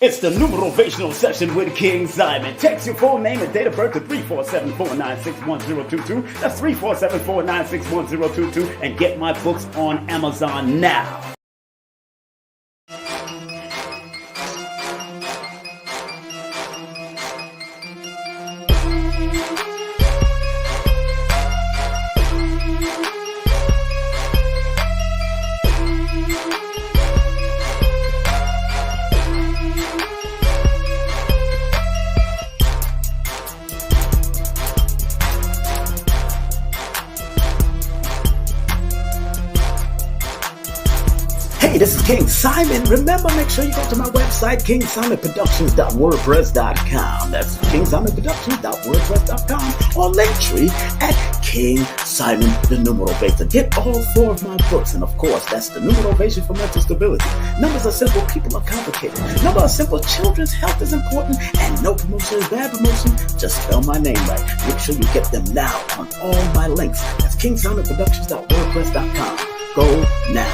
It's the Numerovational session with King Simon. Text your full name and date of birth to 347-496-1022. That's 347-496-1022. And get my books on Amazon now. Hey, this is King Simon. Remember, make sure you go to my website, kingsimonproductions.wordpress.com. That's kingsimonproductions.wordpress.com or Linktree at King Simon the Numerovator. Get all 4 of my books, and of course, that's the Numerovation for mental stability. Numbers are simple, people are complicated. Numbers are simple, children's health is important, and no promotion is bad promotion. Just spell my name right. Make sure you get them now on all my links. That's kingsimonproductions.wordpress.com. Go now.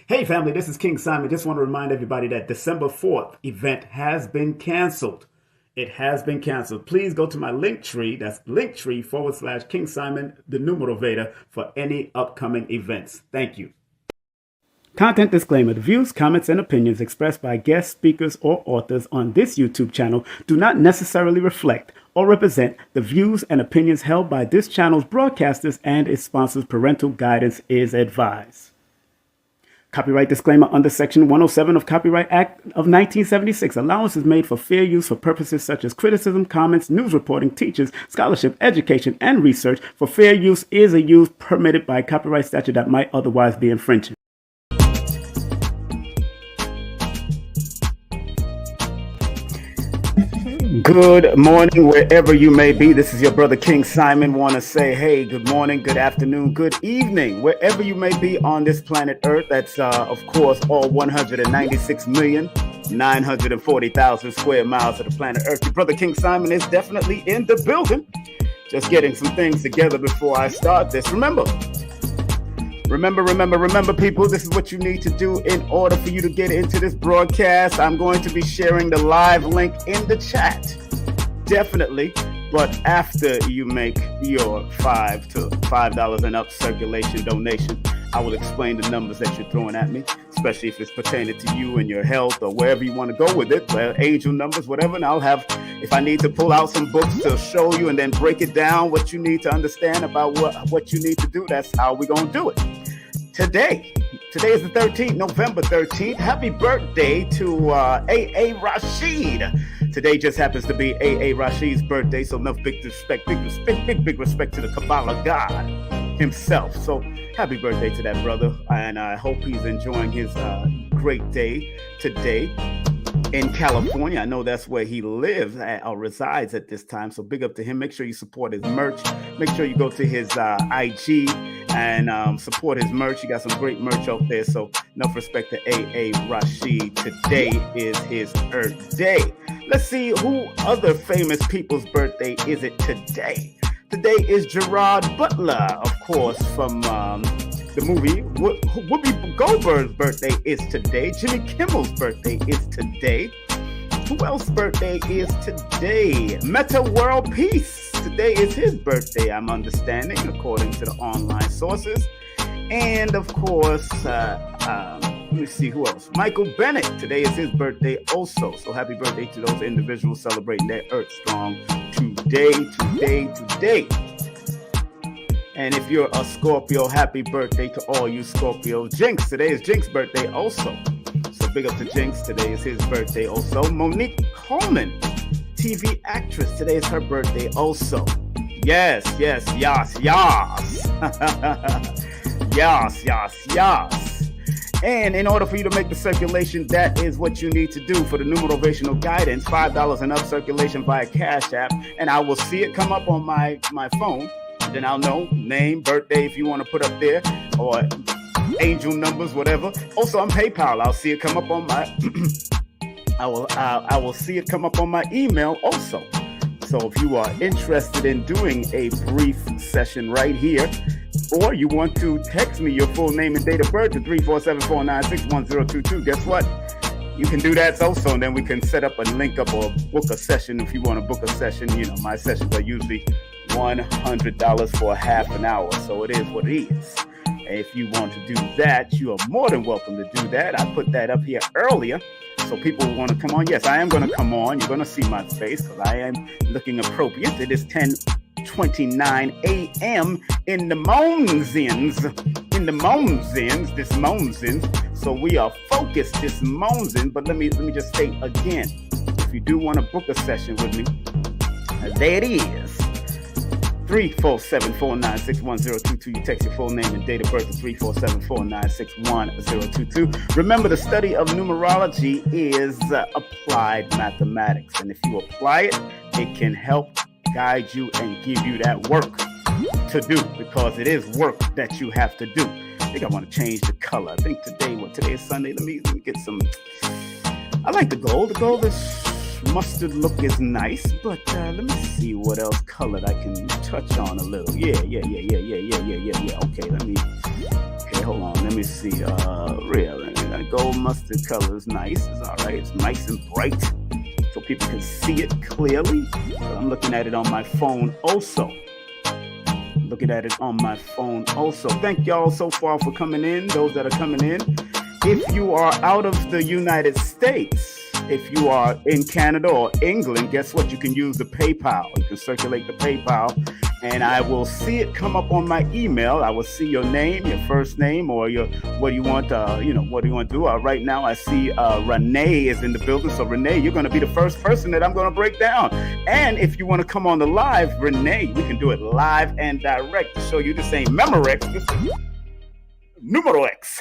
Hey family, this is King Simon. Just want to remind everybody that December 4th event has been canceled. It has been canceled. Please go to my Linktree. That's Linktree/King Simon the Numerovator for any upcoming events. Thank you. Content disclaimer. The views, comments, and opinions expressed by guest speakers or authors on this YouTube channel do not necessarily reflect or represent the views and opinions held by this channel's broadcasters and its sponsors. Parental guidance is advised. Copyright disclaimer under Section 107 of Copyright Act of 1976. Allowance is made for fair use for purposes such as criticism, comments, news reporting, teachers, scholarship, education, and research. For fair use is a use permitted by copyright statute that might otherwise be infringing. Good morning, wherever you may be. This is your brother King Simon. Want to say, hey, good morning, good afternoon, good evening, wherever you may be on this planet Earth. That's, of course, all 196,940,000 square miles of the planet Earth. Your brother King Simon is definitely in the building. Just getting some things together before I start this. Remember, people, this is what you need to do in order for you to get into this broadcast. I'm going to be sharing the live link in the chat. Definitely. But after you make your $5 and up circulation donation, I will explain the numbers that you're throwing at me, especially if it's pertaining to you and your health or wherever you want to go with it, angel numbers, whatever. And I'll have, if I need to pull out some books to show you and then break it down, what you need to understand about what you need to do, that's how we're going to do it. Today is the 13th, November 13th. Happy birthday to A.A. Rashid. Today just happens to be A.A. Rashid's birthday, so enough big respect to the Kabbalah God himself. So happy birthday to that brother, and I hope he's enjoying his great day today in California. I know that's where he lives or resides at this time, so big up to him. Make sure you support his merch. Make sure you go to his IG and support his merch. He got some great merch out there, so enough respect to A.A. Rashid. Today is his Earth Day. Let's see who other famous people's birthday is it today. Today is Gerard Butler, of course, from the movie. Whoopi Goldberg's birthday is today. Jimmy Kimmel's birthday is today. Who else's birthday is today? Meta World Peace. Today is his birthday, I'm understanding, according to the online sources. And of course, let me see who else. Michael Bennett. Today is his birthday also. So happy birthday to those individuals celebrating their Earth Strong today. And if you're a Scorpio, happy birthday to all you Scorpios. Jinx. Today is Jinx's birthday also. So big up to Jinx. Today is his birthday also. Monique Coleman, TV actress. Today is her birthday also. Yes. Yes. And in order for you to make the circulation, that is what you need to do for the numerovational guidance. $5 and up circulation via Cash App. And I will see it come up on my phone. Then I'll know name, birthday, if you want to put up there, or angel numbers, whatever. Also on PayPal, I'll see it come up on my I will see it come up on my email also. So if you are interested in doing a brief session right here, or you want to text me your full name and date of birth to 347-496-1022, guess what? You can do that also, and then we can set up a link up or book a session. If you want to book a session, my sessions are usually $100 for half an hour. So it is what it is. If you want to do that, you are more than welcome to do that. I put that up here earlier, so people want to come on. Yes, I am going to come on. You're going to see my face because I am looking appropriate. It is 10:29 a.m. in the Monsins. This Monsins. So we are focused this Monsin. But let me just state again. If you do want to book a session with me, there it is. 347-496-1022. You text your full name and date of birth to 347-496-1022. Remember, the study of numerology is applied mathematics. And if you apply it, it can help guide you and give you that work to do, because it is work that you have to do. I think I want to change the color. I think today is Sunday. Let me get some. I like the gold. The gold is mustard look is nice, but let me see what else colored I can touch on a little. Yeah. Okay, hold on. Let me see. That gold mustard color is nice. It's all right. It's nice and bright, so people can see it clearly. So I'm looking at it on my phone also. Thank y'all so far for coming in, those that are coming in. If you are out of the United States, if you are in Canada or England, guess what? You can use the PayPal. You can circulate the PayPal, and I will see it come up on my email. I will see your name, your first name, or what do you want? What do you want to do? Right now, I see Renee is in the building. So Renee, you're going to be the first person that I'm going to break down. And if you want to come on the live, Renee, we can do it live and direct to show you this ain't Memorex. This is Numerox.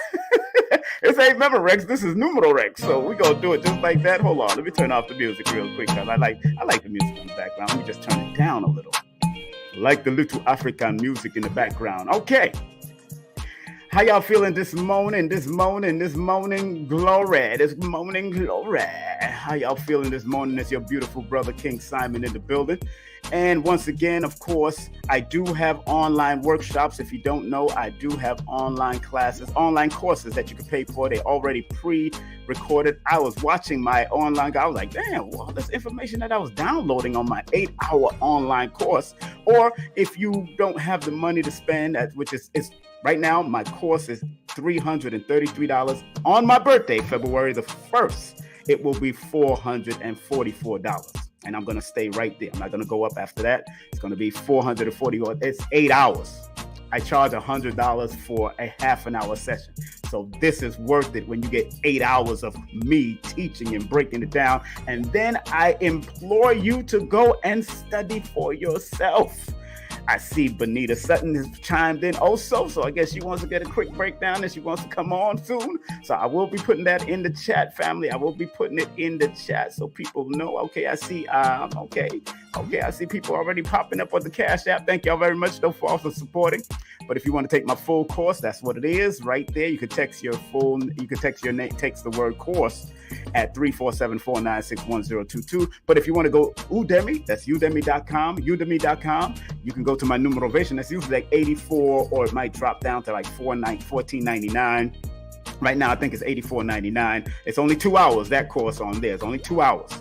This ain't Memorex. This is Numerorex. So we're going to do it just like that. Hold on. Let me turn off the music real quick, because I like the music in the background. Let me just turn it down a little. I like the little African music in the background. Okay. How y'all feeling this morning? This morning glory. How y'all feeling this morning? It's your beautiful brother, King Simon, in the building. And once again, of course, I do have online workshops. If you don't know, I do have online courses that you can pay for. They're already pre-recorded. I was watching my online, I was like, damn, well, this information that I was downloading on my 8-hour online course. Or if you don't have the money to spend, which is right now, my course is $333. On my birthday, February the 1st, it will be $444. And I'm going to stay right there. I'm not going to go up after that. It's going to be $440. It's 8 hours. I charge $100 for a half an hour session. So this is worth it when you get 8 hours of me teaching and breaking it down. And then I implore you to go and study for yourself. I see Benita Sutton has chimed in also, so I guess she wants to get a quick breakdown and she wants to come on soon. So I will be putting that in the chat, family. I will be putting it in the chat so people know. Okay, I see. I see people already popping up on the Cash App. Thank y'all very much, though, for also supporting. But if you want to take my full course, that's what it is right there. You can text your name, text the word course at 347-496-1022. But if you want to go Udemy, that's udemy.com. You can go to my Numerovator. That's usually like $84, or it might drop down to like $14.99. Right now, I think it's $84.99. It's only 2 hours, that course on there. It's only 2 hours.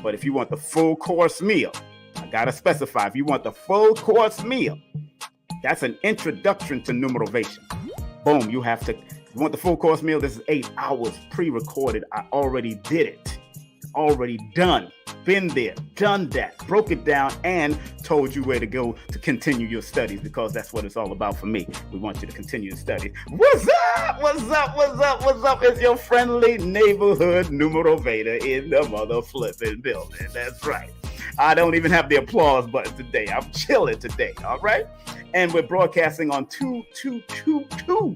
But if you want the full course meal, I got to specify. If you want the full course meal, that's an introduction to Numerovator. Boom, you want the full course meal. This is 8 hours pre-recorded. I already did it. Already done. Been there, done that, broke it down, and told you where to go to continue your studies, because that's what it's all about for me. We want you to continue to study. What's up? It's your friendly neighborhood Numerovator in the mother flipping building. That's right. I don't even have the applause button today. I'm chilling today, all right? And we're broadcasting on two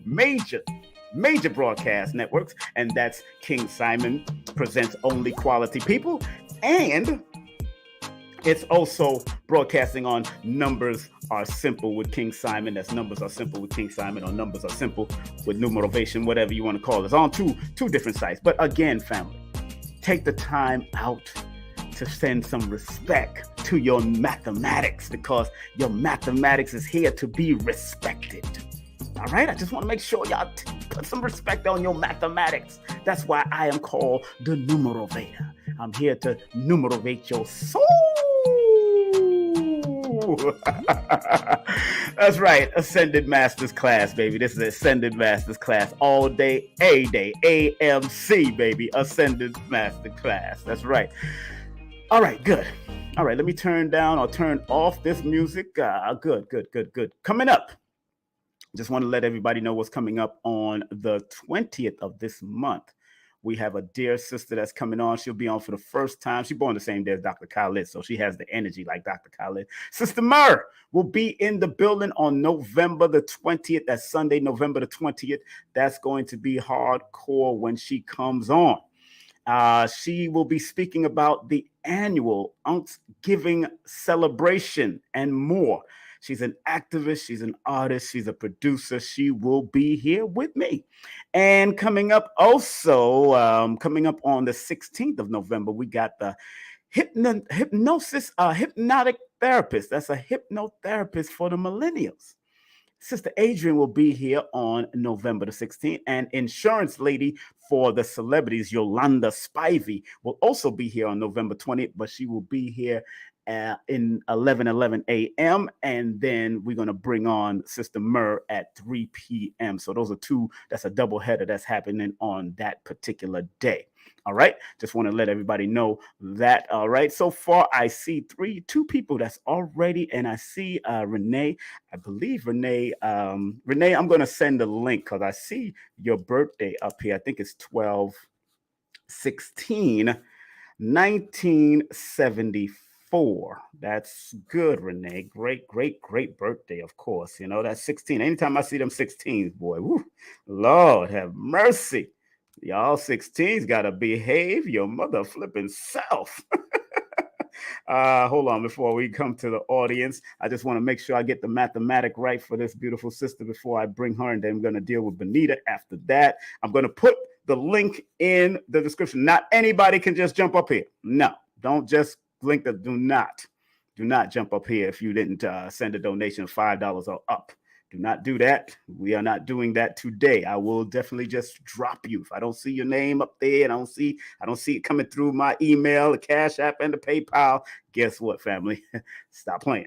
major broadcast networks, and that's King Simon Presents Only Quality People, and it's also broadcasting on Numbers Are Simple with King Simon. That's Numbers Are Simple with King Simon, or Numbers Are Simple with Numerovator, whatever you want to call it. It's on two different sites. But again, family, take the time out to send some respect to your mathematics, because your mathematics is here to be respected. All right, I just want to make sure y'all put some respect on your mathematics. That's why I am called the Numerovator. I'm here to numerovate your soul. That's right, Ascended Masters class, baby. This is Ascended Masters class all day, A day, AMC, baby. Ascended Master class. That's right. All right, good. All right, let me turn down or turn off this music. Good. Coming up, just want to let everybody know what's coming up on the 20th of this month. We have a dear sister that's coming on. She'll be on for the first time. She's born the same day as Dr. Khalid, so she has the energy like Dr. Khalid. Sister Mur will be in the building on November the 20th. That's Sunday, November the 20th. That's going to be hardcore when she comes on. She will be speaking about the annual Thanksgiving celebration and more. She's an activist, she's an artist, she's a producer. She will be here with me. And coming up also, coming up on the 16th of November, we got the hypnotic therapist. That's a hypnotherapist for the millennials. Sister Adrian will be here on November the 16th, and insurance lady for the celebrities, Yolanda Spivey, will also be here on November 20th, but she will be here in 11 a.m. And then we're going to bring on Sister Mur at 3 p.m. So those are two, that's a double header that's happening on that particular day. All right. Just want to let everybody know that. All right. So far, I see two people that's already, and I see Renee. I believe Renee. Renee, I'm going to send the link because I see your birthday up here. I think it's 12/16/1974. That's good, Renee. Great birthday, of course. You know, that's 16. Anytime I see them 16s, boy, woo, Lord have mercy. Y'all 16s got to behave your mother flipping self. Hold on, before we come to the audience, I just want to make sure I get the mathematic right for this beautiful sister before I bring her, and then I'm going to deal with Benita after that. I'm going to put the link in the description. Not anybody can just jump up here. No, don't just link the, do not jump up here if you didn't send a donation of $5 or up. Do not do that. We are not doing that today. I will definitely just drop you. If I don't see your name up there and I don't see it coming through my email, the Cash App, and the PayPal, guess what, family? Stop playing.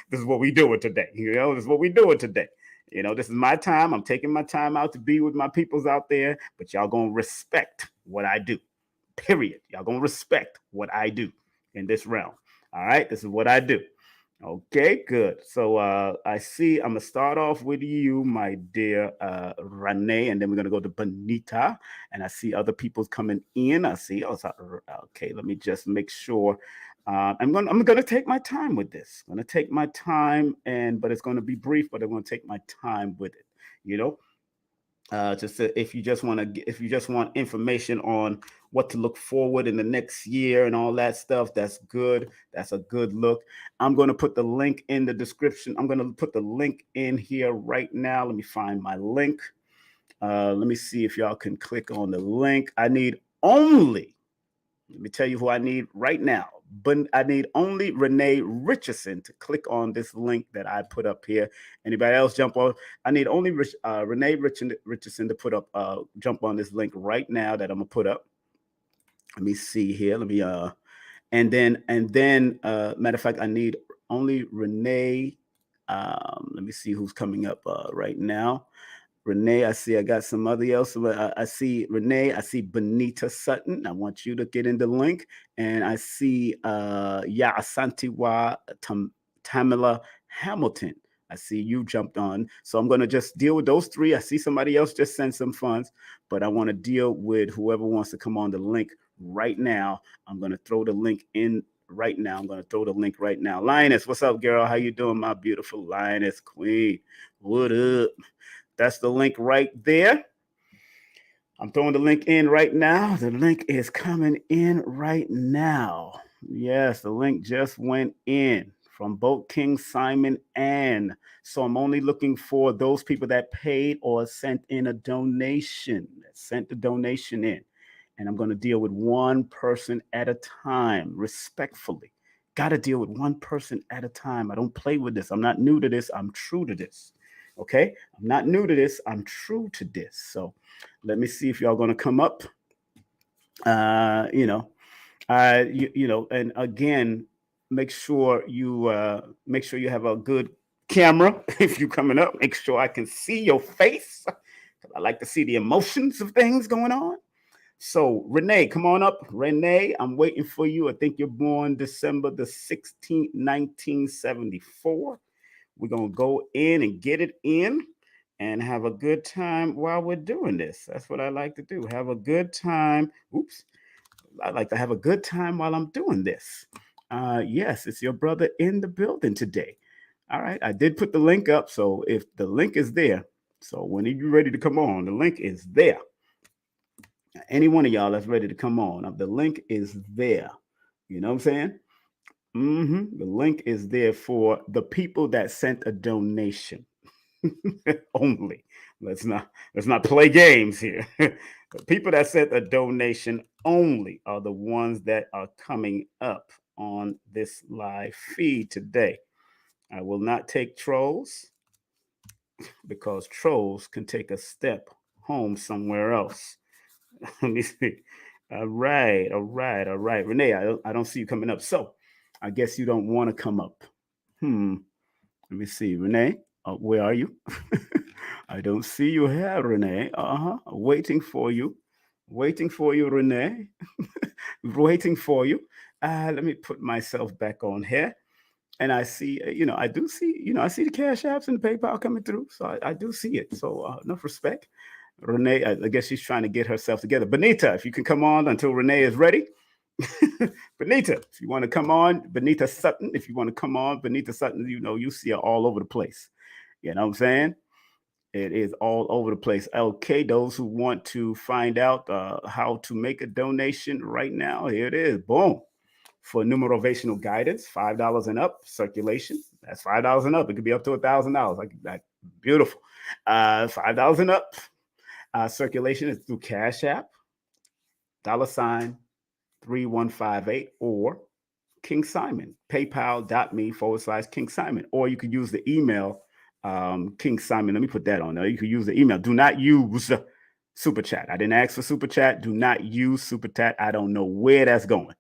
This is what we doing today. You know, this is what we doing today. You know, this is my time. I'm taking my time out to be with my peoples out there, but y'all gonna respect what I do. Period. Y'all gonna respect what I do in this realm. All right, this is what I do. Okay, good. So I see I'm going to start off with you, my dear Renee, and then we're going to go to Benita. And I see other people coming in. I see. Okay, let me just make sure. I'm going to take my time with this. I'm going to take my time, but it's going to be brief, but I'm going to take my time with it. You know, if you just want information on what to look forward in the next year and all that stuff, that's good. That's a good look. I'm going to put the link in the description. I'm going to put the link in here right now. Let me find my link. Let me see if y'all can click on the link. Let me tell you who I need right now. But I need only Renee Richardson to click on this link that I put up here. Anybody else jump on? I need only Renee Richardson to jump on this link right now that I'm gonna put up. Let me see here. Let me and then matter of fact, I need only Renee. Let me see who's coming up right now. Renee, I see I got some other else. I see Renee, I see Benita Sutton. I want you to get in the link. And I see Asantiwa Tamila Hamilton. I see you jumped on. So I'm going to just deal with those three. I see somebody else just send some funds, but I want to deal with whoever wants to come on the link right now. I'm going to throw the link in right now. Lioness, what's up, girl? How you doing, my beautiful Lioness queen? What up? That's the link right there. I'm throwing the link in right now. The link is coming in right now. Yes, the link just went in from both King Simon and. So I'm only looking for those people that paid or sent in a donation. Sent the donation in. And I'm going to deal with one person at a time, respectfully. Got to deal with one person at a time. I don't play with this. I'm not new to this. I'm true to this. Okay? I'm not new to this. I'm true to this. So let me see if y'all going to come up. You know, you know, and again, make sure you have a good camera if you're coming up. Make sure I can see your face. I like to see the emotions of things going on. So, Renee, come on up. Renee, I'm waiting for you. I think you're born December the 16th, 1974. We're going to go in and get it in and have a good time while we're doing this. That's what I like to do. Have a good time. Oops. I like to have a good time while I'm doing this. Yes, it's your brother in the building today. All right. I did put the link up. So if the link is there, so when you're ready to come on, the link is there. Any one of y'all that's ready to come on, the link is there. You know what I'm saying? The link is there for the people that sent a donation only. Let's not play games here. The people that sent a donation only are the ones that are coming up on this live feed today. I will not take trolls because trolls can take a step home somewhere else. Let me see. All right. Renee, I don't see you coming up. So I guess you don't want to come up. Let me see. Renee, where are you? I don't see you here, Renee. Waiting for you. Waiting for you, Renee. Waiting for you. Let me put myself back on here. And I see, I do see, I see the Cash Apps and the PayPal coming through. So I do see it. So enough respect. Renee, I guess she's trying to get herself together. Benita, if you can come on until Renee is ready. Benita, if you want to come on, Benita Sutton, if you want to come on, Benita Sutton, you see her all over the place. You know what I'm saying? It is all over the place. Okay, those who want to find out how to make a donation right now, here it is. Boom. For numerovational guidance, $5 and up, circulation. That's $5 and up. It could be up to $1,000. Like beautiful. $5 and up. Circulation is through Cash App, $3158, or King Simon, paypal.me/King Simon. Or you could use the email, King Simon. Let me put that on there. You could use the email. Do not use Super Chat. I didn't ask for Super Chat. Do not use Super Chat. I don't know where that's going.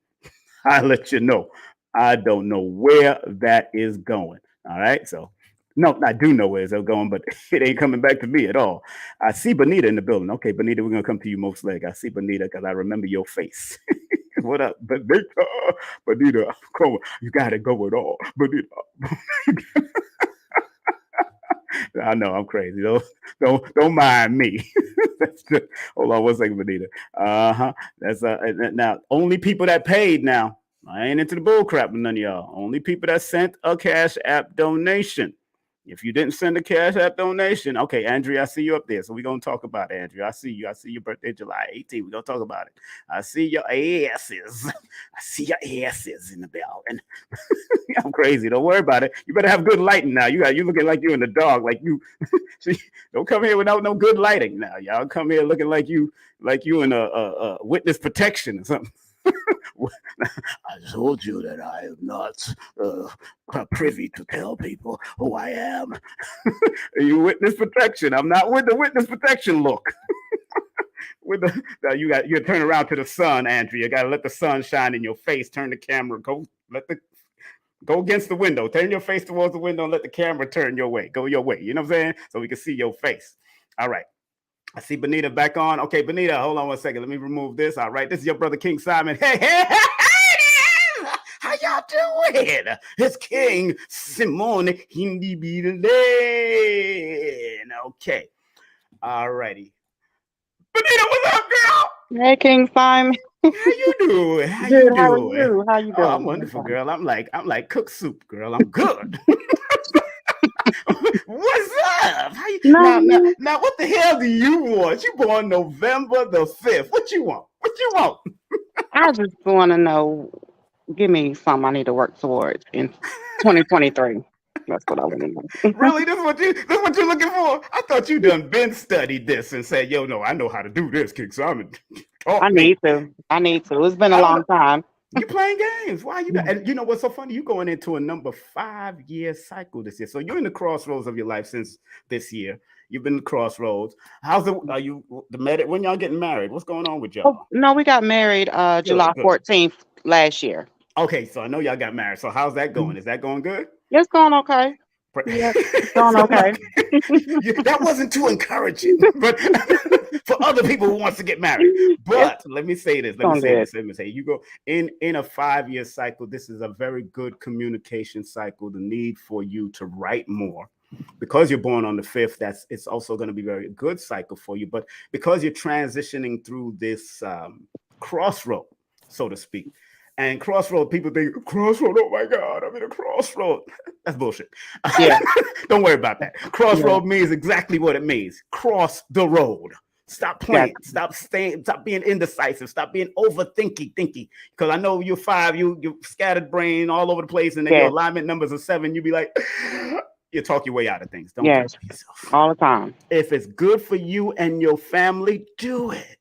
I'll let you know. I don't know where that is going. All right. So, no, I do know where it's going, but it ain't coming back to me at all. I see Bonita in the building. Okay, Bonita, we're going to come to you most leg. I see Bonita because I remember your face. What up, Bonita? Bonita, come on. You got to go with all. Bonita. I know I'm crazy. Don't mind me. Hold on one second, Bonita. That's now only people that paid now. I ain't into the bull crap with none of y'all. Only people that sent a Cash App donation. If you didn't send a Cash App donation, okay, Andrea, I see you up there. So we're going to talk about it, Andrea. I see you. I see your birthday, July 18th. We're going to talk about it. I see your asses. I see your asses in the building. I'm crazy. Don't worry about it. You better have good lighting now. You looking like you're in the dark. Like you, don't come here without no good lighting now. Y'all come here looking like you in a witness protection or something. I told you that I am not privy to tell people who I am. You witness protection. I'm not with the witness protection look. You turn around to the sun, Andrew. You got to let the sun shine in your face. Turn the camera. Go against the window. Turn your face towards the window and let the camera turn your way. Go your way. You know what I'm saying? So we can see your face. All right. I see Bonita back on. Okay, Bonita, hold on one second. Let me remove this. All right, this is your brother King Simon. Hey, how y'all doing? It's King Simone Hindi Beadle. Okay, all righty. Bonita, what's up, girl? Hey, King Simon. How you doing? How Good. you doing? How are you? How you doing? Oh, I'm wonderful, girl. I'm like cook soup, girl. I'm good. What's up? How you, now, what the hell do you want? You born November the 5th. What you want? I just want to know, give me something I need to work towards in 2023. That's what I want to know. Really? This is what you're looking for? I thought you done been studied this and said, yo, no, I know how to do this, King Simon. I need to. It's been a long time. You playing games. Why you not? And you know what's so funny? You going into a number 5-year cycle this year. So you're in the crossroads of your life since this year. You've been in the crossroads. How's it? Are you the med? When y'all getting married? What's going on with Oh, y'all? no, we got married Good, July good. 14th last year. Okay, so I know y'all got married. So how's that going? Mhm. Is that going good? It's going okay. Yeah, it's going So, okay. that wasn't too encouraging, but for other people who wants to get married. It's But let me say this. Let me going say good. this. Let me say you go in a 5-year cycle. This is a very good communication cycle. The need for you to write more. Because you're born on the 5th, it's also going to be a very good cycle for you. But because you're transitioning through this crossroad, so to speak, and crossroad, people think crossroad. Oh my God, I'm in a crossroad. That's bullshit. Yeah, Don't worry about that. yeah, Crossroad means exactly what it means. Cross the road. Stop got playing. Stop staying. Stop being indecisive. Stop being thinking. Because I know you're 5. You scattered brain all over the place, and then your yes, alignment numbers are 7. You be like, you talk your way out of things. Don't do it yes, to yourself. all the time. If it's good for you and your family, do it.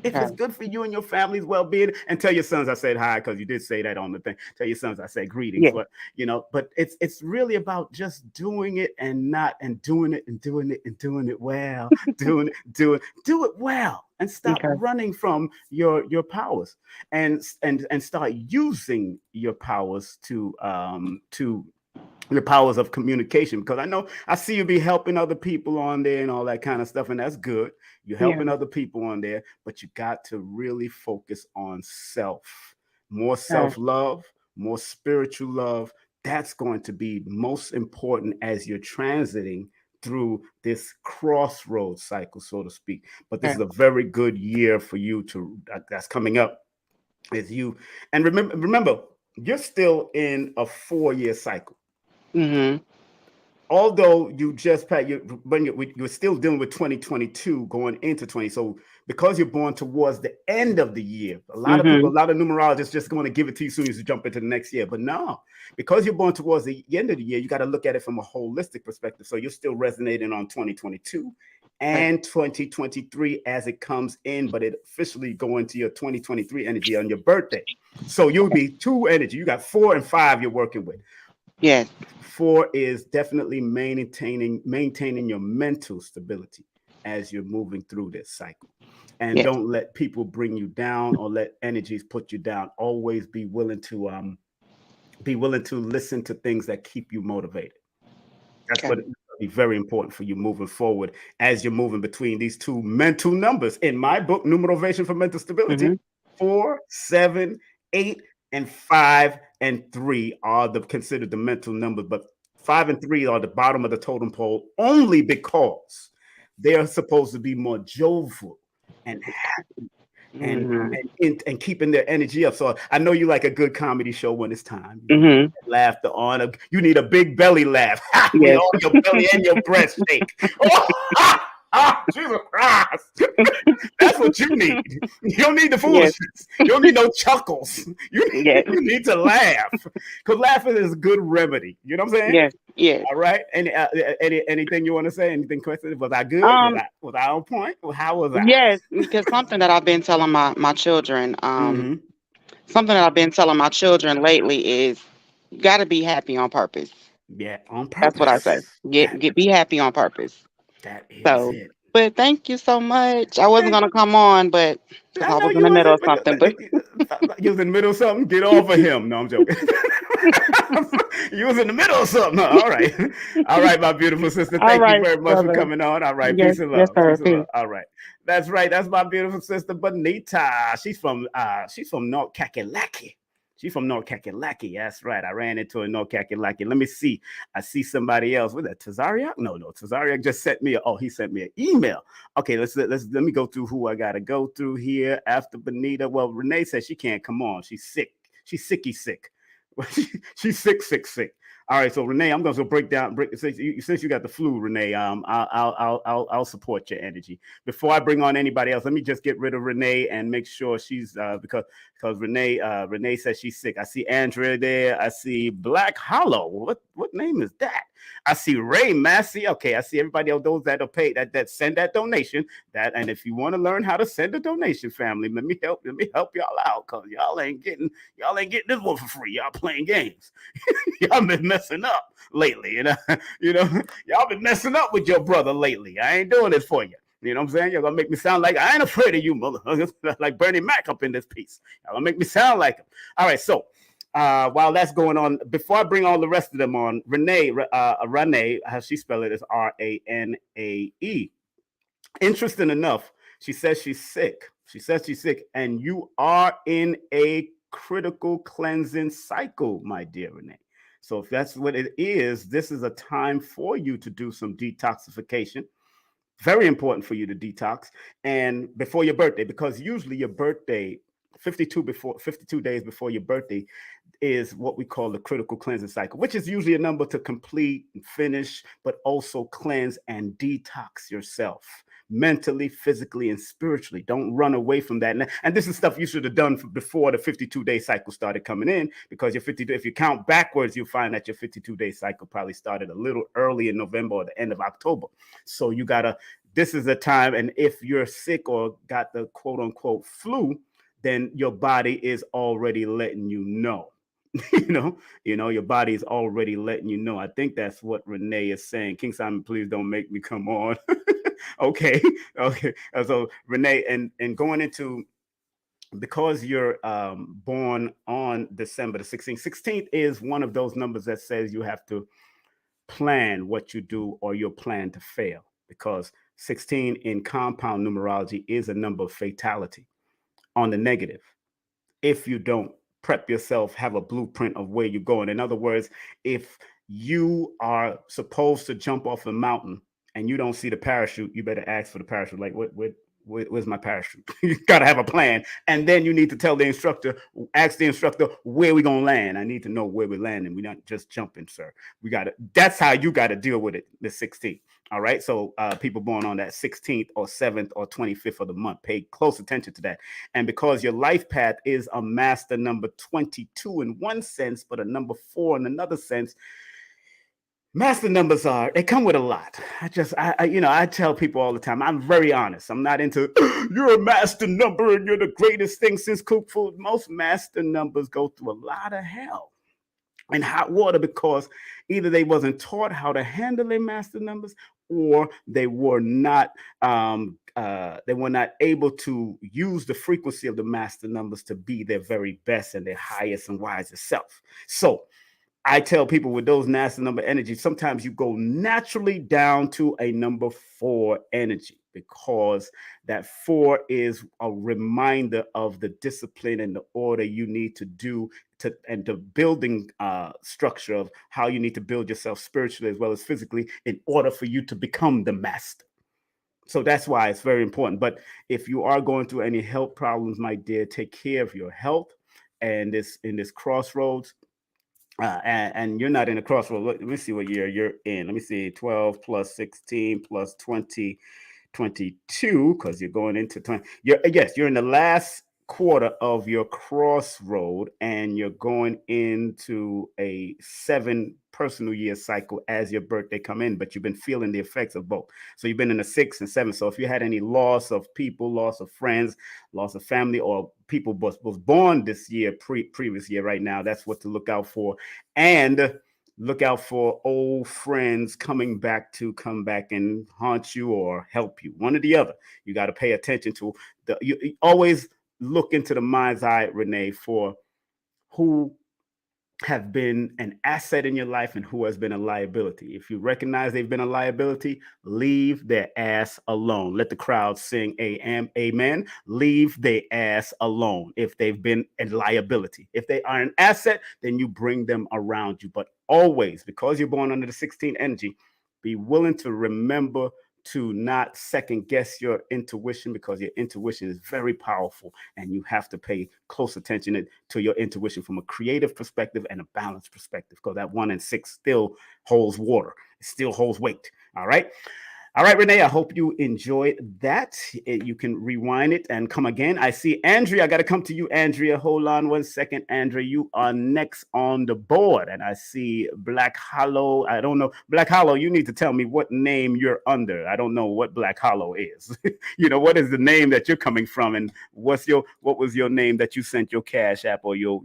If it's Okay. good for you and your family's well-being, and tell your sons I said hi, because you did say that on the thing. Tell your sons I said greetings. Yeah, But but it's really about just doing it and doing it and doing it and doing it well. Do it well, and stop okay. running from your powers, and start using your powers to the powers of communication, because I know I see you be helping other people on there and all that kind of stuff, and that's good. You're Yeah, helping other people on there, but you got to really focus on self. More okay, self-love, more spiritual love. That's going to be most important as you're transiting through this crossroads cycle, so to speak. But this okay. is a very good year for you that's coming up is you. And remember, you're still in a 4-year cycle, Mm-hmm. although you just passed, you're still dealing with 2022 going into 20. So because you're born towards the end of the year, a lot of people, Mm-hmm. a lot of numerologists just going to give it to you as soon as you jump into the next year. But no, because you're born towards the end of the year, you got to look at it from a holistic perspective. So you're still resonating on 2022 Okay. and 2023 as it comes in, but it officially go into your 2023 energy on your birthday. So you'll be 2 energy. You got 4 and 5 you're working with. Yes. 4 is definitely maintaining your mental stability as you're moving through this cycle. And Yes. don't let people bring you down or let energies put you down. Always be willing to listen to things that keep you motivated. That's Okay. what it be very important for you moving forward as you're moving between these 2 mental numbers. In my book, Numerovator for Mental Stability, Mm-hmm. 4, 7, 8, and 5 and 3 are the considered the mental numbers, but 5 and 3 are the bottom of the totem pole only because they are supposed to be more jovial and and Mm-hmm. and keeping their energy up. So I know you like a good comedy show when it's time. You get Mm-hmm. that laughter on. You need a big belly laugh. With Yes. all your belly and your breast shake. Jesus Christ. That's what you need. You don't need the Yes. foolishness. You don't need no chuckles. Yes. You need to laugh. Because laughing is a good remedy. You know what I'm saying? Yes. Yes. All right. Anything you want to say? Anything questions? Was I good? Um. Was I on point? How was I? Yes, because something that I've been telling my children, Mm-hmm. something that I've been telling my children lately is you got to be happy on purpose. Yeah, on That's what I say. purpose. Be happy on purpose. That is So, it. but thank you so much. I wasn't Okay. gonna come on, but because I I know was in you the middle wasn't, of something. But you was in the middle of something. Get off of him. No, I'm joking. You was in the middle of something. Huh? All right. All right, my beautiful sister. all Thank you right, very much for brother. coming on. All right. Yes, Peace and yes, love. sir. Peace and love. Peace. All right. That's right. That's my beautiful sister, Bonita. She's from North Kakalaki. She's from North Kakalaki. That's right. I ran into her in North Kakalaki. Let me see. I see somebody else. Was that Tazariak? No. Tazariak just sent me. He sent me an email. Okay, let me go through who I gotta go through here after Bonita. Well, Renee says she can't come on. She's sick. She's sicky sick. She's sick. All right, so Renee, I'm going to since you got the flu, Renee. I'll support your energy. Before I bring on anybody else, let me just get rid of Renee and make sure she's because Renee says she's sick. I see Andrea there. I see Black Hollow. What name is that? I see Ray Massey. Okay, I see everybody else, those that are paid that send that donation. And if you want to learn how to send a donation, family, let me help y'all out, because y'all ain't getting this one for free. Y'all playing games. Y'all been messing up lately, y'all been messing up with your brother lately. I ain't doing this for you. You know what I'm saying? You're gonna make me sound like I ain't afraid of you, motherfuckers. Like Bernie Mac up in this piece. Y'all gonna make me sound like him. All right, so while that's going on, before I bring all the rest of them on, Renee, how she spell it is Ranae. Interesting enough, she says she's sick. She says she's sick, and you are in a critical cleansing cycle, my dear Renee. So if that's what it is, this is a time for you to do some detoxification. Very important for you to detox, and before your birthday, because usually your birthday, 52 days before your birthday, is what we call the critical cleansing cycle, which is usually a number to complete and finish, but also cleanse and detox yourself mentally, physically, and spiritually. Don't run away from that. And this is stuff you should have done before the 52-day cycle started coming in, because your 52, if you count backwards, you'll find that your 52-day cycle probably started a little early in November or the end of October. So this is the time. And if you're sick or got the quote unquote flu, then your body is already letting you know. Your body is already letting you know. I think that's what Renee is saying. King Simon, please don't make me come on. Okay. So Renee, and going into, because you're born on December the 16th. 16th is one of those numbers that says you have to plan what you do or you'll plan to fail, because 16 in compound numerology is a number of fatality on the negative. If you don't prep yourself, have a blueprint of where you're going. In other words, if you are supposed to jump off a mountain and you don't see the parachute, you better ask for the parachute. Like, where's my parachute? You got to have a plan. And then you need to tell the instructor, ask the instructor, where we going to land? I need to know where we're landing. We're not just jumping, sir. That's how you got to deal with it, the 16th. All right. So people born on that 16th or 7th or 25th of the month, pay close attention to that. And because your life path is a master number 22 in one sense, but a number 4 in another sense, master numbers they come with a lot. I tell people all the time, I'm very honest. I'm not into, you're a master number and you're the greatest thing since cooked food. Most master numbers go through a lot of hell and hot water, because either they wasn't taught how to handle their master numbers, or they were not able to use the frequency of the master numbers to be their very best and their highest and wisest self. So I tell people with those master number energies, sometimes you go naturally down to a number 4 energy, because that 4 is a reminder of the discipline and the order you need to do and the building structure of how you need to build yourself spiritually as well as physically in order for you to become the master. So that's why it's very important. But if you are going through any health problems, my dear, take care of your health. And in this crossroads, and you're not in a crossroad. Let me see what year you're in. Let me see, 12 plus 16 plus 20, 22, because you're going into 20. You're in the last quarter of your crossroad, and you're going into a 7 personal year cycle as your birthday come in, but you've been feeling the effects of both. So you've been in a 6 and 7. So if you had any loss of people, loss of friends, loss of family, or people was born this year, previous year, right now, that's what to look out for. And look out for old friends come back and haunt you or help you. One or the other. You got to pay attention to you always look into the mind's eye, Renee, for who have been an asset in your life and who has been a liability. If you recognize they've been a liability, leave their ass alone. Let the crowd sing amen. Leave their ass alone if they've been a liability. If they are an asset, then you bring them around you. But always, because you're born under the 16 energy, be willing to remember to not second guess your intuition, because your intuition is very powerful and you have to pay close attention to your intuition from a creative perspective and a balanced perspective, because that 1 and 6 still holds water. It still holds weight. All right. All right, Renee, I hope you enjoyed that. You can rewind it and come again. I see Andrea. I got to come to you, Andrea. Hold on one second, Andrea. You are next on the board. And I see Black Hollow. I don't know. Black Hollow, you need to tell me what name you're under. I don't know what Black Hollow is. What is the name that you're coming from? And what was your name that you sent your Cash App or your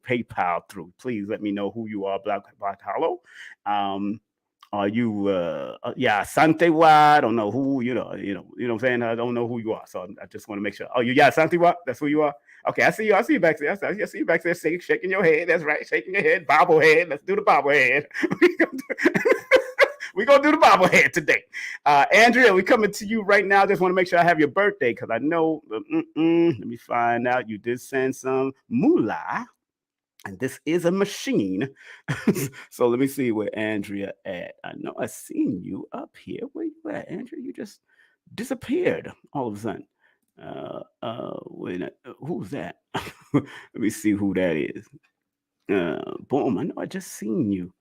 PayPal through? Please let me know who you are, Black Hollow. Are you yeah, Santewa? I don't know who, what I'm saying? I don't know who you are. So I just want to make sure. Oh, you yeah, Santewa? That's who you are? Okay, I see you. I see you back there. I see you back there shaking your head. That's right. Shaking your head. Bobblehead. Let's do the bobblehead. We're going to do the bobblehead today. Andrea, we're coming to you right now. Just want to make sure I have your birthday because I know. Let me find out. You did send some moolah. And this is a machine. So let me see where Andrea at. I know I seen you up here. Where you at, Andrea? You just disappeared all of a sudden. Wait, who's that? Let me see who that is. Boom! I know I just seen you.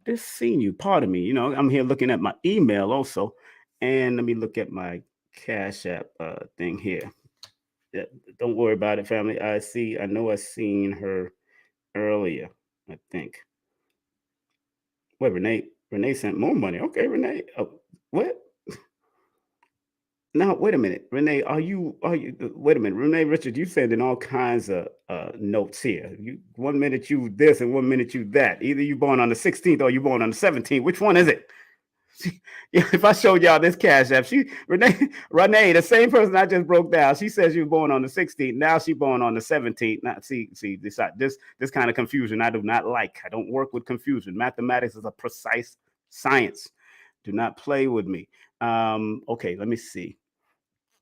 Just seen you. Pardon me. I'm here looking at my email also, and let me look at my Cash App thing here. Yeah, don't worry about it, family. I know I seen her earlier, I think. Wait, Renee sent more money. Okay, Renee. Oh, what? Now, wait a minute, Renee. Wait a minute, Renee Richard. You sending all kinds of notes here. You 1 minute you this and 1 minute you that. Either you born on the 16th or you born on the 17th. Which one is it? Yeah, if I showed y'all this Cash App, Renee, the same person I just broke down. She says you were born on the 16th. Now she born on the 17th. Now, see this kind of confusion I do not like. I don't work with confusion. Mathematics is a precise science. Do not play with me. Okay, let me see.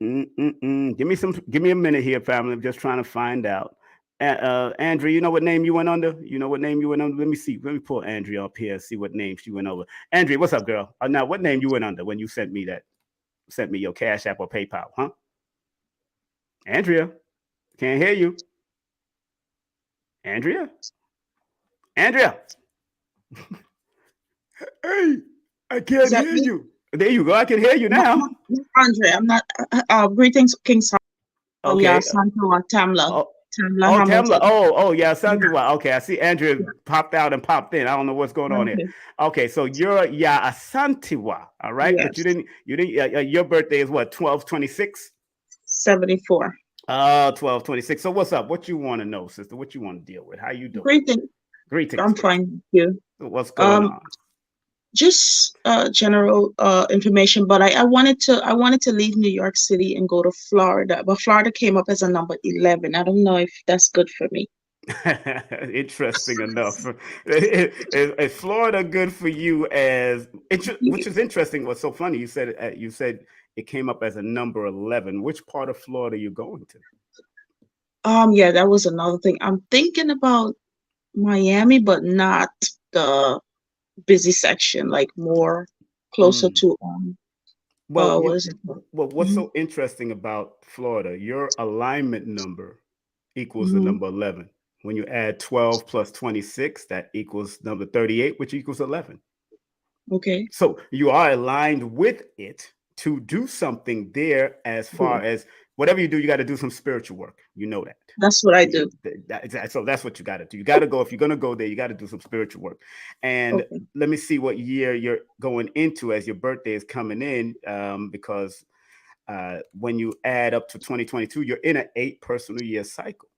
Give me a minute here, family. I'm just trying to find out. Andrea, you know what name you went under? You know what name you went under? Let me see. Let me pull Andrea up here, see what name she went over. Andrea, what's up, girl? Now, what name you went under when you sent me your Cash App or PayPal, huh? Andrea, can't hear you. Andrea? Hey, I can't hear you. There you go. I can hear you now. Andre, I'm not. Greetings, King Sal. Okay. Yeah, Santua, Tamla. Tamla Hamilton. Oh, yeah, Santua. Okay, I see Andrea popped out and popped in. I don't know what's going on here. Okay, so you're a Santiwa, all right? Yes. But you didn't. Your birthday is what? 12/26. 74. 12/26. So what's up? What you want to know, sister? What you want to deal with? How you doing? Greetings. I'm fine. Thank you. What's going on? Just general information, but I wanted to leave New York City and go to Florida, but Florida came up as a number 11. I don't know if that's good for me. Interesting enough. Is Florida good for you? Which is interesting. What's so funny? You said it came up as a number 11. Which part of Florida are you going to? Yeah, that was another thing. I'm thinking about Miami, but not the busy section, like more closer to what's so interesting about Florida? Your alignment number equals the number 11. When you add 12 plus 26, that equals number 38, which equals 11. Okay. So you are aligned with it to do something there. As far as whatever you do, you got to do some spiritual work. You know that. That's what I do. So that's what you got to do. You got to go. If you're going to go there, you got to do some spiritual work. And let me see what year you're going into as your birthday is coming in, because when you add up to 2022, you're in an 8 personal year cycle.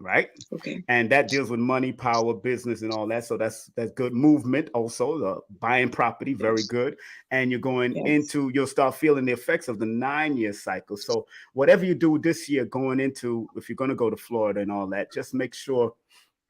Right. Okay. And that deals with money, power, business, and all that. So that's good movement. Also, buying property, very good. And you're going into, you'll start feeling the effects of the 9-year cycle. So whatever you do this year, going into, if you're going to go to Florida and all that, just make sure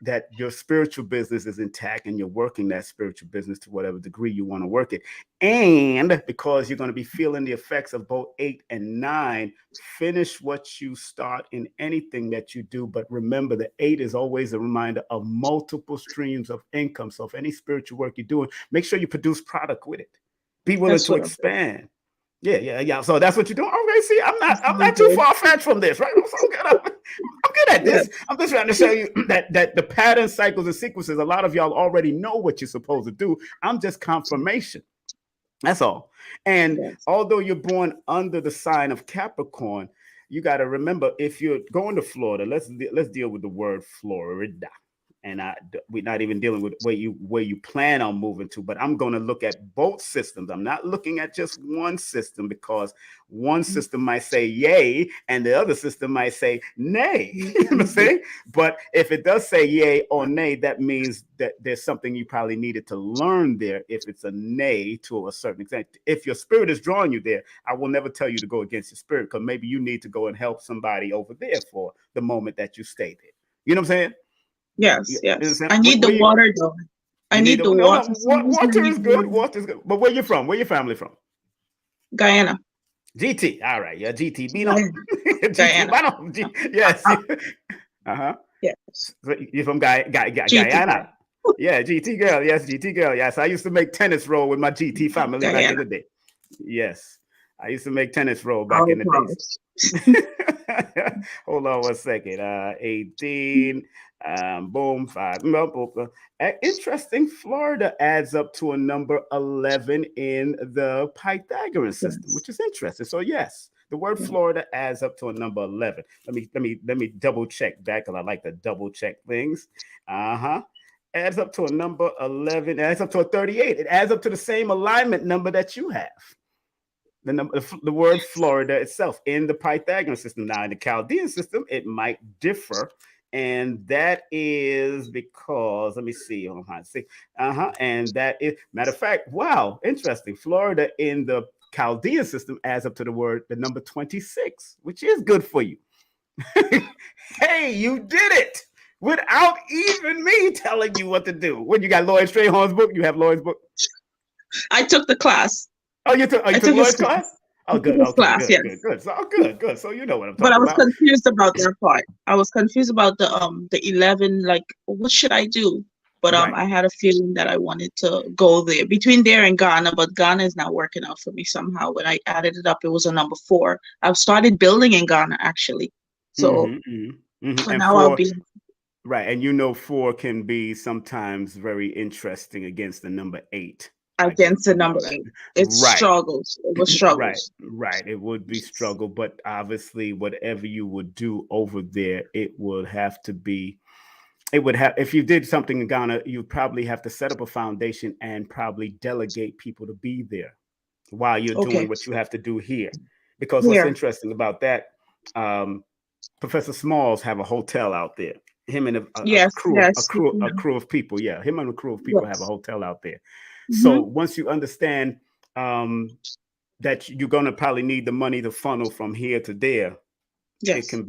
that your spiritual business is intact and you're working that spiritual business to whatever degree you want to work it. And because you're going to be feeling the effects of both 8 and 9, finish what you start in anything that you do. But remember, the 8 is always a reminder of multiple streams of income. So if any spiritual work you're doing, make sure you produce product with it. Be willing to expand. Yeah. So that's what you're doing. Okay, see, I'm not too far fetched from this, right? I'm good at this. I'm just trying to show you that the pattern, cycles, and sequences, a lot of y'all already know what you're supposed to do. I'm just confirmation. That's all. And Yes. although you're born under the sign of Capricorn, you got to remember if you're going to Florida, let's deal with the word Florida. And we're not even dealing with where you plan on moving to, but I'm going to look at both systems. I'm not looking at just one system because one system might say yay and the other system might say nay. You know what I'm Mhm. saying? But if it does say yay or nay, that means that there's something you probably needed to learn there. If it's a nay to a certain extent, if your spirit is drawing you there, I will never tell you to go against your spirit because maybe you need to go and help somebody over there for the moment that you stay there. You know what I'm saying? Yes, You yes. understand? I need the Where you water though. I you need need to the no water. no For some reason, I water need is good. water. Water is good. But where you from? Where your family from? Guyana. GT. All right, yeah, GT. Be no. Guyana. GT. Guyana. Bano. Yes. Uh-huh. Yes. So you're from GT. Guyana. Yeah, GT girl. Yes, GT girl. Yes. I used to make tennis roll with my GT family back in Guyana. the day. Yes. I used to make tennis roll back Power in the days. powers. Hold on one second. 18. Boom, 5. Boom, boom, boom. Interesting. Florida adds up to a number 11 in the Pythagorean system, Yes. which is interesting. So yes, the word Yes. Florida adds up to a number 11. Let me double check that because I like to double check things. Uh-huh. Adds up to a number 11. It adds up to a 38. It adds up to the same alignment number that you have the word Florida itself in the Pythagorean system. Now, in the Chaldean system, it might differ. And that is because, let me see, hold on, see. And that is, matter of fact, wow, interesting. Florida in the Chaldean system adds up to the number 26, which is good for you. Hey, you did it without even me telling you what to do. When you got Lloyd Strayhorn's book, you have Lloyd's book. I took the class. You I took took his Lloyd's class. class? I Oh, took good. his Okay, class, good, good, yes. good. So good, good. So you know what I'm But I talking was about. confused about that part. I was confused about the 11, like what should I do? But Right. I had a feeling that I wanted to go there. Between there and Ghana, but Ghana is not working out for me somehow. When I added it up, it was a number 4. I've started building in Ghana actually. So for And now I'll four, be right. And you know, four can be sometimes very interesting against the number 8. I get against the number 8. It right. struggles. It was Right, struggles. right. It would be struggle, but obviously, whatever you would do over there, it would have to be. It would have if you did something in Ghana, you probably have to set up a foundation and probably delegate people to be there while you're doing Okay. what you have to do here. Because what's Here. interesting about that, um, Professor Smalls have a hotel out there. Him and a Yes, crew of yes. a crew of people. Yeah, him and a crew of people have a Yes. hotel out there. So Mm-hmm. once you understand um, that you're going to probably need the money to funnel from here to there, Yes. it can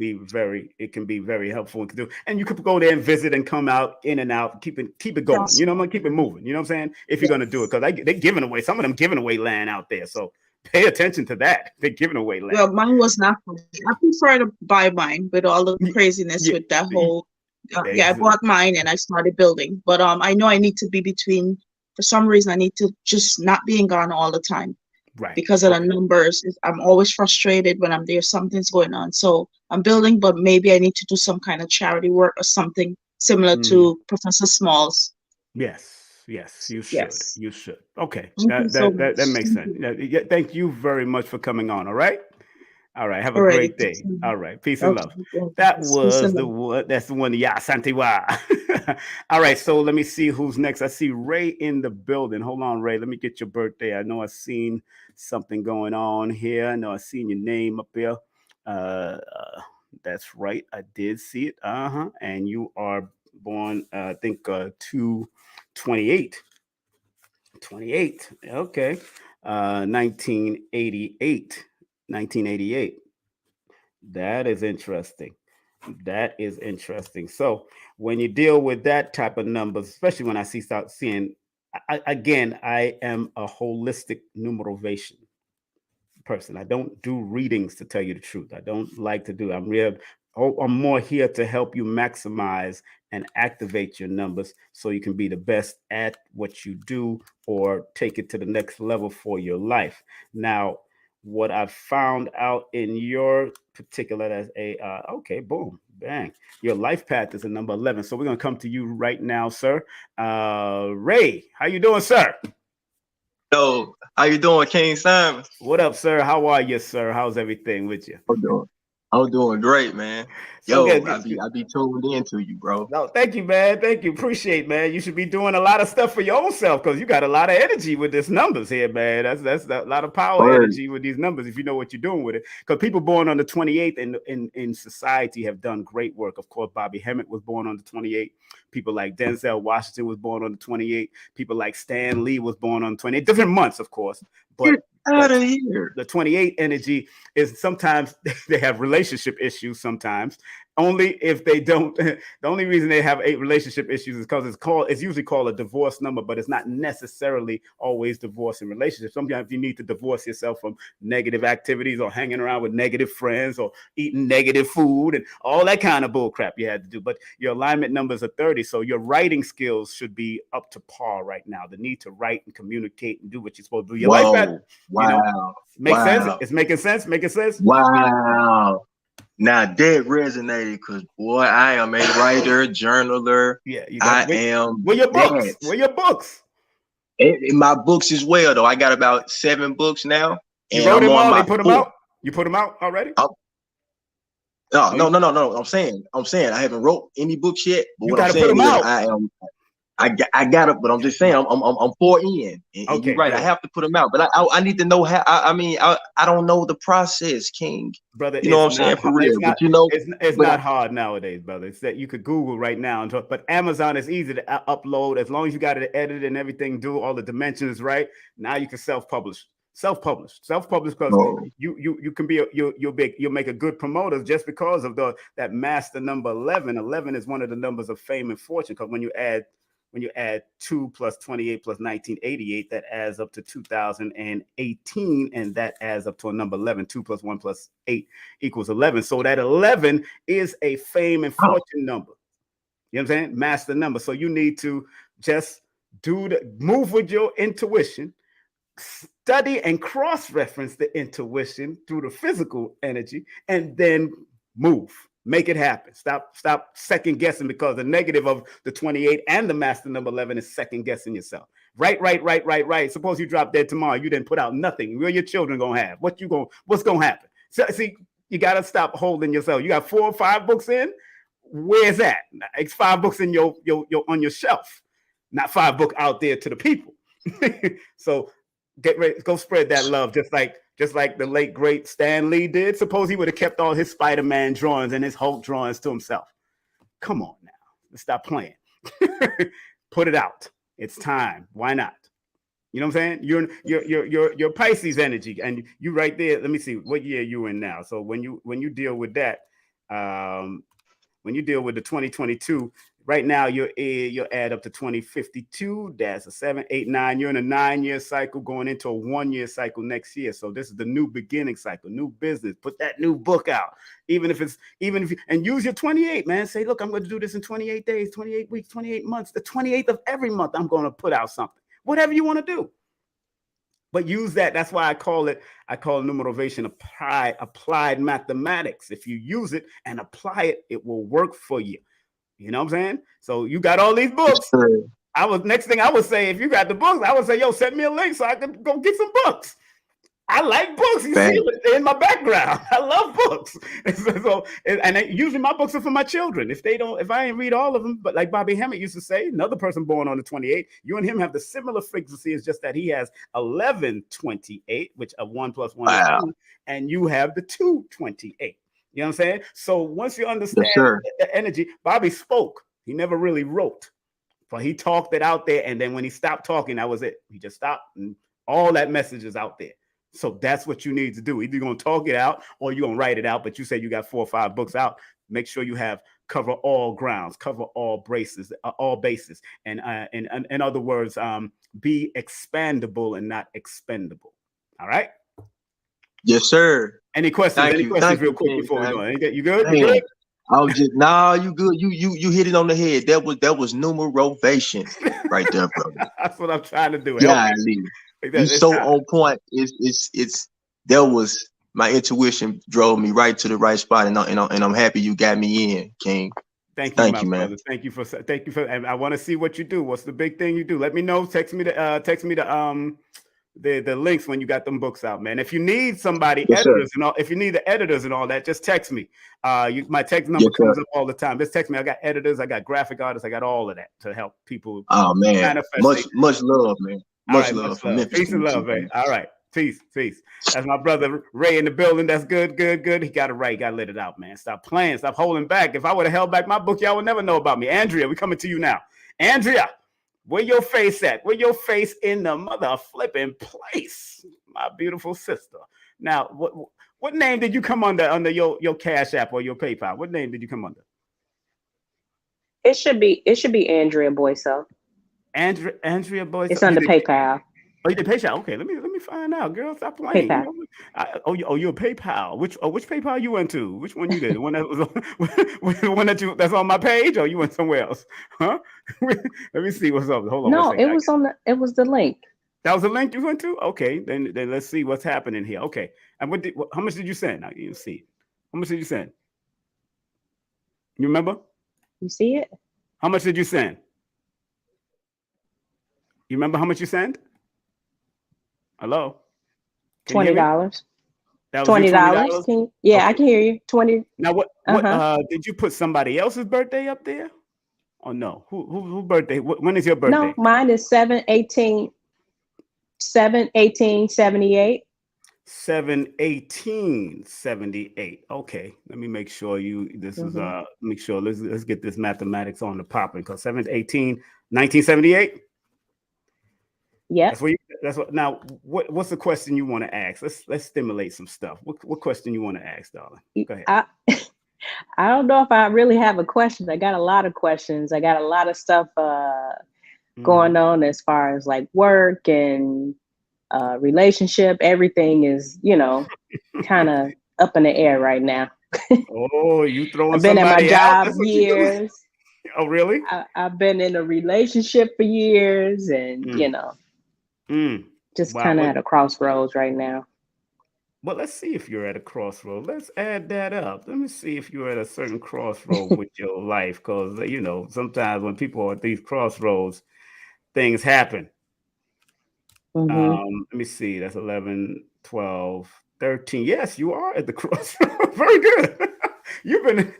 be very helpful and do. And you could go there and visit and come out in and out, keep it going. That's You know, I'm right. gonna keep it moving. You know what I'm saying? If you're gonna do it, Yes. because they're giving away some of them giving away land out there. So pay attention to that. They're giving away land. Well, mine was not for me. I prefer to buy mine with all the Y- craziness Yeah, with that whole. Yeah, I ex- bought mine and I started building. But I know I need to be between. For some reason, I need to just not be in Ghana all the time right. because of the Okay. numbers. I'm always frustrated when I'm there. Something's going on. So I'm building, but maybe I need to do some kind of charity work or something similar Mhm. to Professor Smalls. Yes, yes, you should. Yes. You should. Okay, Thank you so that much. makes Thank sense. you. Yeah, yeah, thank you very much for coming on. All right. All right. Have a Alrighty. great day. All right. Peace and Okay. love. Thank you. That Peace was and the love. one. That's the one. Yeah, Santiwa. All right. So let me see who's next. I see Ray in the building. Hold on, Ray. Let me get your birthday. I know I seen something going on here. I know I seen your name up here. That's right. I did see it. And you are born, I think, 228. 28. Okay. 1988. 1988. That is interesting. That is interesting. So when you deal with that type of numbers, especially when I start seeing, again, I am a holistic numerovation person. I don't do readings to tell you the truth. I don't like to do. I'm more here to help you maximize and activate your numbers so you can be the best at what you do or take it to the next level for your life. Now, what I found out in your particular as a okay, boom, bang. Your life path is a number 11. So we're gonna come to you right now, sir. Ray, how you doing, sir? Yo, How you doing, King Simon? What up, sir? How are you, sir? How's everything with you? I'm doing. I'm doing great, man. So Yo, good. I be tuned into you, bro. No, thank you, man. Thank you. Appreciate, man. You should be doing a lot of stuff for your own self because you got a lot of energy with these numbers here, man. That's a lot of power Word. energy with these numbers if you know what you're doing with it. Because people born on the 28th in society have done great work. Of course, Bobby Hemmett was born on the 28th. People like Denzel Washington was born on the 28th. People like Stan Lee was born on the 28th. Different months, of course, but Get out of here. the 28 energy is sometimes they have relationship issues sometimes only if they don't. The only reason they have relationship issues is because it's usually called a divorce number, but it's not necessarily always divorce in relationships. Sometimes you need to divorce yourself from negative activities or hanging around with negative friends or eating negative food and all that kind of bull crap you had to do. But your alignment numbers are 30, so your writing skills should be up to par right now. The need to write and communicate and do what you're supposed to do. Your life better. Wow. You know, makes sense. It's making sense. Making sense. Wow. Now that resonated because boy, I am a writer, journaler. Yeah, am where your books? that. Where your books? In my books as well, though. I got about 7 books now. You And wrote I'm them on all. my They put them fourth. out. You put them out already? No. I'm saying I haven't wrote any books yet. But You what I'm gotta put saying them is out. I got it, but I'm just saying I'm 4 in, and Okay, you're right. good. I have to put them out, but I need to know how. I don't know the process, King. Brother, You know what I'm it's saying, not, for real. it's not, But you know, it's but not hard nowadays, brother. It's that you could Google right now, but Amazon is easy to upload as long as you got it edited and everything, do all the dimensions right. Now you can self-publish because no, you can be you'll make a good promoter just because of that master number 11. 11 is one of the numbers of fame and fortune because when you add 2 plus 28 plus 1988, that adds up to 2018, and that adds up to a number 11. 2 plus 1 plus 8 equals 11. So that 11 is a fame and fortune number. You know what I'm saying? Master number. So you need to just move with your intuition, study and cross-reference the intuition through the physical energy, and then move. Make it happen. Stop second guessing because the negative of the 28 and the master number 11 is second guessing yourself. Right. Suppose you drop dead tomorrow. You didn't put out nothing. Where your children gonna have? What's gonna happen? So, see, you gotta stop holding yourself. You got 4 or 5 books in. Where's that? It's 5 books in your on your shelf, not 5 book out there to the people. So get ready, go spread that love, just like the late great Stan Lee did. Suppose he would have kept all his Spider-Man drawings and his Hulk drawings to himself. Come on now, let's stop playing. Put it out. It's time. Why not? You know what I'm saying? You're Pisces energy, and you right there. Let me see what year you in now. So when you deal with that, when you deal with the 2022. Right now, you'll add up to 2052. That's a 7, 8, 9. You're in a 9-year cycle going into a 1-year cycle next year. So this is the new beginning cycle, new business. Put that new book out, even if you, and use your 28, man. Say, look, I'm going to do this in 28 days, 28 weeks, 28 months. The 28th of every month, I'm going to put out something. Whatever you want to do. But use that. That's why I call Numerovator applied mathematics. If you use it and apply it, it will work for you. You know what I'm saying? So you got all these books. Next thing I would say, if you got the books, I would say, yo, send me a link so I can go get some books. I like books. You see it in my background. I love books. Usually my books are for my children. If I ain't read all of them, but like Bobby Hemmett used to say, another person born on the 28, you and him have the similar frequency. It's just that he has 1128, which a 1 plus 1 is 2, and you have the 228. You know what I'm saying? So once you understand the energy, Bobby spoke. He never really wrote, but he talked it out there. And then when he stopped talking, that was it. He just stopped, and all that message is out there. So that's what you need to do. Either you're going to talk it out or you're going to write it out. But you said you got 4 or 5 books out. Make sure you cover all grounds, cover all bases. And in other words, be expandable and not expendable. All right. Yes, sir. Any questions? Thank you. Real quick before we go? You good? Man, you good? I was just you good. You hit it on the head. That was numerovation right there, brother. That's what I'm trying to do. Yeah, you so on point. That was my intuition drove me right to the right spot, and I'm happy you got me in, King. Thank you, man. Brother. Thank you for. And I want to see what you do. What's the big thing you do? Let me know. Text me the the links when you got them books out, man. If you need somebody, Yes, editors sir. and all, if you need the editors and all that, just text me. My text number Yes, comes sir. up all the time. Just text me. I got editors, I got graphic artists, I got all of that to help people Oh man, manifest. much love, man. All Much right, much love from love. Memphis Peace to and you love, too, man. man. All right. Peace. That's my brother Ray in the building. That's good. He got it right. Got to let it out, man. Stop playing. Stop holding back. If I would have held back my book, y'all would never know about me. Andrea, we coming to you now. Andrea, where your face at? Where your face in the mother flipping place? My beautiful sister. Now, what name did you come under your Cash App or your PayPal? What name did you come under? It should be Andrea Boyso. Andrea Boyce. It's under PayPal. Oh, you did PayPal? Okay, let me find out, girl. Stop playing. PayPal. You know, you're a PayPal. Which PayPal you went to? Which one you did? The one that was the one that's on my page, or you went somewhere else? Huh? Let me see what's up. Hold on. No, one second. it was the link. That was the link you went to? Okay, then let's see what's happening here. Okay, and how much did you send? Now you see. How much did you send? You remember? You see it? How much did you send? You remember how much you sent? Hello? $20. $20? Yeah, okay. I can hear you. 20. Now what did you put somebody else's birthday up there? Oh no. Who birthday? When is your birthday? No, mine is 7/18/78. 7/18/78. Okay, let me make sure let's get this mathematics on the popping, because 7/18/1978. Yeah. That's what. Now, what's the question you want to ask? Let's stimulate some stuff. What question you want to ask, darling? Go ahead. I don't know if I really have a question. I got a lot of questions. I got a lot of stuff going on as far as like work and relationship. Everything is, kind of up in the air right now. Oh, you throwing I've been at my job out? years. Oh, really? I've been in a relationship for years, and just kind of at a crossroads right now. Well, let's see if you're at a crossroad. Let's add that up. Let me see if you're at a certain crossroad with your life, because sometimes when people are at these crossroads, things happen. Let me see. That's 11, 12, 13. Yes, you are at the crossroads. Very good. You've been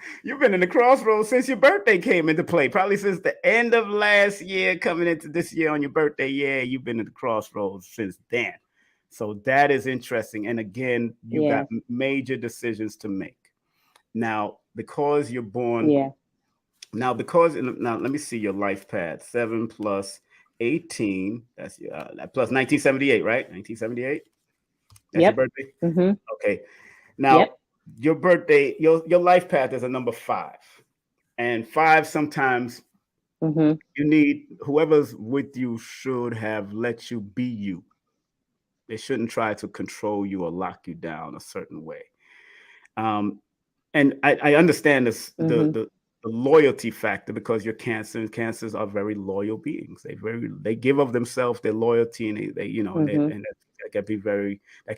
in the crossroads since your birthday came into play. Probably since the end of last year, coming into this year on your birthday. Yeah, you've been at the crossroads since then. So that is interesting. And again, you got major decisions to make. Now, because you're born. Yeah. Now, let me see your life path. 7 plus 18. That's plus 1978, right? 1978. That's your birthday. Okay. Now, your birthday, your life path is a number 5, and 5 sometimes you need whoever's with you should have let you be you. They shouldn't try to control you or lock you down a certain way. And I understand this, the loyalty factor, because your cancers are very loyal beings. They give of themselves, their loyalty, and and that can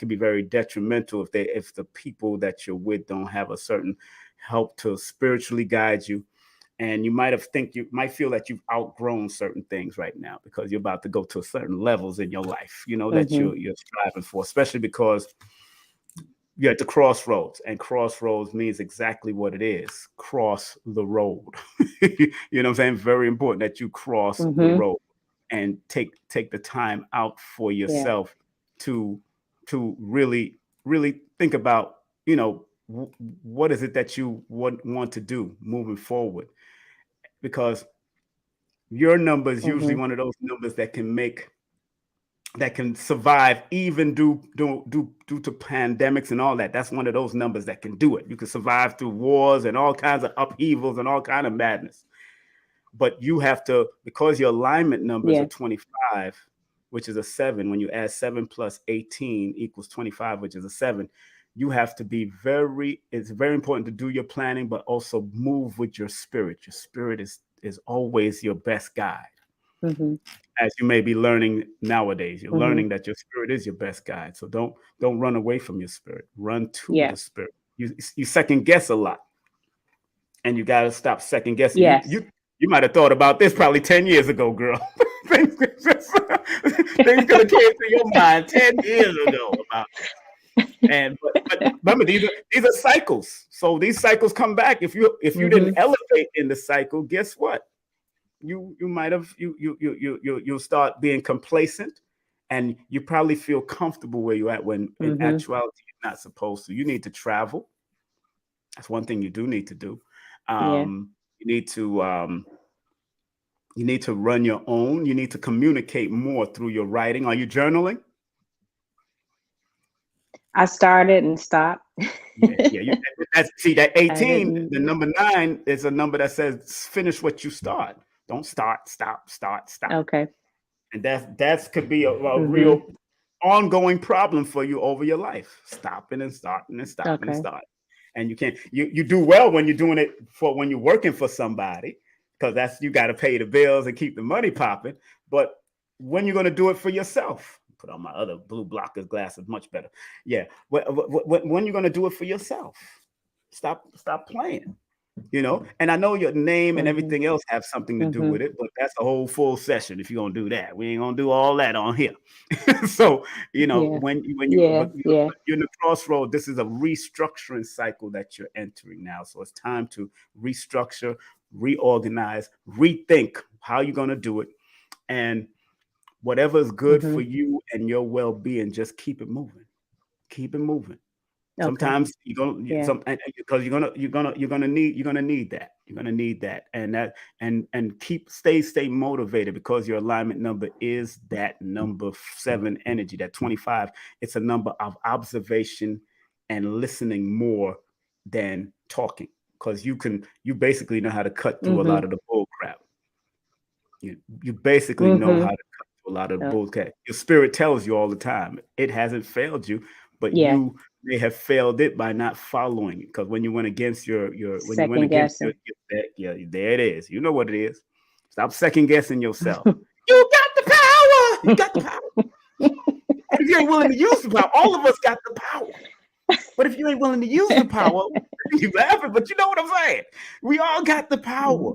be very detrimental if the people that you're with don't have a certain help to spiritually guide you. And you might feel that you've outgrown certain things right now, because you're about to go to certain levels in your life, that you're striving for, especially because you're at the crossroads, and crossroads means exactly what it is. Cross the road. You know what I'm saying? Very important that you cross the road and take the time out for yourself to really, really think about, what is it that you want to do moving forward? Because your number is usually one of those numbers that can survive even due to pandemics and all that. That's one of those numbers that can do it. You can survive through wars and all kinds of upheavals and all kind of madness. But you have to, because your alignment numbers are 25, which is a 7. When you add 7 plus 18 equals 25, which is a 7. You have to be it's very important to do your planning, but also move with your spirit. Your spirit is always your best guide. As you may be learning nowadays, you're learning that your spirit is your best guide. So don't run away from your spirit. Run to the spirit. You second guess a lot, and you got to stop second guessing. Yes. You might have thought about this probably 10 years ago, girl. Things could have came to your mind 10 years ago about but remember, these are cycles. So these cycles come back. If you didn't elevate in the cycle, guess what? You might have you'll start being complacent, and you probably feel comfortable where you're at when in actuality you're not supposed to. You need to travel. That's one thing you do need to do. You need to run your own. You need to communicate more through your writing. Are you journaling? I started and stopped. See that 18, the number 9 is a number that says finish what you start. Don't start, stop. Okay. And that could be a real ongoing problem for you over your life. Stopping and starting and stopping and starting. And you can't. You do well when you're doing it when you're working for somebody, because you got to pay the bills and keep the money popping. But when you're going to do it for yourself, put on my other blue blockers glasses, much better. Yeah, when you're going to do it for yourself, stop playing. And I know your name and everything else have something to do with it, but that's a whole full session if you're gonna do that. We ain't gonna do all that on here. So when you're in the crossroad, this is a restructuring cycle that you're entering now. So it's time to restructure, reorganize, rethink how you're gonna do it, and whatever is good for you and your well-being, just keep it moving. Keep it moving. Sometimes you're gonna because you're gonna need that and stay motivated, because your alignment number is that number 7 energy, that 25. It's a number of observation and listening more than talking, because you basically know how to cut through a lot of the bull crap. You basically know how to cut through a lot of the bull crap. Your spirit tells you all the time it hasn't failed you, but you may have failed it by not following it, because when you went against there it is. You know what it is. Stop second guessing yourself. You got the power. You got the power. If you ain't willing to use the power, all of us got the power. But if you ain't willing to use the power, you laughing, but you know what I'm saying. We all got the power.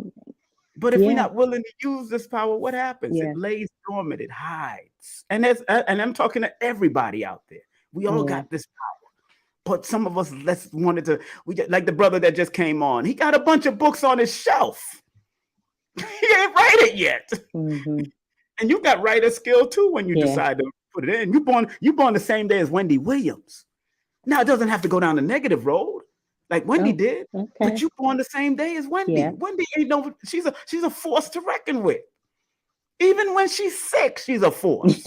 But if we're not willing to use this power, what happens? It lays dormant, it hides. And I'm talking to everybody out there. We all got this power, but some of us like the brother that just came on. He got a bunch of books on his shelf. He ain't write it yet. And you got writer skill too when you decide to put it in. You born the same day as Wendy Williams. Now it doesn't have to go down the negative road like Wendy did, but you born the same day as Wendy. Yeah. Wendy ain't she's a force to reckon with. Even when she's sick, she's a force.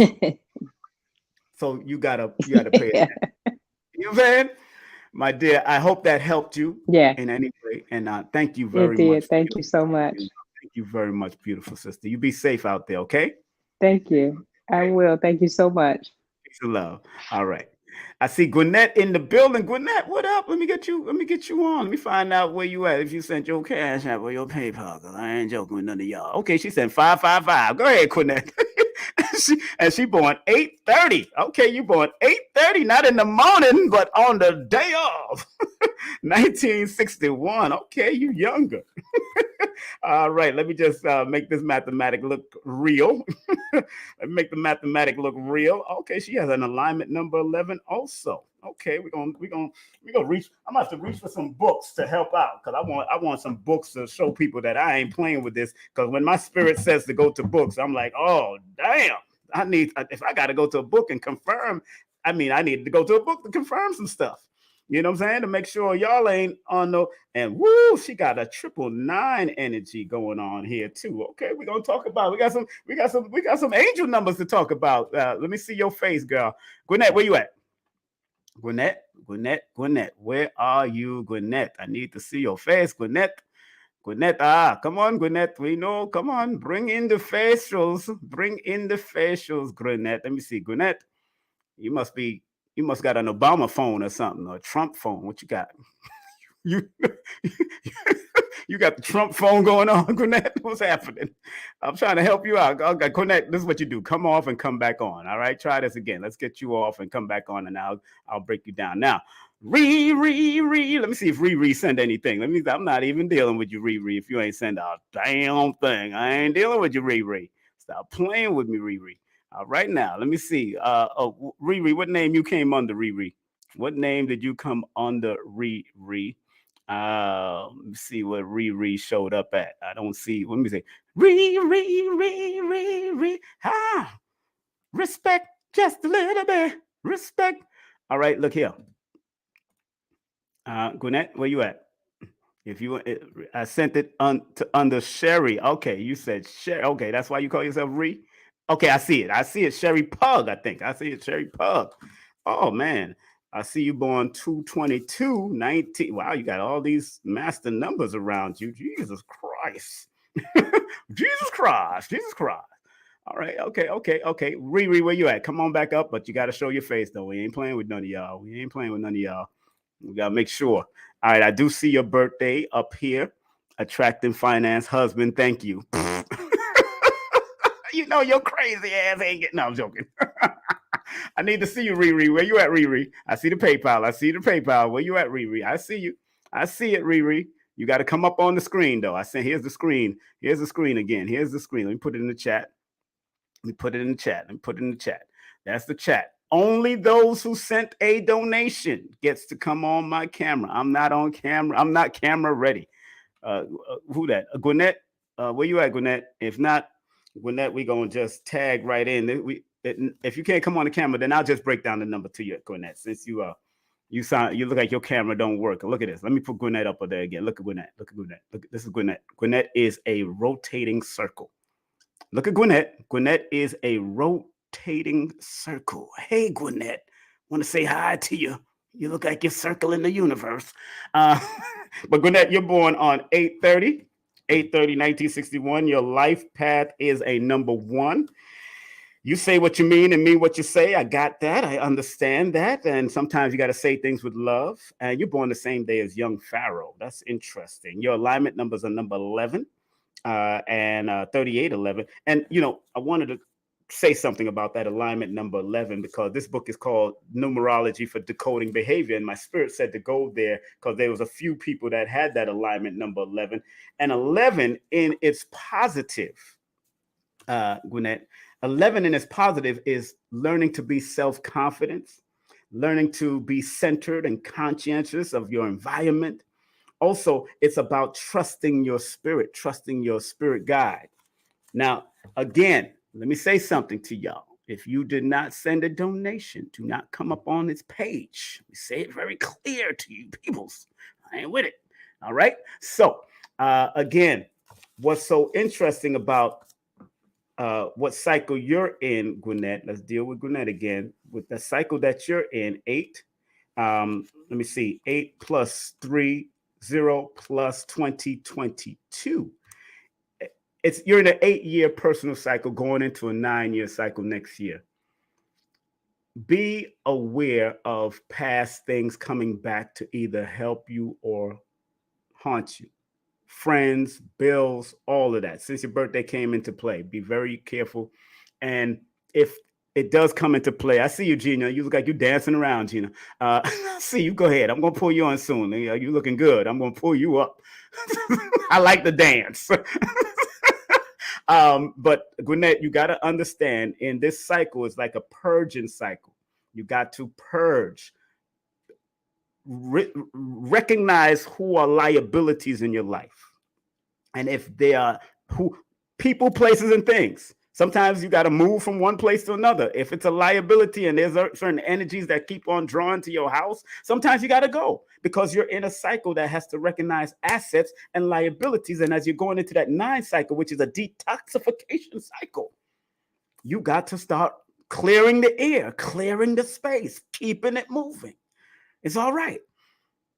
So you gotta pay attention. You know what I'm saying? My dear, I hope that helped you in any way. And thank you very much. Thank you so much. Thank you very much, beautiful sister. You be safe out there, okay? Thank you. I will. Thank you so much. Peace and love. All right. I see Gwinnett in the building. Gwinnett, what up? Let me get you on. Let me find out where you at. If you sent your cash app or your PayPal, because I ain't joking with none of y'all. Okay, she sent 555. Go ahead, Gwinnett. she born 8:30. Okay, you born 8:30, not in the morning, but on the day of. 1961. Okay, you younger. All right, let me just make this mathematic look real. Let me make the mathematic look real. Okay, she has an alignment number 11 also. Okay, we're gonna reach. I'm gonna have to reach for some books to help out, because I want some books to show people that I ain't playing with this. Because when my spirit says to go to books, I'm like, oh damn, if I gotta go to a book and confirm, I need to go to a book to confirm some stuff. You know what I'm saying? To make sure y'all ain't on no. And woo, she got a 999 energy going on here too. Okay, we're gonna talk about. We got some angel numbers to talk about. Let me see your face, girl. Gwinnett, where you at? Gwinnett, where are you, Gwinnett? I need to see your face, Gwinnett. Come on, Gwinnett. We know. Come on, bring in the facials. Gwinnett. Let me see, Gwinnett. You must got an Obama phone or something, or a Trump phone. What you got? You got the Trump phone going on, Gwinnett? What's happening? I'm trying to help you out. Okay, Gwinnett, this is what you do. Come off and come back on. All right, try this again. Let's get you off and come back on, and I'll break you down. Now, Riri. Let me see if Riri send anything. I'm not even dealing with you, Riri. If you ain't send a damn thing, I ain't dealing with you, Riri. Stop playing with me, Riri. Right now, let me see. Riri, what name you came under, Riri? What name did you come under, Riri? Let me see what Riri showed up at. I don't see. Let me see. Riri. Ah, respect just a little bit. Respect. All right, look here. Gwinnett, where you at? If you, I sent it under Sherry. Okay, you said Sherry. Okay, that's why you call yourself Ree. Okay, I see it. I see it. Sherry Pug. I think I see it. Sherry Pug. Oh man, I see you born 2/22/19. Wow, you got all these master numbers around you. Jesus Christ. Jesus Christ. Jesus Christ. All right. Okay. Riri, where you at? Come on back up, but you got to show your face though. We ain't playing with none of y'all. We ain't playing with none of y'all. We gotta make sure. All right, I do see your birthday up here. Attracting finance husband. Thank you. You know your crazy ass ain't getting. No, I'm joking. I need to see you, Riri. Where you at, Riri? I see the PayPal. Where you at, Riri? I see you. I see it, Riri. You got to come up on the screen though. I said, here's the screen. Here's the screen again. Here's the screen. Let me put it in the chat. That's the chat. Only those who sent a donation gets to come on my camera. I'm not on camera. I'm not camera ready. Who that? Gwinnett? Where you at, Gwinnett? If not, Gwinnett, we gonna just tag right in. If you can't come on the camera, then I'll just break down the number to you, Gwinnett. Since you look like your camera don't work. Look at this. Let me put Gwinnett up there again. Look at Gwinnett. This is Gwinnett. Gwinnett is a rotating circle. Look at Gwinnett. Gwinnett is a rotating circle. Hey, Gwinnett, want to say hi to you. You look like you're circling the universe. But Gwinnett, you're born on 8/30/1961. Your life path is a number 1. You say what you mean and mean what you say. I got that. I understand that. And sometimes you got to say things with love. And you're born the same day as young Pharaoh. That's interesting. Your alignment numbers are number 11. And 3811. And, I wanted to say something about that alignment number 11 because this book is called Numerology for Decoding Behavior. And my spirit said to go there because there was a few people that had that alignment number 11. And 11 in its positive, Gwinnett, 11 in its positive is learning to be self-confident, learning to be centered and conscientious of your environment. Also, it's about trusting your spirit guide. Now, again, let me say something to y'all. If you did not send a donation, do not come up on this page. We say it very clear to you peoples. I ain't with it. All right. So, again, what's so interesting about what cycle you're in, Gwinnett? Let's deal with Gwinnett again. With the cycle that you're in, 8. Let me see. 8 plus 3. 0 plus 2022. You're in an 8-year personal cycle going into a 9-year cycle next year. Be aware of past things coming back to either help you or haunt you. Friends, bills, all of that. Since your birthday came into play, be very careful. And if it does come into play, I see you, Gina. You look like you're dancing around, Gina. I see you. Go ahead. I'm going to pull you on soon. You're looking good. I'm going to pull you up. I like the dance. But Gwinnett, you got to understand in this cycle, it's like a purging cycle. You got to purge. Recognize who are liabilities in your life. And if they are people, places, and things. Sometimes you got to move from one place to another. If it's a liability and there's certain energies that keep on drawing to your house, sometimes you got to go because you're in a cycle that has to recognize assets and liabilities. And as you're going into that 9 cycle, which is a detoxification cycle, you got to start clearing the air, clearing the space, keeping it moving. It's all right.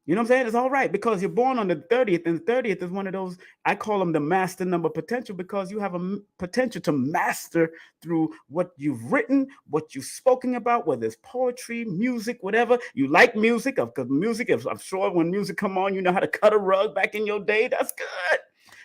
You know what I'm saying? It's all right because you're born on the 30th, and the 30th is one of those, I call them the master number potential because you have a potential to master through what you've written, what you've spoken about, whether it's poetry, music, whatever. You like music, because music, I'm sure when music come on, you know how to cut a rug back in your day. That's good.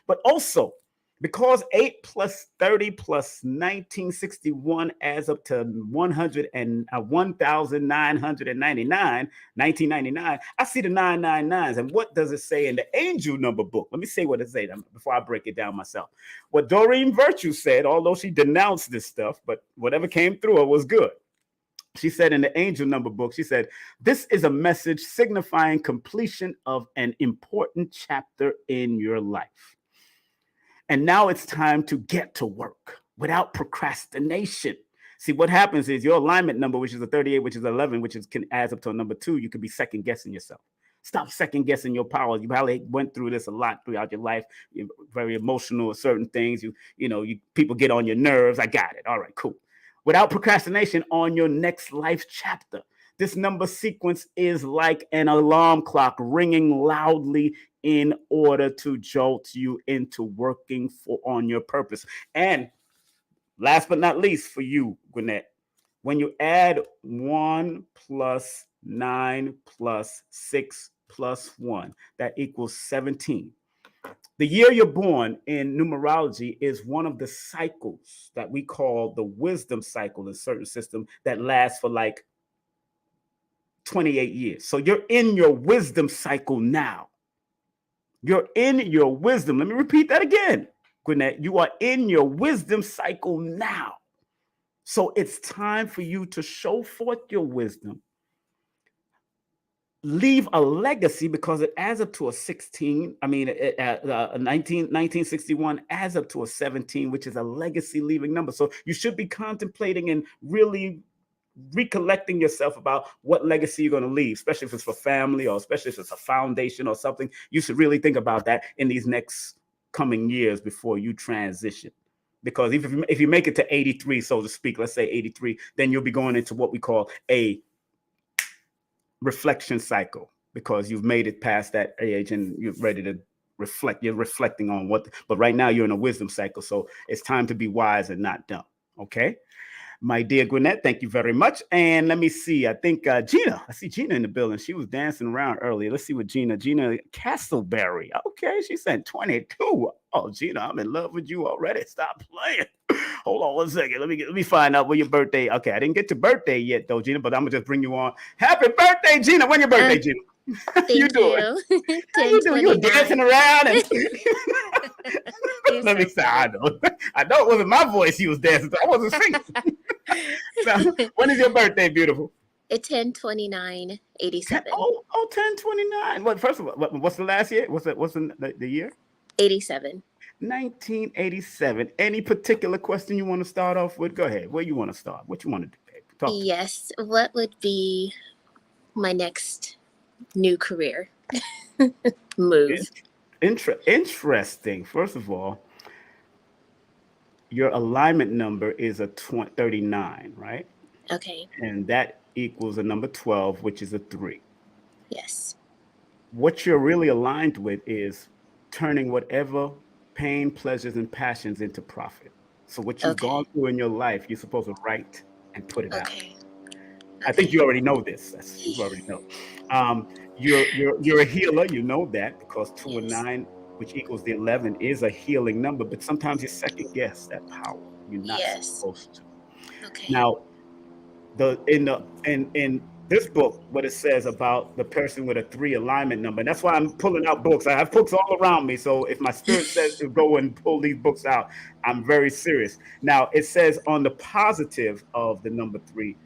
But also, Because 8 plus 30 plus 1961 adds up to 1,999, 1999. I see the 999s. And what does it say in the angel number book? Let me say what it says before I break it down myself. What Doreen Virtue said, although she denounced this stuff, but whatever came through her was good. She said in the angel number book, she said, this is a message signifying completion of an important chapter in your life. And now it's time to get to work without procrastination. See, what happens is your alignment number, which is a 38, which is 11, which can adds up to a number 2, you could be second guessing yourself. Stop second guessing your powers. You probably went through this a lot throughout your life. You're very emotional with certain things. People get on your nerves. I got it. All right, cool. Without procrastination on your next life chapter. This number sequence is like an alarm clock ringing loudly in order to jolt you into working on your purpose. And last but not least for you, Gwinnett, when you add 1 plus 9 plus 6 plus 1, that equals 17. The year you're born in numerology is one of the cycles that we call the wisdom cycle in certain systems that lasts for like 28 years. So you're in your wisdom cycle now. You're in your wisdom. Let me repeat that again, Gwinnett. You are in your wisdom cycle now. So it's time for you to show forth your wisdom. Leave a legacy because it adds up to a 16. 1961 adds up to a 17, which is a legacy leaving number. So you should be contemplating and really recollecting yourself about what legacy you're going to leave, especially if it's for family or especially if it's a foundation or something. You should really think about that in these next coming years before you transition. Because if you make it to 83, so to speak, let's say 83, then you'll be going into what we call a reflection cycle, because you've made it past that age and you're ready to reflect. You're reflecting on but right now you're in a wisdom cycle. So it's time to be wise and not dumb. Okay. My dear Gwinnett, thank you very much. And let me see. I think Gina, I see Gina in the building. She was dancing around earlier. Let's see what Gina Castleberry. Okay, she said 22. Oh, Gina, I'm in love with you already. Stop playing. Hold on 1 second. Let me find out when your birthday. Okay, I didn't get your birthday yet, though, Gina, but I'm gonna just bring you on. Happy birthday, Gina. When your birthday, Gina? Thank you doing? How you doing? You were dancing around and let me say, I know it wasn't my voice you was dancing to. I wasn't singing. So, when is your birthday, beautiful? It's 10/29/87. Oh, 10/29. What? First of all, what's the last year? What's the year? 87. 1987. Any particular question you want to start off with? Go ahead. Where you want to start? What you want to do, babe? Talk to me. Yes. What would be my next new career move? Interesting. First of all, your alignment number is a 39, right? Okay. And that equals a number 12, which is a 3. Yes. What you're really aligned with is turning whatever pain, pleasures, and passions into profit. So what you've gone through in your life, you're supposed to write and put it out. I think you already know this. You already know. You're a healer. You know that because 2 and 9, which equals the 11, is a healing number. But sometimes you second guess that power. You're not supposed to. Okay. Now, in this book, what it says about the person with a 3 alignment number, and that's why I'm pulling out books. I have books all around me. So if my spirit says to go and pull these books out, I'm very serious. Now, it says on the positive of the number 3,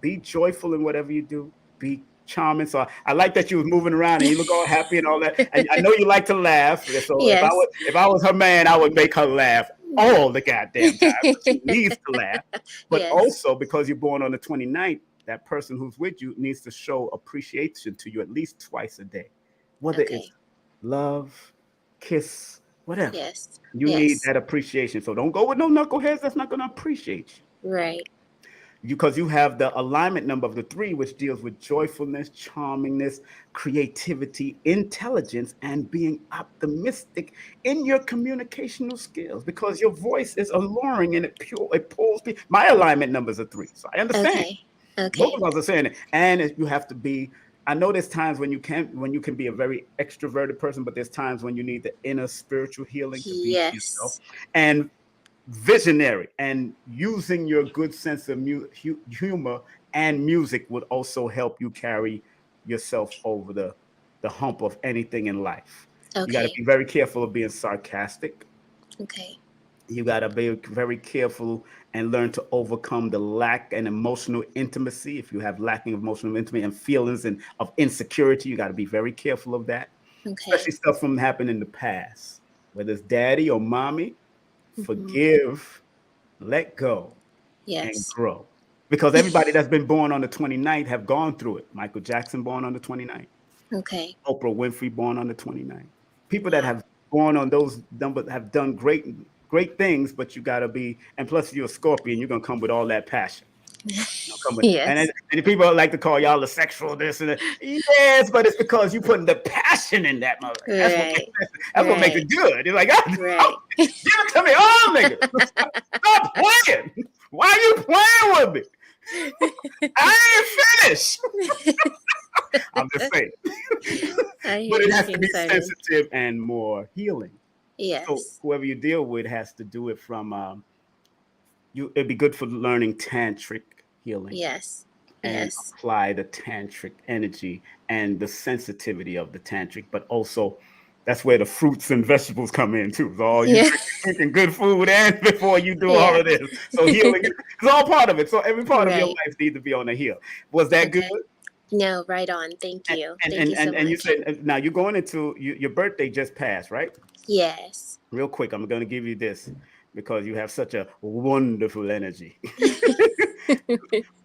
be joyful in whatever you do, be charming. So I like that you was moving around and you look all happy and all that. And I know you like to laugh. So if I was her man, I would make her laugh all the goddamn time. So she needs to laugh. But also because you're born on the 29th, that person who's with you needs to show appreciation to you at least twice a day. Whether it's love, kiss, whatever. Yes. You need that appreciation. So don't go with no knuckleheads that's not going to appreciate you. Right. Because you have the alignment number of the 3, which deals with joyfulness, charmingness, creativity, intelligence, and being optimistic in your communicational skills. Because your voice is alluring and it pulls people. My alignment number is a 3, so I understand. Okay. Both of us are saying it. And you have to be I know there's times when you can be a very extroverted person, but there's times when you need the inner spiritual healing to be yourself. Yes. And visionary and using your good sense of humor and music would also help you carry yourself over the hump of anything in life. You got to Okay. be very careful of being sarcastic. Okay. You got to be very careful and learn to overcome the lack and emotional intimacy. If you have lacking of emotional intimacy and feelings and of insecurity, you got to be very careful of that, Okay. especially stuff from happening in the past, whether it's daddy or mommy. Mhm. Forgive, let go, and Yes. grow. Because everybody that's been born on the 29th have gone through it. Michael Jackson born on the 29th. Okay. Oprah Winfrey born on the 29th. People that Wow. have born on those numbers have done great things, but you got to be, and plus you're a Scorpion, you're going to come with all that passion. Come with, Yes. and people like to call y'all the sexual this and that. Yes, but it's because you putting the passion in that mother. That's Right. what makes it good. You're like, oh, Right. give it to me all, nigga. Stop playing. Why are you playing with me? I ain't finished. I'm just saying. I But hear it you, has to King be Simon. sensitive and more healing. So Yes. whoever you deal with has to do it from it'd be good for learning tantric healing Yes. and Yes. apply the tantric energy and the sensitivity of the tantric, but also that's where the fruits and vegetables come in too. So you Yeah. drinking good food and before you do all Yeah. of this. So healing is all part of it. So every part of your Right. life needs to be on the heal. Was that good? Okay. No, right on. Thank And you. and Thank you so and you much. said now you're going into your birthday just passed, right? Yes. Real quick, I'm going to give you this because you have such a wonderful energy.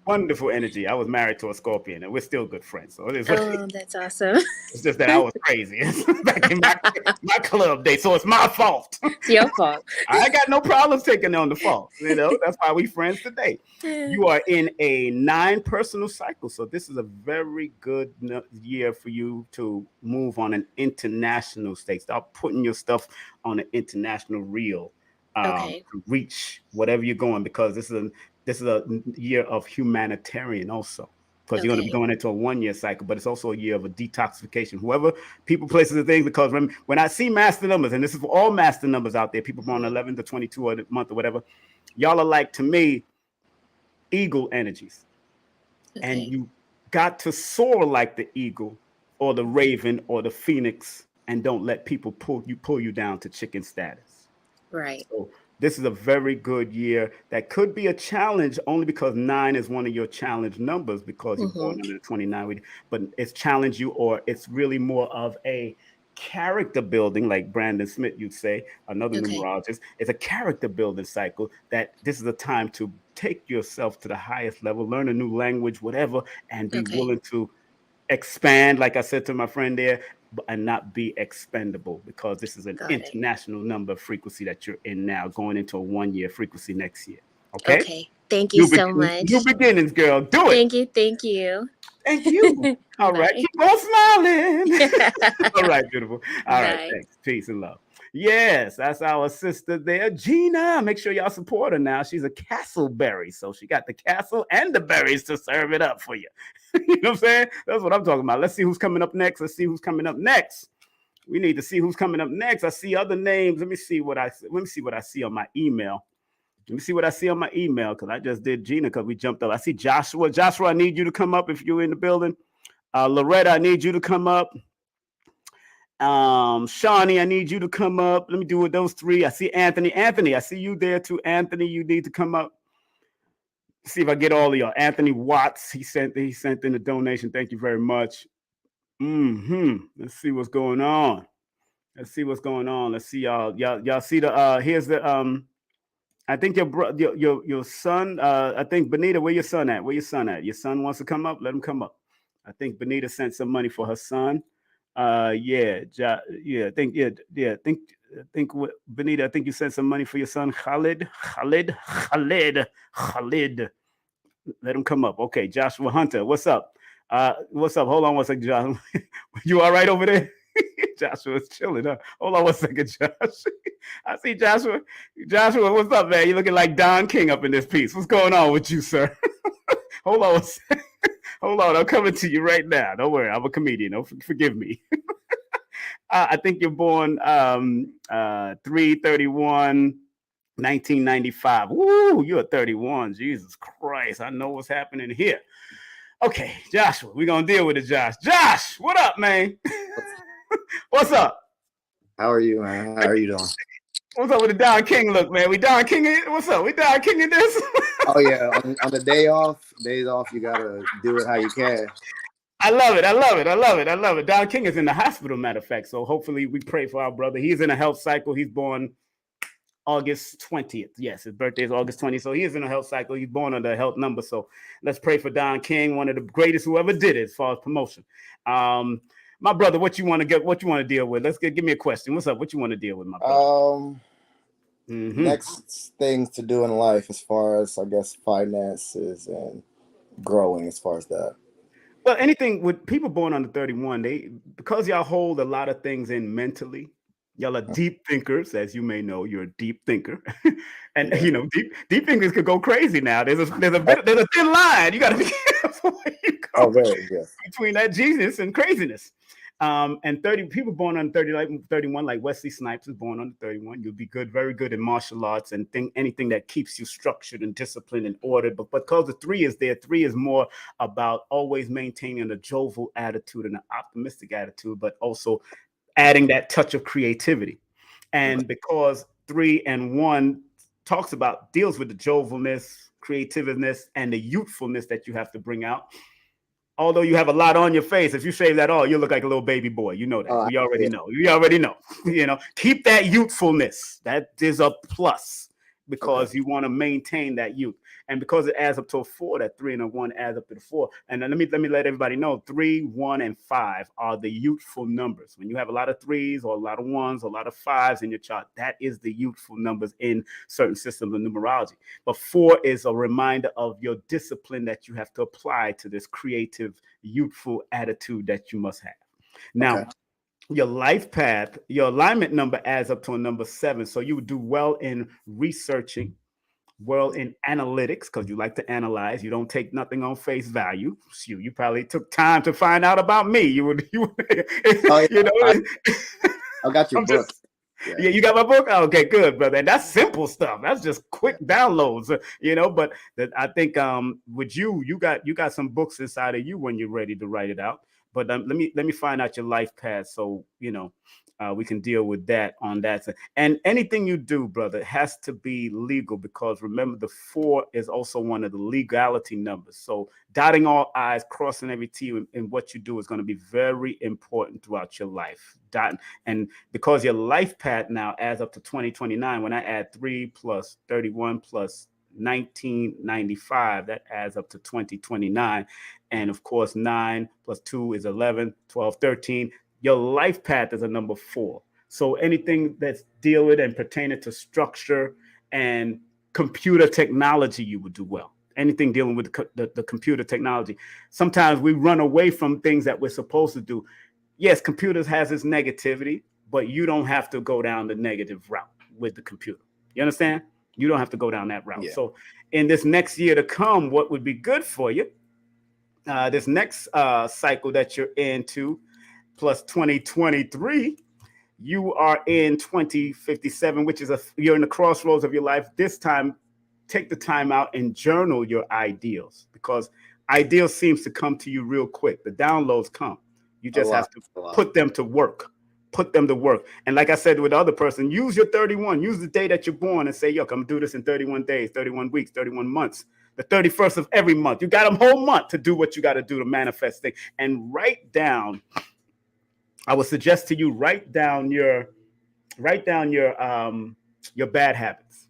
Wonderful energy. I was married to a Scorpion, and we're still good friends. So it's Oh, that's awesome. just that I was crazy back in my club day. So it's my fault. It's your fault. I got no problems taking on the fault. You know, that's why we friends today. You are in a 9 personal cycle. So this is a very good year for you to move on an international stage. Start putting your stuff on an international reel Okay. to reach whatever you're going, because this is a year of humanitarian also. Because you're going to be Okay. going into a 1-year cycle, but it's also a year of a detoxification. Whoever people, places, and things, because when I see master numbers, and this is for all master numbers out there, people born 11 to 22 or the month or whatever, y'all are like, to me, eagle energies. And Okay. you got to soar like the eagle or the raven or the phoenix, and don't let people pull you down to chicken status. Right. So this is a very good year that could be a challenge only because 9 is one of your challenge numbers because you're born Mm-hmm. under the 29, but it's challenge you, or it's really more of a character building, like Brandon Smith, you'd say, another Okay. numerologist. It's a character building cycle that this is a time to take yourself to the highest level, learn a new language, whatever, and be Okay. willing to expand, like I said to my friend there, and not be expendable, because this is an Got it. international number frequency that you're in now, going into a 1-year frequency next year. Okay? Okay. Thank you so much. New beginnings, girl. Do it. Thank you. Thank you. Thank you. All right. Bye. Keep on smiling. All right, beautiful. All right. Bye. Thanks. Peace and love. Yes, that's our sister there, Gina. Make sure y'all support her now. She's a Castleberry, so she got the castle and the berries to serve it up for you. You know what I'm saying? That's what I'm talking about. Let's see who's coming up next. We need to see who's coming up next. I see other names. Let me see what I see on my email. Because I just did Gina because we jumped up. I see Joshua. Joshua, I need you to come up if you're in the building. Loretta, I need you to come up. Shawnee, I need you to come up. Let me do with those 3. I see Anthony. Anthony, I see you there too. Anthony, you need to come up. See if I get all of y'all. Anthony Watts, he sent in a donation. Thank you very much. Let's see what's going on. Let's see y'all. Y'all see the here's the I think your son, I think Benita, where your son at? Your son wants to come up? Let him come up. I think Benita sent some money for her son. I think Benita, I think you sent some money for your son Khalid. Let him come up. Okay, Joshua Hunter, what's up? What's up? Hold on one second, Joshua. You all right over there? Joshua's chilling, huh? Hold on one second, Josh. I see Joshua. Joshua, what's up, man? You looking like Don King up in this piece. What's going on with you, sir? Hold on one second. Hold on, I'm coming to you right now. Don't worry, I'm a comedian. Don't forgive me. I think you're born 3/31, 1995. Woo, you're 31. Jesus Christ, I know what's happening here. Okay, Joshua, we're gonna deal with it, Josh. Josh, what up, man? What's up? How are you, man? How are you doing? What's up with the Don King look, man? We Don King it? What's up? We Don King in this? Oh yeah, on the days off, you gotta do it how you can. I love it. I love it. I love it. I love it. Don King is in the hospital, matter of fact. So hopefully we pray for our brother. He's in a health cycle. He's born August 20th. Yes, his birthday is August 20th. So he is in a health cycle. He's born under a health number. So let's pray for Don King, one of the greatest who ever did it as far as promotion. My brother, what you want to deal with? Give me a question. What's up? What you want to deal with, my brother? Next things to do in life as far as, I guess, finances and growing as far as that. Well, anything with people born under 31, because y'all hold a lot of things in mentally, y'all are deep thinkers, as you may know. You're a deep thinker, and you know, deep thinkers could go crazy now. There's a thin line. You got to be careful where you go between that genius and craziness. And 30 people born under 30, like 31, like Wesley Snipes is born under 31. You'll be good, very good in martial arts and anything that keeps you structured and disciplined and ordered. But because the 3 is there, 3 is more about always maintaining a jovial attitude and an optimistic attitude, but also adding that touch of creativity. And because 3 and 1 deals with the jovialness, creativeness, and the youthfulness that you have to bring out. Although you have a lot on your face, if you shave that all, you look like a little baby boy. You know that. We already know. We already know. You know, keep that youthfulness. That is a plus because you want to maintain that youth. And because it adds up to a 4, that 3 and a 1 adds up to the 4. And then let me let everybody know 3, 1, and 5 are the youthful numbers. When you have a lot of 3s or a lot of 1s or a lot of 5s in your chart, that is the youthful numbers in certain systems of numerology. But 4 is a reminder of your discipline that you have to apply to this creative, youthful attitude that you must have. Now, your life path, your alignment number adds up to a number 7. So you would do well in researching, well in analytics, because you like to analyze. You don't take nothing on face value. You probably took time to find out about me. You know. I got your book. Yeah, you got my book. Oh, okay, good, brother. And that's simple stuff. That's just quick downloads, you know. But I think with you got some books inside of you when you're ready to write it out. But let me find out your life path, so you know we can deal with that on that. And anything you do, brother, has to be legal, because remember the 4 is also one of the legality numbers. So dotting all I's, crossing every T in what you do is going to be very important throughout your life. And because your life path now adds up to 2029, when I add 3 plus 31 plus 1995, that adds up to 2029. And of course, 9 plus 2 is 11, 12, 13. Your life path is a number 4. So anything that's dealing and pertaining to structure and computer technology, you would do well. Anything dealing with the computer technology. Sometimes we run away from things that we're supposed to do. Yes, computers has its negativity, but you don't have to go down the negative route with the computer. You understand? You don't have to go down that route. Yeah. So in this next year to come, what would be good for you, this next cycle that you're into, plus 2023, you are in 2057, which is you're in the crossroads of your life. This time, take the time out and journal your ideals, because ideals seems to come to you real quick. The downloads come. You just have to put them to work. Put them to work. And like I said with the other person, use your 31. Use the day that you're born and say, yo, I'm going to do this in 31 days, 31 weeks, 31 months. The 31st of every month. You got a whole month to do what you got to do to manifest things. And write down, I would suggest to you, write down your bad habits.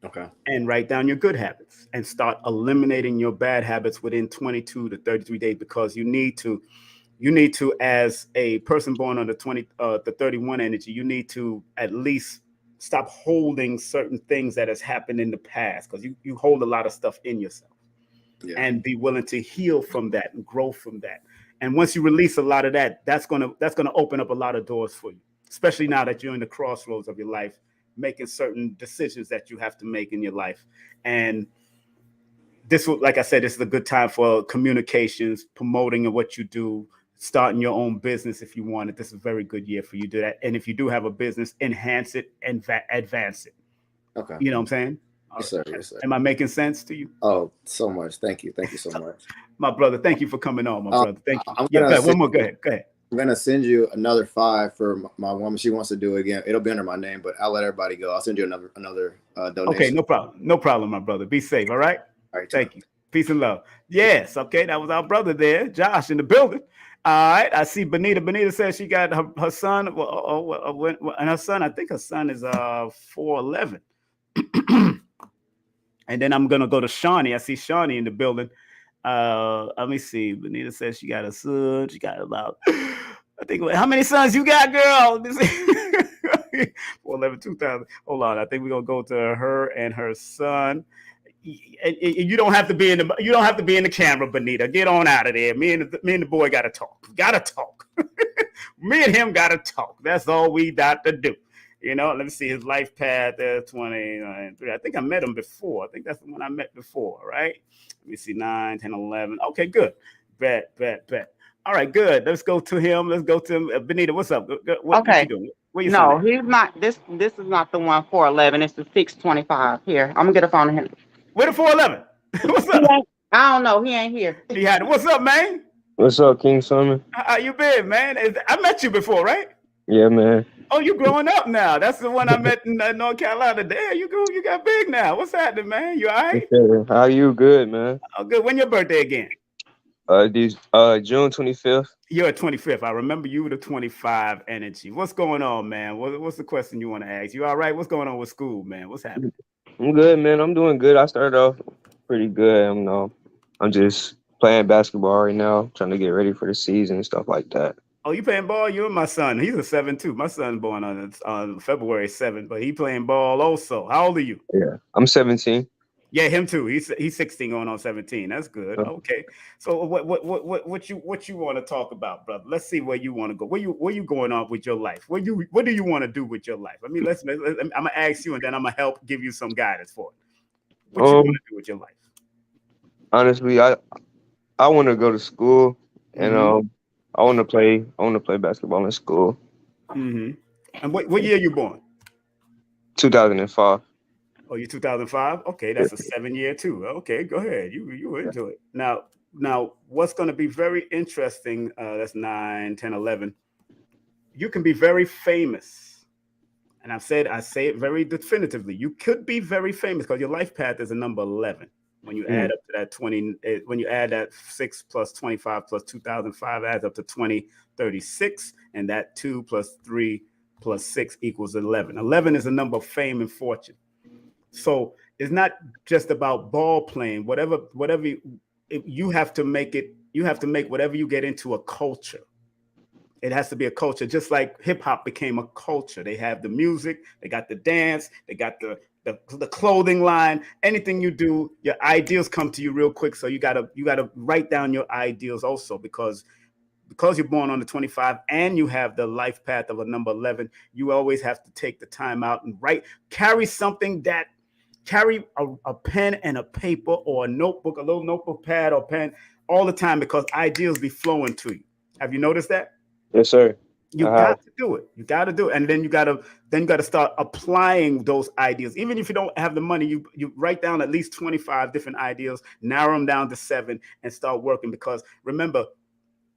Okay. And write down your good habits and start eliminating your bad habits within 22 to 33 days, because you need to, as a person born under the 31 energy, you need to at least stop holding certain things that has happened in the past, because you hold a lot of stuff in yourself. Yeah. And be willing to heal from that and grow from that. And once you release a lot of that, that's gonna open up a lot of doors for you, especially now that you're in the crossroads of your life, making certain decisions that you have to make in your life. And this will, like I said, this is a good time for communications, promoting of what you do, starting your own business if you want it. This is a very good year for you to do that. And if you do have a business, enhance it and advance it. Okay. You know what I'm saying? Yes, sir. Yes, sir. Am I making sense to you? Oh, so much. Thank you. Thank you so much. My brother, thank you for coming on, my brother. Thank you. Go ahead. One more. Go ahead. I'm gonna send you another 5 for my woman. She wants to do it again. It'll be under my name, but I'll let everybody go. I'll send you another donation. Okay, no problem. No problem, my brother. Be safe. All right. All right. Thank you. Peace and love. Yes. Okay, that was our brother there, Josh, in the building. All right. I see Benita. Benita says she got her son. And her son, I think her son is 4'11". And then I'm gonna go to Shawnee. I see Shawnee in the building. Let me see. Benita says she got a son. She got about, I think, how many sons you got, girl? 4'11", 2000. Hold on. I think we're gonna go to her and her son. You don't have to be in the camera, Benita. Get on out of there. Me and the boy gotta talk. Me and him gotta talk. That's all we got to do. You know, let me see his life path. 23. I think I met him before. I think that's the one I met before, right? Let me see, 9, 10, 11. Okay, good. Bet. All right, good. Let's go to him. Benita, what's up? What you doing? No, he's not. This is not the one 4'11". It's the 625. Here, I'm gonna get a phone to him. Where the 4'11"? What's up? I don't know. He ain't here. What's up, man? What's up, King Simon? How you been, man? I met you before, right? Yeah, man. Oh, you growing up now. That's the one I met in North Carolina. There you go. You got big now. What's happening, man? You all right? Okay. How you? Good, man. Oh, good. When your birthday again? June 25th. You're at 25th. I remember you with the 25 energy. What's going on, man? What's the question you want to ask? You all right? What's going on with school, man? What's happening? I'm good, man. I'm doing good. I started off pretty good. I'm just playing basketball right now, trying to get ready for the season and stuff like that. Oh, you playing ball? You and my son. He's a 7 too. My son's born on February 7th, but he playing ball also. How old are you? Yeah, I'm 17. Yeah, him too. He's 16 going on 17. That's good. Okay. So what you want to talk about, brother? Let's see where you want to go. Where you going on with your life? What do you want to do with your life? I mean, I'm gonna ask you, and then I'm gonna help give you some guidance for it. What you want to do with your life? Honestly, I want to go to school, and I want to play basketball in school. Mm-hmm. And what year you born? 2005. Oh, you're 2005? Okay, that's a 7-year too. Okay, go ahead. You were into it. Now, what's going to be very interesting, that's 9, 10, 11. You can be very famous. And I say it very definitively. You could be very famous because your life path is a number 11. When you add up to that 20, when you add that 6 plus 25 plus 2005 adds up to 2036, and that 2 plus 3 plus 6 equals 11. 11 is a number of fame and fortune. So it's not just about ball playing. Whatever you have to make it. You have to make whatever you get into a culture. It has to be a culture, just like hip hop became a culture. They have the music, they got the dance, they got the clothing line. Anything you do, your ideals come to you real quick. So you gotta write down your ideals also, because you're born on the 25 and you have the life path of a number 11. You always have to take the time out and carry a pen and a paper or a notebook, a little notebook pad or pen all the time, because ideals be flowing to you. Have you noticed that? Yes, sir. You got to do it. You got to do it. And then you got to start applying those ideas. Even if you don't have the money, you write down at least 25 different ideas, narrow them down to 7 and start working. Because remember,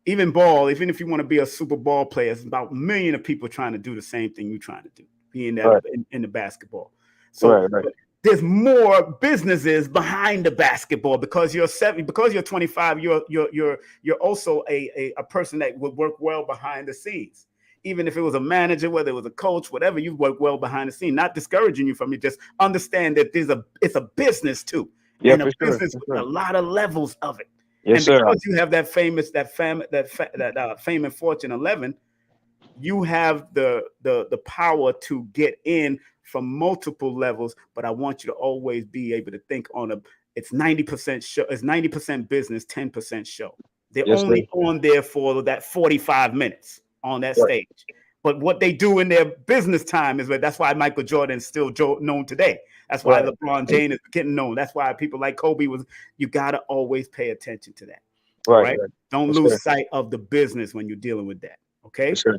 even if you want to be a super ball player, it's about 1 million of people trying to do the same thing you're trying to do, be in the basketball. So right. There's more businesses behind the basketball, because you're 7, because you're 25, you're also a person that would work well behind the scenes. Even if it was a manager, whether it was a coach, whatever, you work well behind the scene. Not discouraging you from it, just understand that it's a business too. Yeah, and a business with a lot of levels of it. Yes, and because sir. you have that fame and fortune 11, you have the power to get in from multiple levels. But I want you to always be able to think it's 90% show, it's 90% business, 10% show. They're only on there for that 45 minutes on that stage. But what they do in their business time that's why Michael Jordan is still known today. That's why Right. LeBron James is getting known. That's why people like Kobe was. You got to always pay attention to that. Right. Right? Right. Don't Yes, lose sir. sight of the business when you're dealing with that. Okay, Yes, sir. I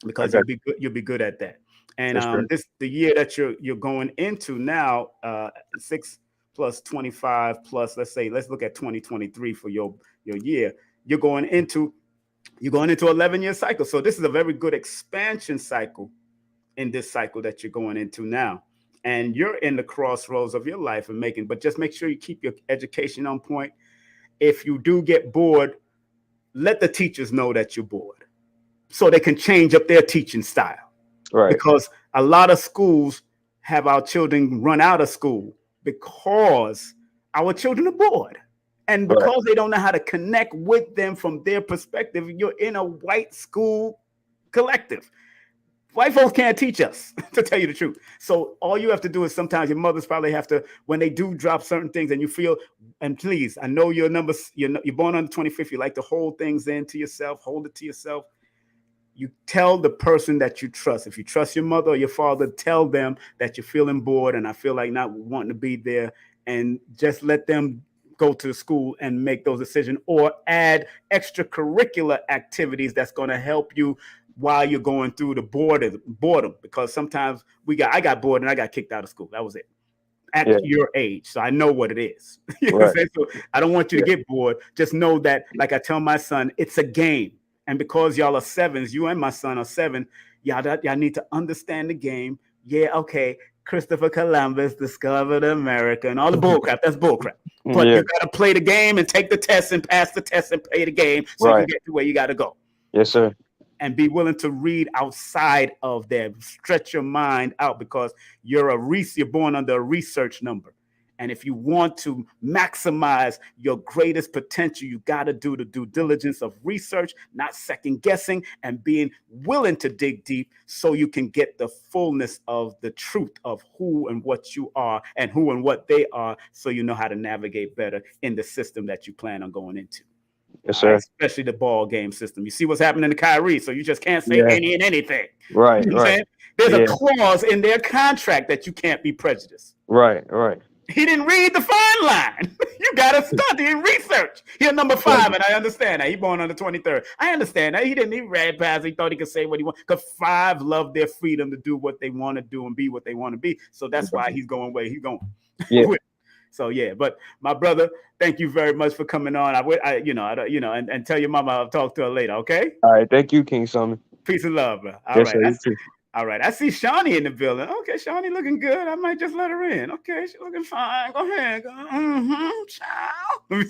because got you'll be good at that. And Yes, sir. the year that you're going into now, 6 plus 25 plus, let's look at 2023 for your year. You're going into 11-year cycle. So this is a very good expansion cycle in this cycle that you're going into now. And you're in the crossroads of your life and but just make sure you keep your education on point. If you do get bored, let the teachers know that you're bored so they can change up their teaching style. Right. Because a lot of schools have our children run out of school because our children are bored. And Right. because they don't know how to connect with them from their perspective, you're in a white school collective. White folks can't teach us, to tell you the truth. So all you have to do is sometimes your mothers probably have to, when they do drop certain things and you feel, and please, I know you're born on the 25th, you like to hold things in to yourself, hold it to yourself. You tell the person that you trust. If you trust your mother or your father, tell them that you're feeling bored and I feel like not wanting to be there, and just let them go to school and make those decisions, or add extracurricular activities that's going to help you while you're going through the boredom. Because sometimes I got bored and I got kicked out of school. That was it. At Yeah. your age. So I know what it is. You know Right. what I'm saying? So I don't want you to get bored. Just know that, like I tell my son, it's a game. And because y'all are sevens, you and my son are 7, y'all need to understand the game. Yeah, okay. Christopher Columbus discovered America and all the bull crap. That's bull crap. But Yeah. you got to play the game and take the test and pass the test and play the game so you Right. can get to where you got to go. Yes, sir. And be willing to read outside of that. Stretch your mind out, because you're born under a research number. And if you want to maximize your greatest potential, you got to do the due diligence of research, not second guessing, and being willing to dig deep so you can get the fullness of the truth of who and what you are and who and what they are, so you know how to navigate better in the system that you plan on going into. Yes, sir. Right? Especially the ball game system. You see what's happening to Kyrie, so you just can't say Yeah. any and anything. Right. You know what I'm Right. saying? There's Yeah. a clause in their contract that you can't be prejudiced. Right. Right. He didn't read the fine line. You gotta study and research. He's number 5, and I understand that. He born on the 23rd. I understand that. He read past. He thought he could say what he wants. Because 5 love their freedom to do what they want to do and be what they want to be. So that's why he's going where he's going. Yeah. So yeah, but my brother, thank you very much for coming on. And tell your mama I'll talk to her later. Okay. All right. Thank you, King Solomon. Peace and love, bro. All Yes, right. sir. You too. All right. I see Shawnee in the building. Okay, Shawnee looking good. I might just let her in. Okay, she's looking fine. Go ahead. Child.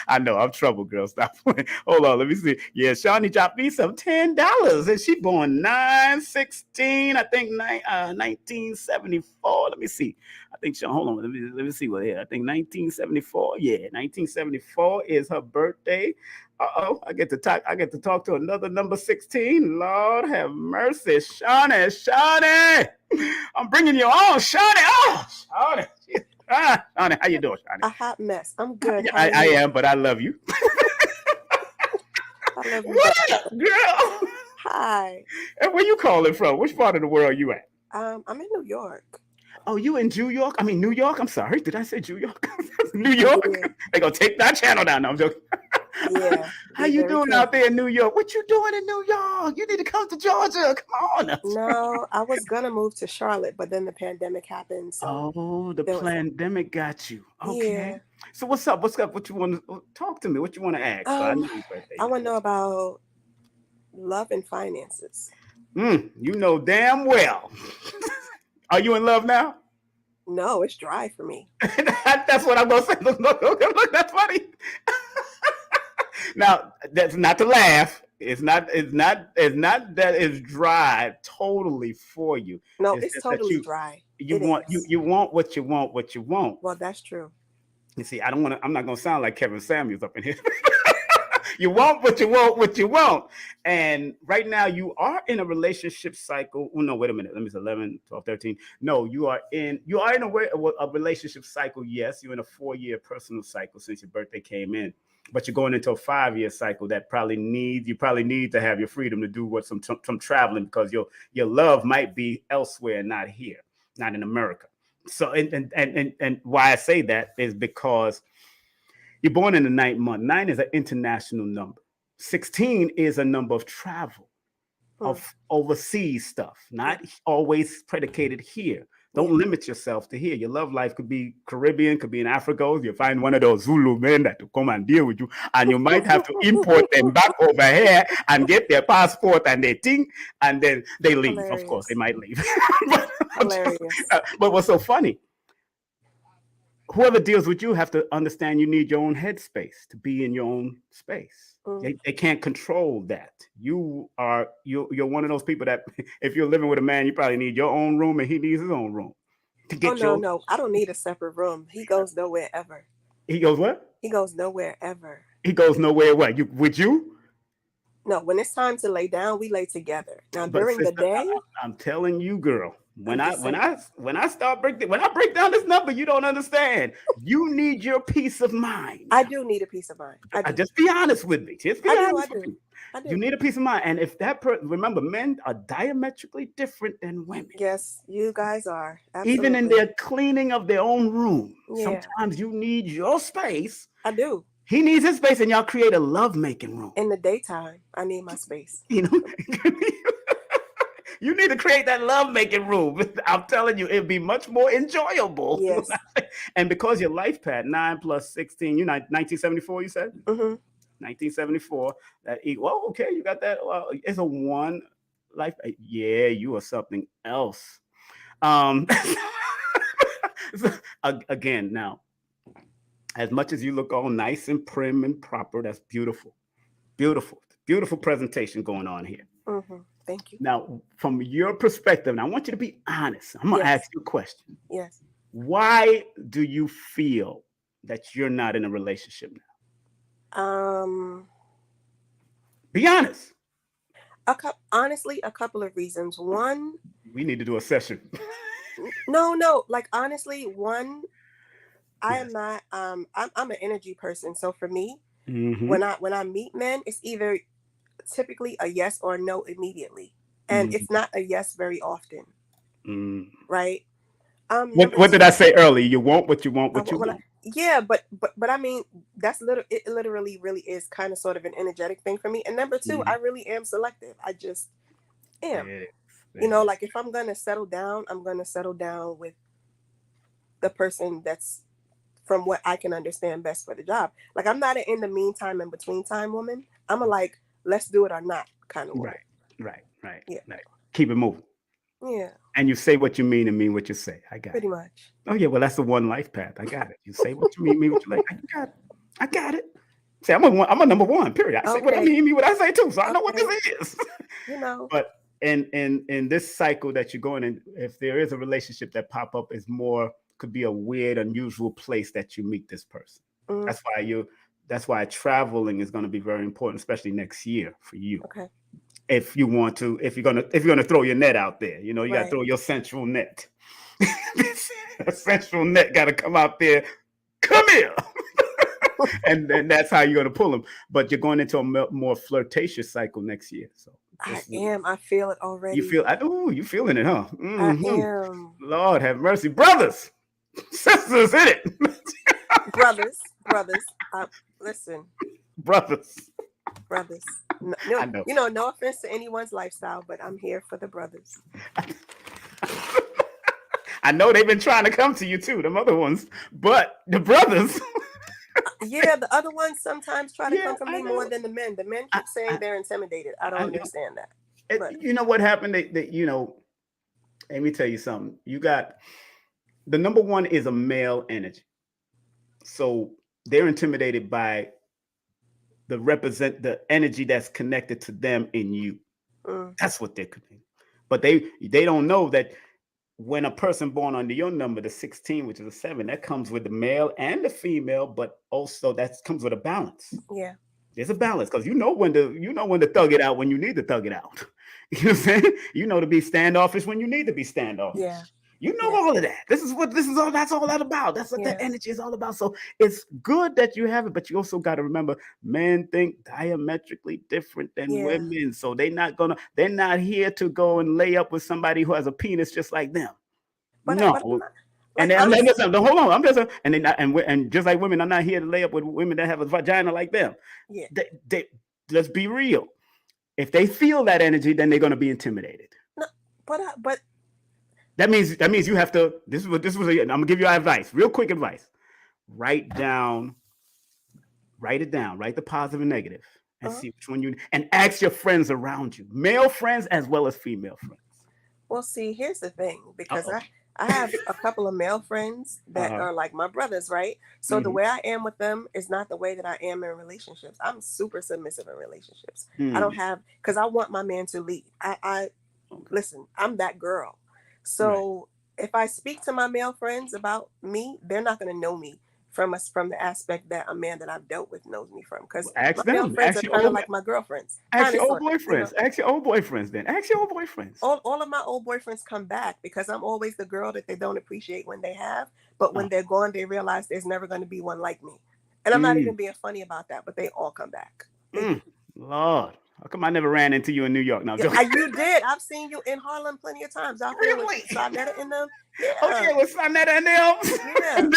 I know I'm trouble, girl. Stop playing. Hold on. Let me see. Yeah, Shawnee dropped me some $10. And she born 9/16, I think 1974. Let me see. I think hold on. Let me see what here. I think 1974. Yeah, 1974 is her birthday. I get to talk to another number 16. Lord have mercy. Shawnee. I'm bringing you on, Shawnee. Oh, Shawnee. Shawnee, how you doing, Shawnee? A hot mess. I'm good. I am, but I love you. I love you. What up, girl? Hi. And where you calling from? Which part of the world are you at? I'm in New York. Oh, you in New York? I mean, New York? I'm sorry. Did I say New York? New York? Yeah. They gonna take that channel down. No, I'm joking. Yeah. How you doing out there in New York? What you doing in New York? You need to come to Georgia. Come on. No, I was gonna move to Charlotte, but then the pandemic happened. So the pandemic got you. Okay. Yeah. So what's up? What you want to talk to me? What you want to ask? I want to know about love and finances. You know damn well. Are you in love now? No, it's dry for me. That's what I'm gonna say. Look, that's funny. Now, that's not to laugh. It's not that it's dry totally for you. No, it's totally dry. You want what you want. Well, that's true. You see, I'm not gonna sound like Kevin Samuels up in here. You want what you want. And right now you are in a relationship cycle. Oh, no, wait a minute. Let me say 11, 12, 13. No, you are in a relationship cycle. Yes, you're in a 4-year personal cycle since your birthday came in. But you're going into a 5-year cycle that you probably need to have your freedom to do some traveling, because your love might be elsewhere, not here, not in America. So and why I say that is because you're born in the ninth month. 9 is an international number. 16 is a number of travel, of overseas stuff, not always predicated here. Don't limit yourself to here. Your love life could be Caribbean, could be in Africa. You find one of those Zulu men that will come and deal with you, and you might have to import them back over here and get their passport and their thing, and then they leave. Hilarious. Of course, they might leave. Hilarious. But what's so funny? Whoever deals with you have to understand you need your own headspace to be in your own space. They can't control that. You're one of those people that if you're living with a man, you probably need your own room and he needs his own room to get no, I don't need a separate room. He goes nowhere ever. He goes what? He goes nowhere ever. He goes nowhere what? You with you? No, when it's time to lay down, we lay together. Now But during sister, the day, I'm telling you, girl. When I break down this number, you don't understand. You need your peace of mind. I do need a peace of mind. I just be honest with me. Just be honest with me. I do. You need a peace of mind. And if that remember, men are diametrically different than women. Yes, you guys are. Absolutely. Even in their cleaning of their own room. Yeah. Sometimes you need your space. I do. He needs his space, and y'all create a love-making room. In the daytime, I need my space. You know, you need to create that love-making room. I'm telling you, it'd be much more enjoyable. Yes. And because your life pad, 9 plus 16, you 1974, you said? 1974. That well, okay, you got that. Well, it's a 1 life. Yeah, you are something else. Again, now, as much as you look all nice and prim and proper, that's beautiful. Beautiful presentation going on here. Thank you. Now, from your perspective, and I want you to be honest. I'm going to ask you a question. Yes. Why do you feel that you're not in a relationship now? Be honest. Honestly, a couple of reasons. One, we need to do a session. No. Like honestly, one, I am not. I'm an energy person. So for me, when I meet men, it's either typically a yes or no immediately, and it's not a yes very often. Right. What did I say earlier? You want what you want. What you want. Yeah, but I mean, it literally really is kind of sort of an energetic thing for me. And number two, I really am selective. I just am. You know, like if I'm gonna settle down, I'm gonna settle down with the person that's from what I can understand best for the job. Like I'm not an in the meantime and between time woman. I'm a like, let's do it or not kind of woman. Right. Yeah. Right. Keep it moving. Yeah. And you say what you mean and mean what you say. I got Pretty it. much. Oh yeah, well that's the one life path. I got it. You say what you mean what you like. I got it. See, I'm a number one. Period. I say what I mean what I say too. So I know what this is. You know. But in this cycle that you're going in, if there is a relationship that pop up, is more could be a weird, unusual place that you meet this person. That's why traveling is going to be very important, especially next year for you. Okay. If you're gonna throw your net out there, you know, you gotta throw your central net. A central net gotta come out there. Come here. and that's how you're gonna pull them. But you're going into a more flirtatious cycle next year. So I am. I feel it already. You feeling it, huh? I am. Lord have mercy, brothers, sisters, in it. brothers. Listen. Brothers. No, you know, no offense to anyone's lifestyle, but I'm here for the brothers. I know they've been trying to come to you too, them other ones, but the brothers. Yeah, the other ones sometimes try to come to me more than the men. The men keep saying they're intimidated. I don't understand that. But you know what happened? You know, let me tell you something. You got the number one is a male energy, so they're intimidated by the energy that's connected to them in you. That's what they're connected. But they don't know that when a person born under your number, the 16, which is a 7, that comes with the male and the female, but also that comes with a balance. Yeah. There's a balance because you know when to thug it out when you need to thug it out. You know what I'm saying? You know to be standoffish when you need to be standoffish. Yeah. You know all of that. That's all that about. That's what that energy is all about. So it's good that you have it, but you also got to remember, men think diametrically different than women. So they're not here to go and lay up with somebody who has a penis just like them. But And then listen, hold on. I'm just and just like women, I'm not here to lay up with women that have a vagina like them. Yeah. They let's be real. If they feel that energy, then they're going to be intimidated. No, but that means you have to. I'm gonna give you advice, real quick advice. Write it down. Write the positive and negative, and see which one you. And ask your friends around you, male friends as well as female friends. Well, see, here's the thing, because I have a couple of male friends that are like my brothers, right? So the way I am with them is not the way that I am in relationships. I'm super submissive in relationships. I don't have, because I want my man to lead. Listen, I'm that girl. So if I speak to my male friends about me, they're not going to know me from the aspect that a man that I've dealt with knows me from. Because my male friends are kind of like my girlfriends. Ask your old boyfriends. Ask your old boyfriends then. Ask your old boyfriends. All of my old boyfriends come back because I'm always the girl that they don't appreciate when they have. But when they're gone, they realize there's never going to be one like me. And I'm not even being funny about that, but they all come back. Lord. How come I never ran into you in New York? Now, you did. I've seen you in Harlem plenty of times. Out there with Sonetta in them. Yeah. Okay, with Sonetta and them. Yeah.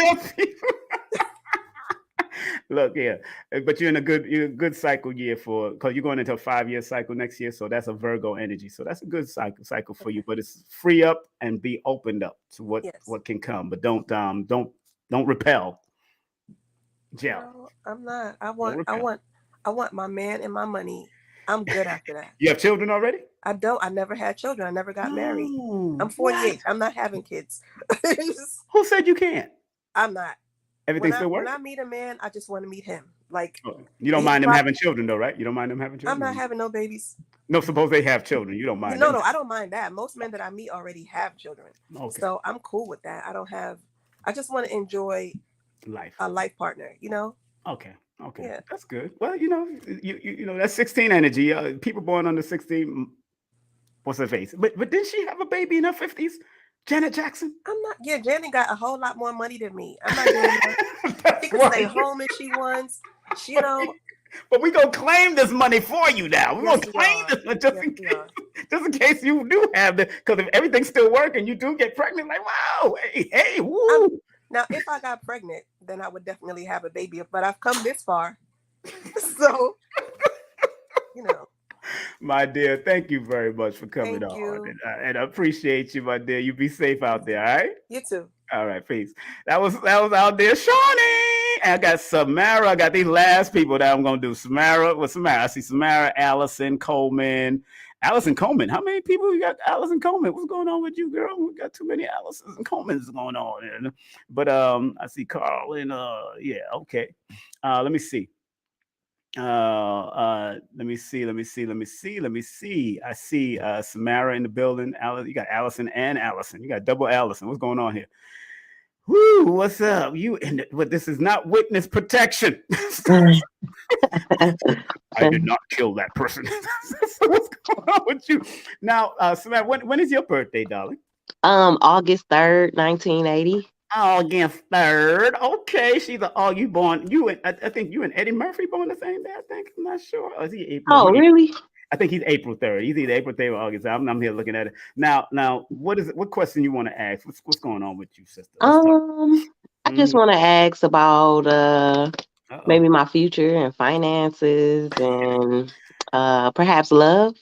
Look, but you're in a good cycle year because you're going into a 5-year cycle next year. So that's a Virgo energy. So that's a good cycle for you. But it's free up and be opened up to what can come. But don't repel. Gel. No, I'm not. I want my man and my money. I'm good after that. You have children already? I don't. I never had children. I never got married. I'm 48. I'm not having kids. Who said you can't? I'm not. Everything still works? When I meet a man, I just want to meet him. Like you don't mind them having children though, right? You don't mind them having children? I'm not having no babies. No, suppose they have children. You don't mind. No, I don't mind that. Most men that I meet already have children. Okay. So I'm cool with that. I just want to enjoy a life partner, you know? Okay. Yeah. That's good. Well, you know that's 16 energy. People born under 16, what's her face? But didn't she have a baby in her 50s? Janet Jackson? I'm not. Yeah, Janet got a whole lot more money than me. I'm not doing that. She can stay home if she wants. But we gonna claim this money for you now. We're gonna claim this just in case you do have it. Because if everything's still working, you do get pregnant. Like, wow, hey, woo. Now, if I got pregnant, then I would definitely have a baby. But I've come this far, so My dear, thank you very much for coming on, and I appreciate you, my dear. You be safe out there, all right? You too. All right, peace. That was out there, Shawnee. And I got Samara. I got these last people that I'm gonna do. Samara. I see Samara, Allison Coleman. Allison Coleman. How many people you got? Allison Coleman. What's going on with you, girl? We got too many Allisons and Colemans going on. But I see Carl and okay. Let me see. Let me see. I see Samara in the building. You got Allison and Allison. You got double Allison. What's going on here? Woo, what's up? But this is not witness protection. I did not kill that person. What's going on with you? Now, Samara, when is your birthday, darling? August 3rd, 1980. August 3rd. Okay, you born. I think you and Eddie Murphy born the same day. I think. I'm not sure. Or is he April? Oh, really? I think he's April 3rd. He's either April 3rd or August. I'm here looking at it now. What question you want to ask? What's going on with you, sister? I just want to ask about maybe my future and finances and perhaps love.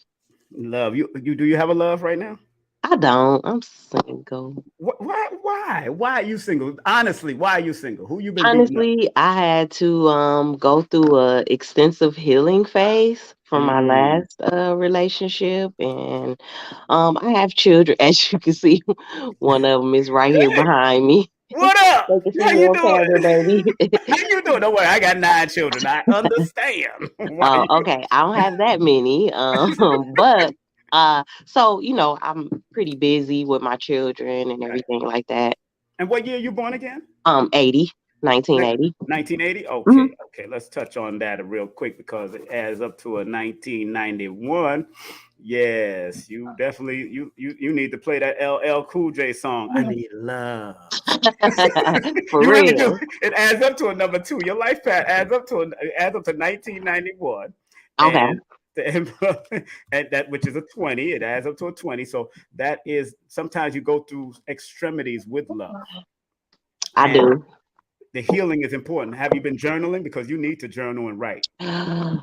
Love. Do you have a love right now? I don't. I'm single. Why? Why are you single? Honestly, why are you single? Who you been? Honestly, I had to go through a extensive healing phase from my last relationship, and I have children. As you can see, one of them is right here behind me. What up? How you doing, camera, baby? How you doing? Don't worry, I got 9 children. I understand. Okay, I don't have that many, but. So, I'm pretty busy with my children and everything like that. And what year you born again? 1980. 1980? Okay, okay. Let's touch on that real quick because it adds up to a 1991. Yes, you definitely you need to play that LL Cool J song. I need love. For real. It adds up to a number 2. Your life path adds up to 1991. Okay. And that which is a 20, it adds up to a 20. So that is sometimes you go through extremities with love. I do. The healing is important. Have you been journaling? Because you need to journal and write.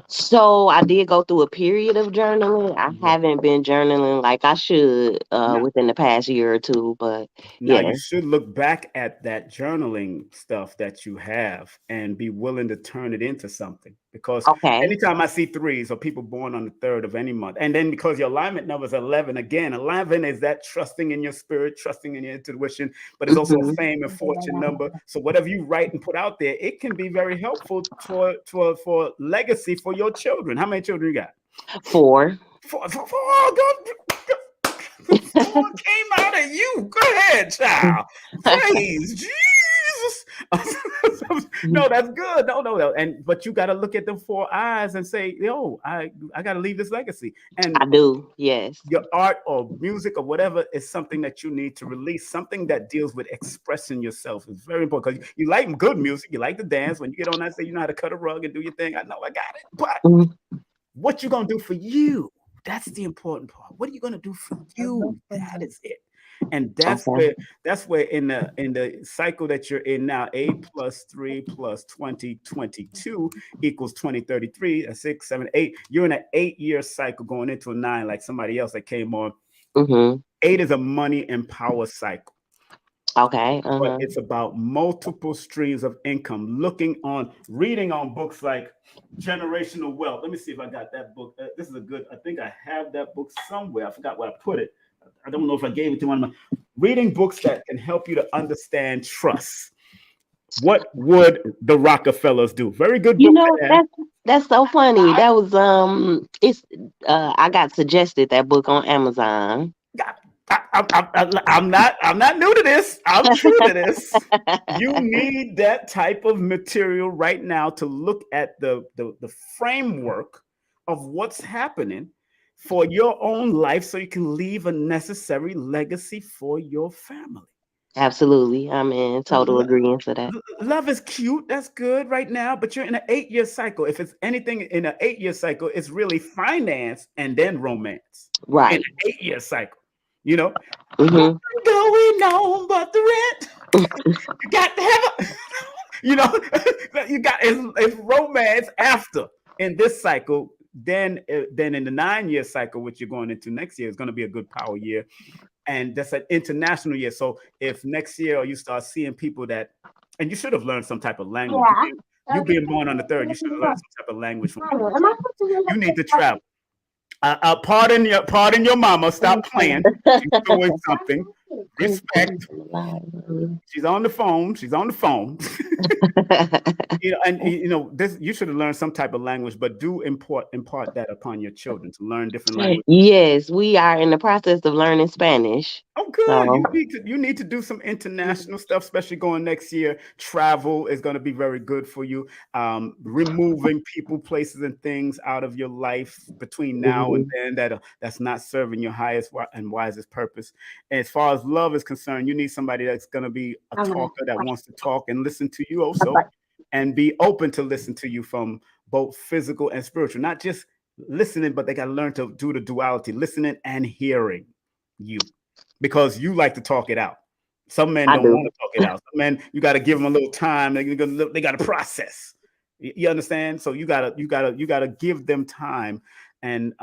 So I did go through a period of journaling. I haven't been journaling like I should within the past year or two, but now yeah. you should look back at that journaling stuff that you have and be willing to turn it into something. Because anytime I see threes or people born on the 3rd of any month, and then because your alignment number is 11, again, 11 is that trusting in your spirit, trusting in your intuition, but it's also a fame and fortune number. So whatever you write and put out there, it can be very helpful for legacy for your children. How many children you got? 4. 4. The 4 came out of you. Go ahead, child. Praise Jesus. No, that's good. No. But you got to look at the 4 eyes and say, yo, I got to leave this legacy. And I do. Yes. Your art or music or whatever is something that you need to release. Something that deals with expressing yourself is very important, because you like good music. You like to dance. When you get on that stage, you know how to cut a rug and do your thing. I know I got it. But what you going to do for you? That's the important part. What are you going to do for you? That is it. And that's where in the cycle that you're in now, 8 plus 3 plus 20, 22 equals 20, 33, 6, 7, 8. You're in an 8-year cycle going into a 9, like somebody else that came on. 8 is a money and power cycle. Okay. But it's about multiple streams of income, reading on books like Generational Wealth. Let me see if I got that book. This is I think I have that book somewhere. I forgot where I put it. I don't know if I gave it to one of my reading books that can help you to understand trust. What would the Rockefellers do? Very good book. You know, that's so funny. That was I got suggested that book on Amazon. I'm not new to this. I'm true to this. You need that type of material right now to look at the framework of what's happening for your own life, so you can leave a necessary legacy for your family. Absolutely. I'm in total agreement to that. Love is cute. That's good right now, but you're in an 8-year cycle. If it's anything in an 8-year cycle, it's really finance and then romance. Right. In an 8-year cycle. You know, going on but the rent. You got to have you got it's romance after in this cycle. Then in the 9-year cycle, which you're going into next year, is going to be a good power year. And that's an international year. So if next year you start seeing people and you should have learned some type of language. Yeah. You being born on the 3rd, you should have learned some type of language. You need to travel. Pardon your mama. Stop playing. She's doing something. Respect. She's on the phone. This you should have learned some type of language, but do impart that upon your children to learn different languages. Yes, we are in the process of learning Spanish. Oh, good. So. You need to do some international stuff, especially going next year. Travel is going to be very good for you. Removing people, places, and things out of your life between now and then that's not serving your highest and wisest purpose. And as far as love is concerned, you need somebody that's going to be a talker that wants to talk and listen to you also, and be open to listen to you from both physical and spiritual. Not just listening, but they got to learn to do the duality, listening and hearing you, because you like to talk it out. Some men don't want to talk it out. Some men, you got to give them a little time. They got to process. You understand? So you got to give them time and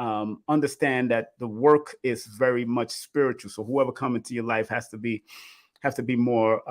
understand that the work is very much spiritual. So whoever comes into your life has to be more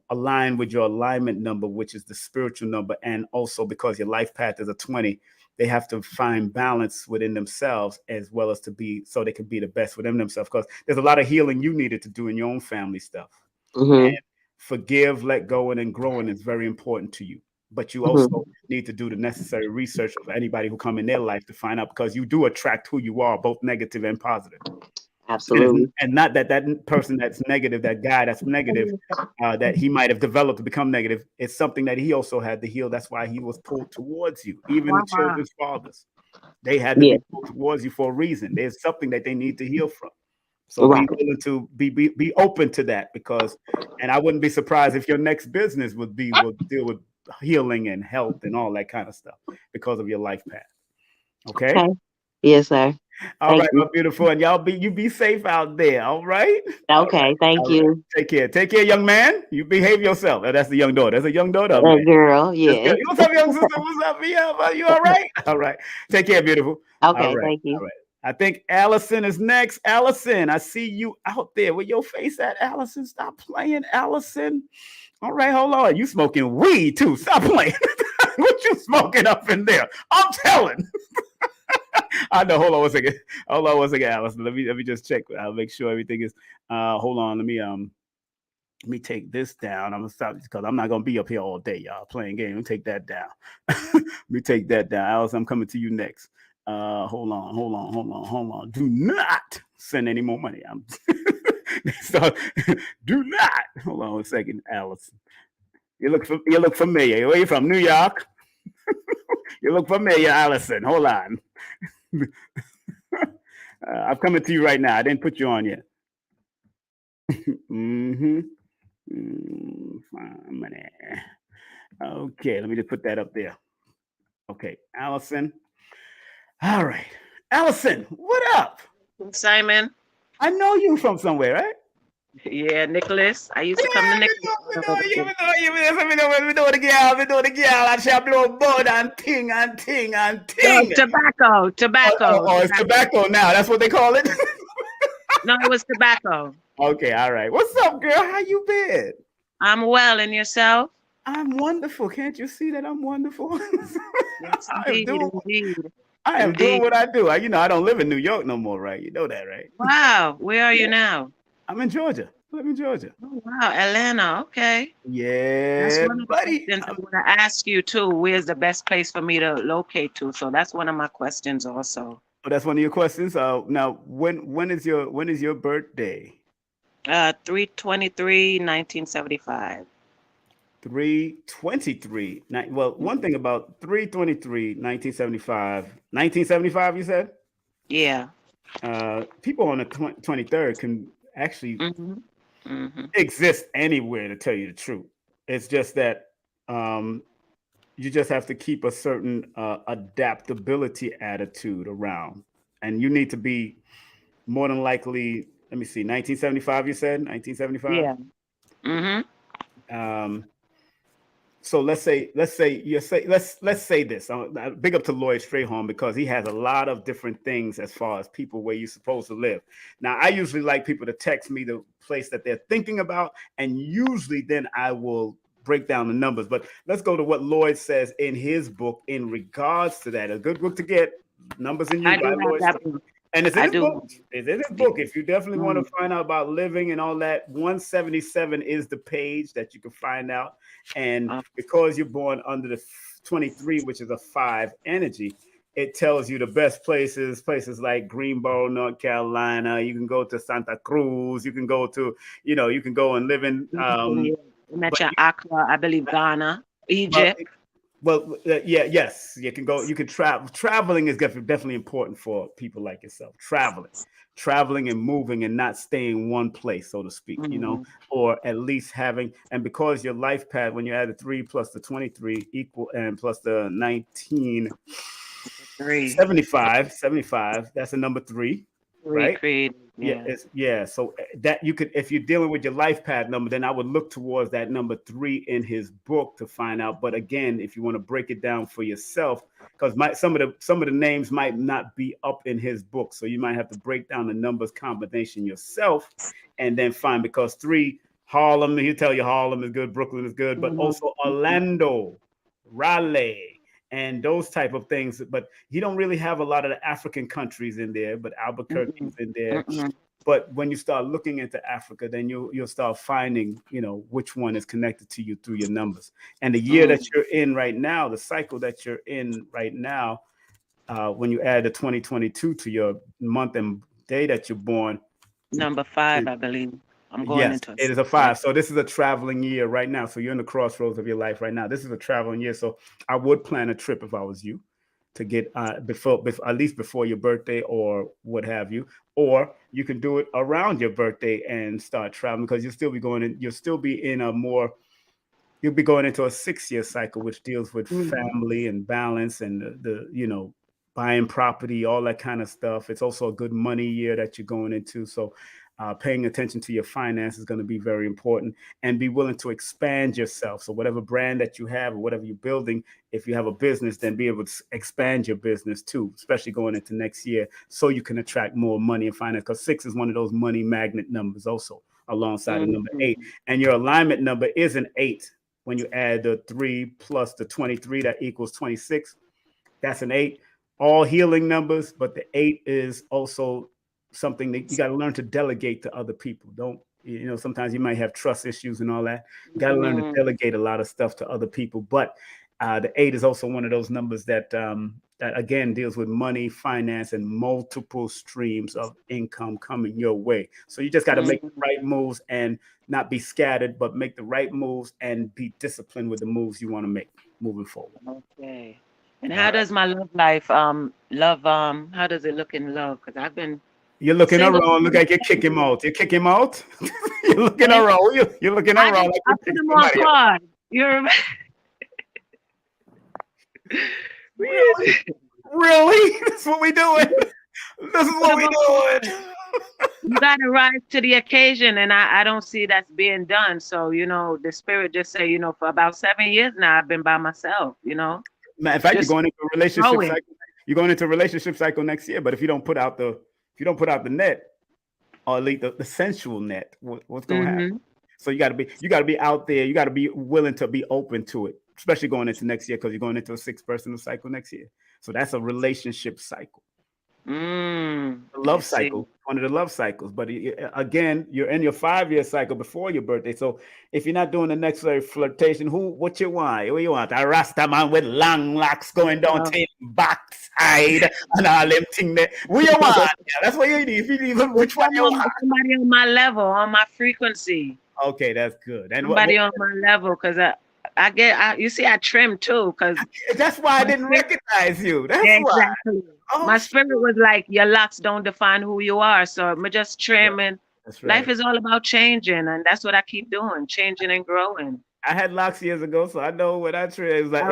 aligned with your alignment number, which is the spiritual number. And also because your life path is a 20, they have to find balance within themselves as well as so they can be the best within themselves. Because there's a lot of healing you needed to do in your own family stuff. And forgive, let go, and then growing is very important to you. But you also need to do the necessary research of anybody who come in their life to find out, because you do attract who you are, both negative and positive. Absolutely. And not that person that's negative, that guy that's negative, that he might have developed to become negative, it's something that he also had to heal. That's why he was pulled towards you. Even the children's fathers, they had to be pulled towards you for a reason. There's something that they need to heal from. So be willing to be open to that, and I wouldn't be surprised if your next business will deal with healing and health and all that kind of stuff because of your life path. Okay? Yes, sir. All right, my beautiful, and y'all you be safe out there. All right. Okay, thank you. Take care. Take care, young man. You behave yourself. Oh, that's the young daughter. That's a young daughter. Girl, yeah. What's up, young sister? What's up? Yeah, you all right? All right. Take care, beautiful. Okay, thank you. All right. I think Allison is next. Allison, I see you out there. Where your face at, Allison? Stop playing, Allison. All right, hold on. You smoking weed too. Stop playing. What you smoking up in there? I'm telling. I know. Hold on one second. Allison. Let me just check. I'll make sure everything is. Hold on. Let me take this down. I'm gonna stop because I'm not gonna be up here all day, y'all, playing games. Let me take that down. Let me take that down. Allison, I'm coming to you next. Hold on. Do not send any more money. So, do not. Hold on a second, Allison. You look familiar. Where you from? New York? You look familiar, Allison. Hold on. I'm coming to you right now. I didn't put you on yet. Money. Okay, let me just put that up there. Okay, Allison. All right, Allison. What up, Simon? I know you from somewhere, right? Yeah, Nicholas. I used to come to Nicholas. We know the girl. I shall blow bud and ting. No, tobacco. Oh, it's tobacco now. That's what they call it. No, it was tobacco. Okay, all right. What's up, girl? How you been? I'm well, and yourself? I'm wonderful. Can't you see that I'm wonderful? Yes, indeed. I am doing what I do. I don't live in New York no more, right? You know that, right? Wow. Where are you now? I'm in Georgia. I live in Georgia. Oh, wow. Atlanta. Okay. Yeah, That's one of the buddy. questions I want to ask you, too. Where's the best place for me to locate to? So that's one of my questions also. Oh, that's one of your questions. Now, when is your birthday? 3/23/1975. 3/23. Well, one thing about 3/23/1975. 1975, you said? Yeah. People on the 23rd can actually exist anywhere, to tell you the truth. It's just that you just have to keep a certain adaptability attitude around, and you need to be more than likely. Let me see, 1975. You said 1975. Yeah. So let's say this. Big up to Lloyd Strayhorn because he has a lot of different things as far as people where you're supposed to live. Now, I usually like people to text me the place that they're thinking about, and usually then I will break down the numbers. But let's go to what Lloyd says in his book in regards to that. A good book to get, Numbers in You by Lloyd Strayhorn. And it's in his book. It's in his book. If you definitely want to find out about living and all that, 177 is the page that you can find out. And because you're born under the 23, which is a 5 energy, it tells you the best places like Greenboro, North Carolina. You can go to Santa Cruz. You can go to, you can go and live in. Accra, I believe Ghana, Egypt. Yes, you can go. You can travel. Traveling is definitely important for people like yourself. Traveling and moving and not staying one place, so to speak. Or at least having. And because your life path, when you add the 3 plus the 23 equal and plus the 1975, that's a number 3, right? Yeah. So that you could, if you're dealing with your life path number, then I would look towards that number 3 in his book to find out. But again, if you want to break it down for yourself, because some of the names might not be up in his book, so you might have to break down the numbers combination yourself, and then find, because 3, Harlem, he'll tell you Harlem is good, Brooklyn is good, but also Orlando, Raleigh, and those type of things. But he don't really have a lot of the African countries in there, but Albuquerque's in there. But when you start looking into Africa, then you'll start finding, which one is connected to you through your numbers. And the year that you're in right now, the cycle that you're in right now, when you add the 2022 to your month and day that you're born. Number 5, I believe. I'm going into it is a 5. So this is a traveling year right now. So you're in the crossroads of your life right now. This is a traveling year. So I would plan a trip if I was you, to get before at least before your birthday or what have you. Or you can do it around your birthday and start traveling, because you'll be going into a 6-year cycle, which deals with family and balance and the buying property, all that kind of stuff. It's also a good money year that you're going into. So paying attention to your finance is going to be very important, and be willing to expand yourself. So whatever brand that you have or whatever you're building, if you have a business, then be able to expand your business too, especially going into next year, so you can attract more money and finance, because 6 is one of those money magnet numbers also, alongside of number 8. And your alignment number is an 8. When you add the 3 plus the 23, that equals 26. That's an 8. All healing numbers, but the 8 is also something that you got to learn to delegate to other people. Don't, sometimes you might have trust issues and all that. You got to learn to delegate a lot of stuff to other people. But the 8 is also one of those numbers that that again deals with money, finance, and multiple streams of income coming your way. So you just got to make the right moves and not be scattered, but make the right moves and be disciplined with the moves you want to make moving forward. Okay. And how does my love life, how does it look in love? Because I've been. You're looking around. Look like you kick him out. You kick him out. You're looking around. You're looking around. I put him on hard. You're really? That's what we doing. This is what we doing. You gotta rise to the occasion, and I don't see that's being done. So the spirit just say, for about 7 years now, I've been by myself. Matter of fact, you're going into a relationship cycle. You're going into a relationship cycle next year. But if you don't put out the net, or at least the sensual net, what's going to happen? So you got to be out there. You got to be willing to be open to it, especially going into next year, because you're going into a 6-personal cycle next year. So that's a relationship cycle. The love cycle, one of the love cycles. But again, you're in your 5-year cycle before your birthday. So if you're not doing the necessary flirtation, what you want? What you want? A Rasta man with long locks going down to his backside and all them things there. What you want? Yeah, that's what you need. If you need, which one you want? Somebody on my level, on my frequency. Okay, that's good. And somebody on my level, because you see, I trim too, because that's why I didn't recognize you. That's why. Exactly. My spirit was like, your locks don't define who you are. So I'm just trimming. That's right. Life is all about changing, and that's what I keep doing, changing and growing. I had locks years ago, so I know what I trim. It was like,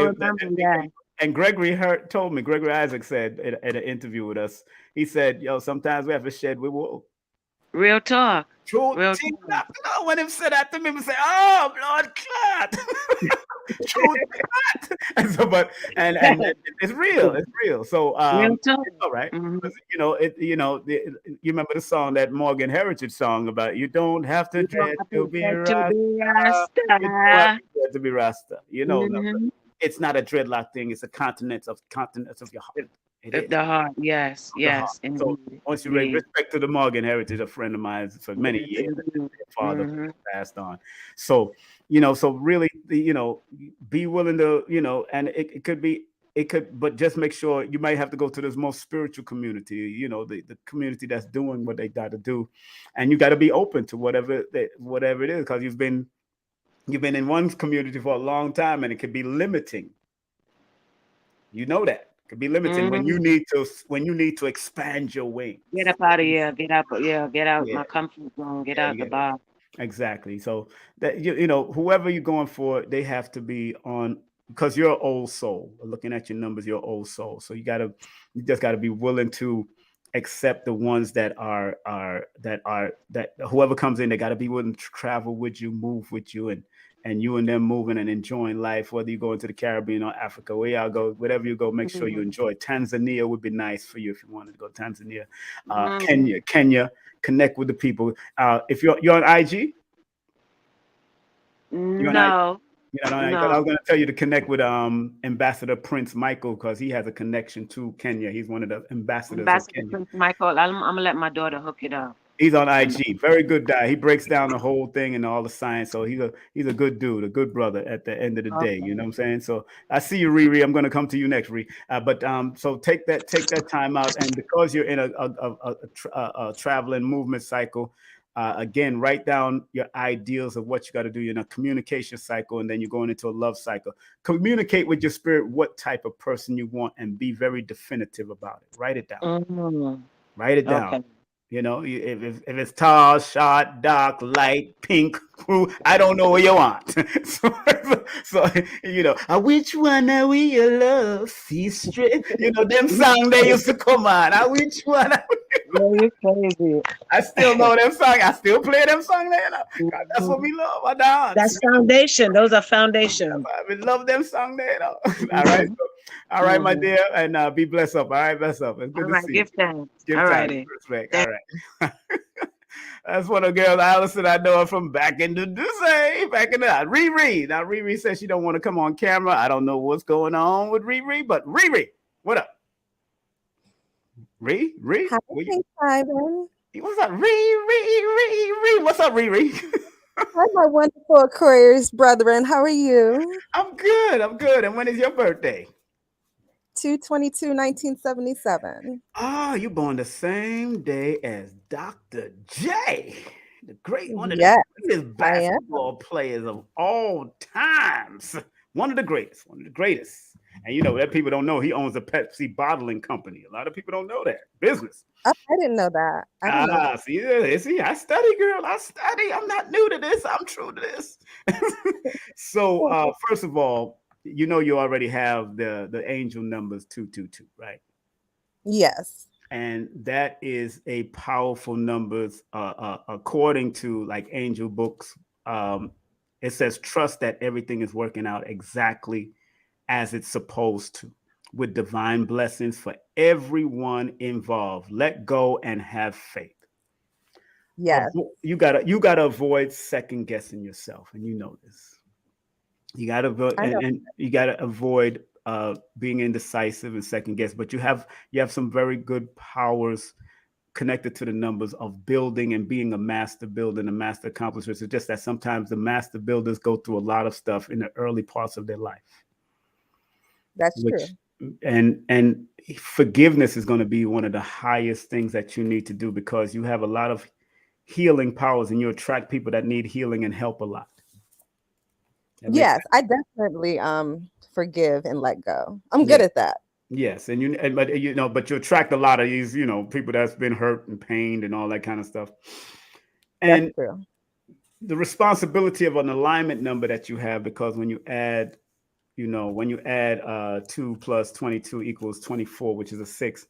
and Gregory told me, Gregory Isaac said in an interview with us, he said, sometimes we have to shed with wool. Real talk. True. Real talk. When him said that to me, I say, "Oh, blood clot." True. And so, and it's real. It's real. So, real talk. It's all right. You remember the song, that Morgan Heritage song about you don't have to dread to be Rasta. You don't have to be Rasta. It's not a dreadlock thing. It's a continence of your heart. The heart, yes. So once you raise respect to the Morgan Heritage, a friend of mine for many years, father passed on. So, so really, be willing to, and it could, but just make sure you might have to go to this most spiritual community, the community that's doing what they got to do. And you got to be open to whatever it is, because you've been in one community for a long time, and it could be limiting. You know that. Could be limiting when you need to expand your wings. Get up out of here. Get out my comfort zone. Get out the box. Exactly. So that whoever you're going for, they have to be on, because you're an old soul. Looking at your numbers, you're an old soul. So you just gotta be willing to accept the ones that whoever comes in, they gotta be willing to travel with you, move with you, and you and them moving and enjoying life, whether you go into the Caribbean or Africa, where y'all go, wherever you go, make sure you enjoy. Tanzania would be nice for you if you wanted to go to Tanzania. Kenya, connect with the people. If you're on IG? No. I was going to tell you to connect with Ambassador Prince Michael, because he has a connection to Kenya. He's one of the ambassadors of Kenya. Prince Michael, I'm going to let my daughter hook it up. He's on IG. Very good guy. He breaks down the whole thing and all the science. So he's a good dude, a good brother at the end of the day. You know what I'm saying? So I see you, Riri. I'm going to come to you next, Riri. So take that time out. And because you're in a traveling movement cycle, again, write down your ideals of what you got to do. You're in a communication cycle, and then you're going into a love cycle. Communicate with your spirit what type of person you want, and be very definitive about it. Write it down. Write it down. Okay. You know, if it's tall, short, dark, light, pink, blue, I don't know what you want. so you know, which one are we your love? See straight. You know, them song they used to come on. Which one? Yeah, you're crazy. I still know them song. I still play them song there. You know? That's what we love. I dance. That's foundation. Those are foundation. We love them song there. You know? All right. So, all right, my dear, and be blessed up. All right, bless up. It's good All to right, see give you. thanks. Give All thanks, righty. respect. All right. That's one of the girls, Allison. I know her from back in the day, back in the Riri. Now Riri says she don't want to come on camera. I don't know what's going on with Riri, but Riri, what up? Riri? Hi, Simon. What's up, Riri? What's up, Riri? Hi, my wonderful Aquarius brethren. How are you? I'm good. I'm good. And when is your birthday? 2/22/1977. Oh, you born the same day as Dr. J, the great one of Yes, the greatest basketball players of all times. One of the greatest. And you know that people don't know he owns a Pepsi bottling company. A lot of people don't know that business. Oh, I didn't know that. See, I study, girl. I study. I'm not new to this. I'm true to this. So, first of all, you know you already have the angel numbers 222, right? Yes. And that is a powerful numbers according to like angel books. It says trust that everything is working out exactly as it's supposed to, with divine blessings for everyone involved. Let go and have faith. Yes. You gotta avoid second guessing yourself, and you know this. You gotta avoid and you gotta avoid being indecisive and second guess. But you have some very good powers connected to the numbers of building and being a master builder and a master accomplisher. It's just that sometimes the master builders go through a lot of stuff in the early parts of their life. That's true. And forgiveness is going to be one of the highest things that you need to do, because you have a lot of healing powers and you attract people that need healing and help a lot. Yes, I definitely forgive and let go. I'm good at that. Yes, but you attract a lot of these, people that's been hurt and pained and all that kind of stuff. And that's true. The responsibility of an alignment number that you have, because when you add 2 plus 22 equals 24, which is a 6.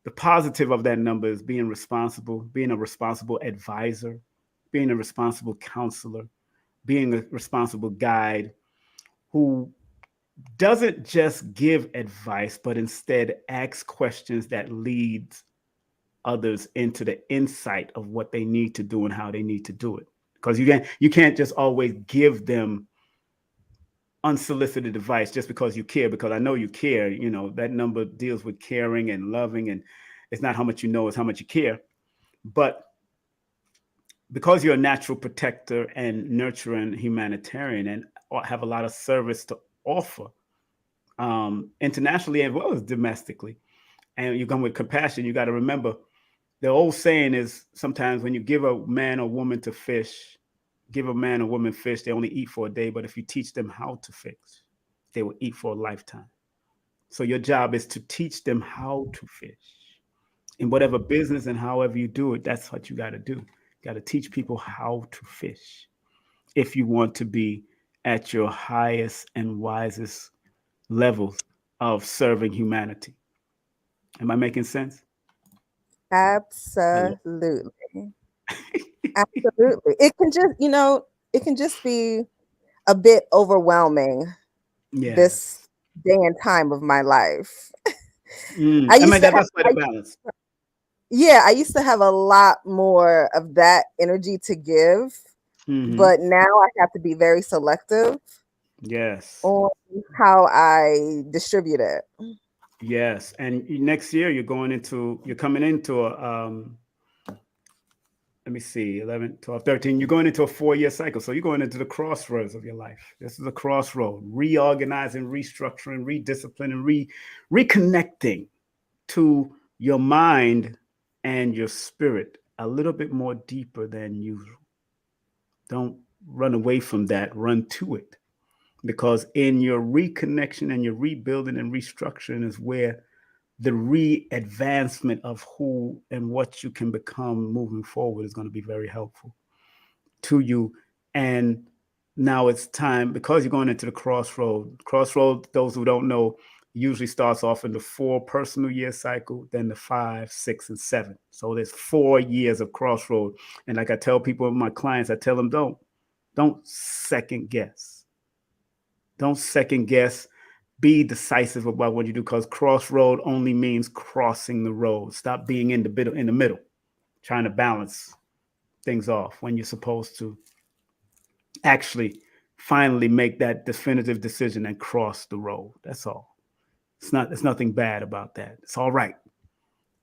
The positive of that number is being responsible, being a responsible advisor, being a responsible counselor, being a responsible guide who doesn't just give advice, but instead asks questions that leads others into the insight of what they need to do and how they need to do it. Because you can't just always give them unsolicited advice just because you care, because I know you care. That number deals with caring and loving, and it's not how much you know, it's how much you care. But because you're a natural protector and nurturing humanitarian and have a lot of service to offer, internationally as well as domestically, and you come with compassion, you got to remember the old saying is, sometimes when you give a man or woman to fish, give a man or woman fish, they only eat for a day. But if you teach them how to fish, they will eat for a lifetime. So your job is to teach them how to fish in whatever business, and however you do it, that's what you got to do. You got to teach people how to fish if you want to be at your highest and wisest levels of serving humanity. Am I making sense? Absolutely. Absolutely. It can just be a bit overwhelming this day and time of my life. I used to balance. Yeah, I used to have a lot more of that energy to give, but now I have to be very selective. Yes. On how I distribute it. Yes, and next year you're coming into a let me see, 11, 12, 13. You're going into a 4-year cycle. So you're going into the crossroads of your life. This is a crossroad, reorganizing, restructuring, redisciplining, reconnecting to your mind and your spirit a little bit more deeper than usual. Don't run away from that, run to it. Because in your reconnection and your rebuilding and restructuring is where the re-advancement of who and what you can become moving forward is going to be very helpful to you. And now it's time, because you're going into the crossroad. Crossroad, those who don't know, usually starts off in the 4 personal year cycle, then the 5, 6, and 7. So there's 4 years of crossroad. And like I tell people, my clients, I tell them, don't second guess. Don't second guess. Be decisive about what you do, because crossroad only means crossing the road. Stop being in the middle, trying to balance things off when you're supposed to actually finally make that definitive decision and cross the road. That's all. There's nothing bad about that. It's all right.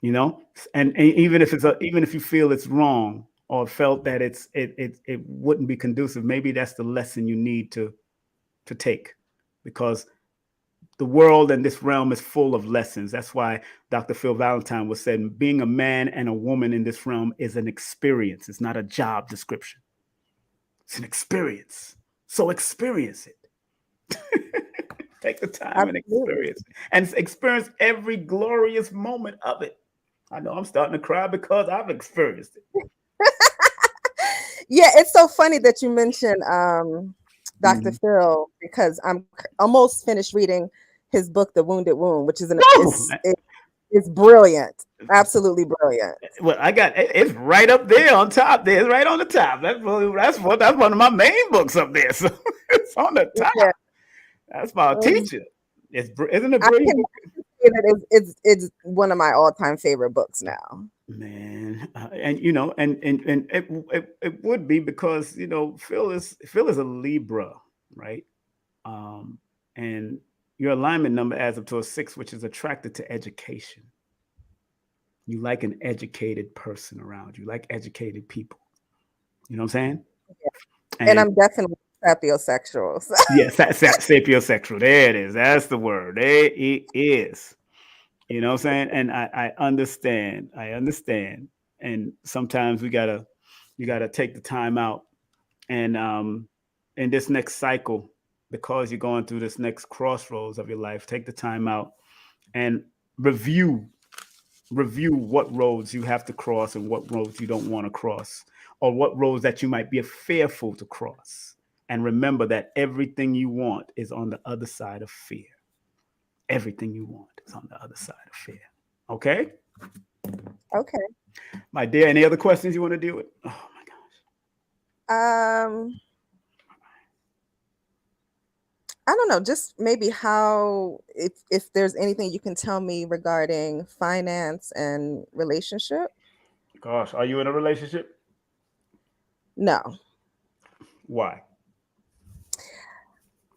You know, and even if even if you feel it's wrong or felt that it wouldn't be conducive, maybe that's the lesson you need to take, because the world and this realm is full of lessons. That's why Dr. Phil Valentine was saying, being a man and a woman in this realm is an experience. It's not a job description. It's an experience. So experience it. Take the time and experience it. And experience every glorious moment of it. I know I'm starting to cry because I've experienced it. Yeah, it's so funny that you mentioned Dr. Phil, because I'm almost finished reading his book, The Wounded Wound, which is it's brilliant. Absolutely brilliant. Well, it's right up there on top. There, it's right on the top. That's one of my main books up there. So it's on the top. Yeah. That's about teaching. Isn't it brilliant? It's one of my all-time favorite books now. Man, and you know, and it would be because, you know, Phil is a Libra, right? And your alignment number adds up to a 6, which is attracted to education. You like an educated person around you, like educated people. You know what I'm saying? Yeah. And I'm definitely sapiosexual. So. Yes, sapiosexual. There it is. That's the word. There it is. You know what I'm saying? And I understand. And sometimes you gotta take the time out. And in this next cycle, because you're going through this next crossroads of your life, take the time out and review what roads you have to cross and what roads you don't want to cross, or what roads that you might be fearful to cross. And remember that everything you want is on the other side of fear. Everything you want is on the other side of fear. Okay? Okay. My dear, any other questions you want to deal with? Oh my gosh. I don't know, just maybe how, if there's anything you can tell me regarding finance and relationship. Gosh, are you in a relationship? No. Why?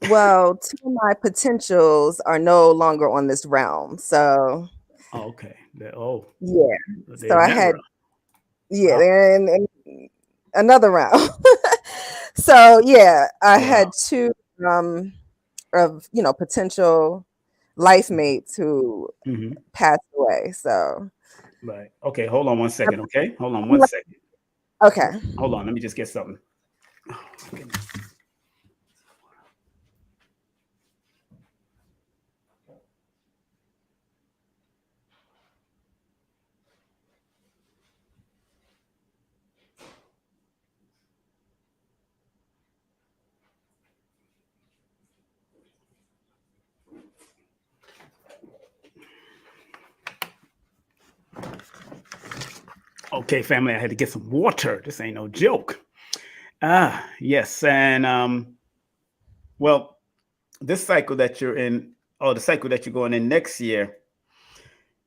Well, 2 of my potentials are no longer on this realm. So. Oh, okay. Yeah. So I had. Yeah, and another round. So yeah, I had 2 of, you know, potential life mates who passed away. So. Right. Okay. Hold on 1 second. Okay. Hold on 1 second. Okay. Hold on. Let me just get something. Oh, my goodness. Okay, family, I had to get some water. This ain't no joke. Yes. And well, this cycle that you're in, or the cycle that you're going in next year,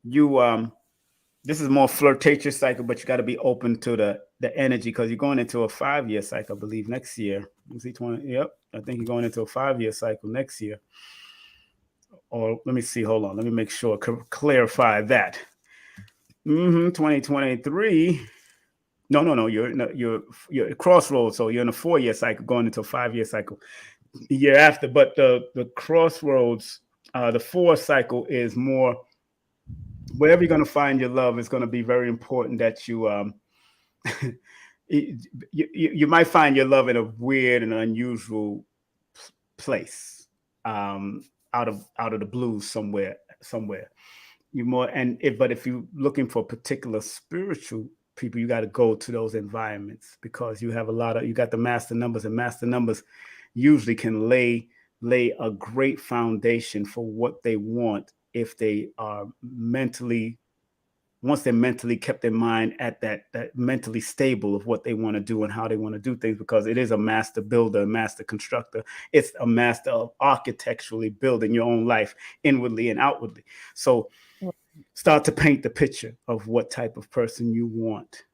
this is more flirtatious cycle, but you got to be open to the energy, because you're going into a 5-year cycle, I believe, next year. Let me see, 20. Yep, I think you're going into a 5-year cycle next year. Or let me see. Hold on. Let me make sure. Clarify that. 2023. No. You're crossroads. So you're in a 4-year cycle going into a 5-year cycle the year after. But the crossroads, the 4 cycle is more, wherever you're going to find your love is going to be very important that you you might find your love in a weird and unusual place, out of the blue somewhere. You more, and but if you're looking for particular spiritual people, you got to go to those environments because you have a lot of, you got the master numbers, and master numbers usually can lay a great foundation for what they want if they are mentally, once they're mentally kept in mind at that mentally stable of what they want to do and how they want to do things, because it is a master builder, a master constructor. It's a master of architecturally building your own life inwardly and outwardly. So start to paint the picture of what type of person you want.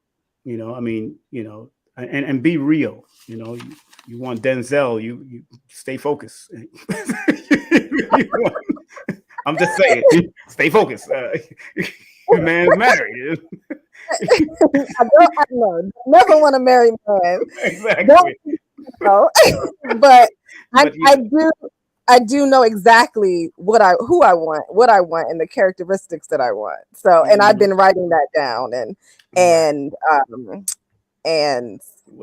I mean, and be real. You want Denzel, you stay focused. I'm just saying, stay focused. Man's married. I know, never want to marry man. Exactly. But I do know exactly who I want, and the characteristics that I want. So, and I've been writing that down, and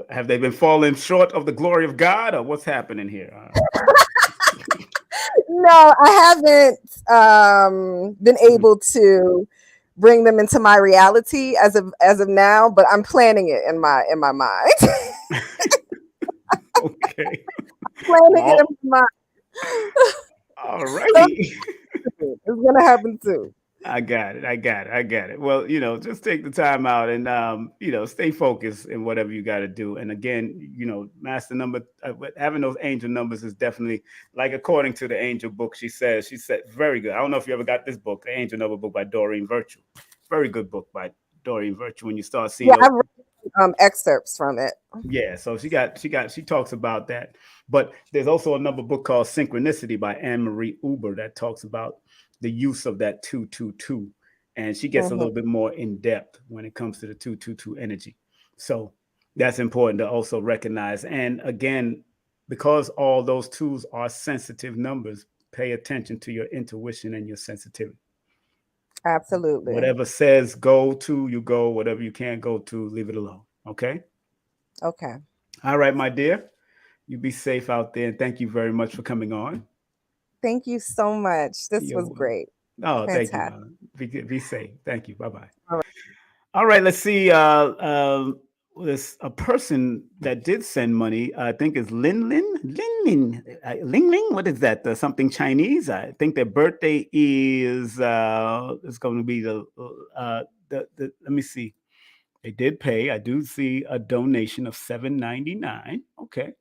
have they been falling short of the glory of God, or what's happening here? No, I haven't been able to bring them into my reality as of now, but I'm planning it in my mind. Okay. Planning it in my mind. All right. It's gonna happen too. I got it. Well, just take the time out and, stay focused in whatever you got to do. And again, master number, having those angel numbers is definitely, like, according to the angel book, she said, very good. I don't know if you ever got this book, the Angel Number book by Doreen Virtue. Very good book by Doreen Virtue. When you start seeing I've read excerpts from it. Yeah, so she talks about that. But there's also another book called Synchronicity by Anne Marie Uber that talks about the use of that 222, and she gets a little bit more in depth when it comes to the 222 energy. So that's important to also recognize. And again, because all those twos are sensitive numbers, pay attention to your intuition and your sensitivity. Absolutely. Whatever says go to, you go. Whatever you can't go to, leave it alone. Okay. Okay. All right, my dear. You be safe out there, and thank you very much for coming on. Thank you so much. This was great. Oh, fantastic. Thank you. Be safe. Thank you. Bye-bye. All All right, let's see. There's a person that did send money. I think is Lin. What is that? Something Chinese. I think their birthday is going to be the let me see. They did pay. I do see a donation of $7.99. Okay.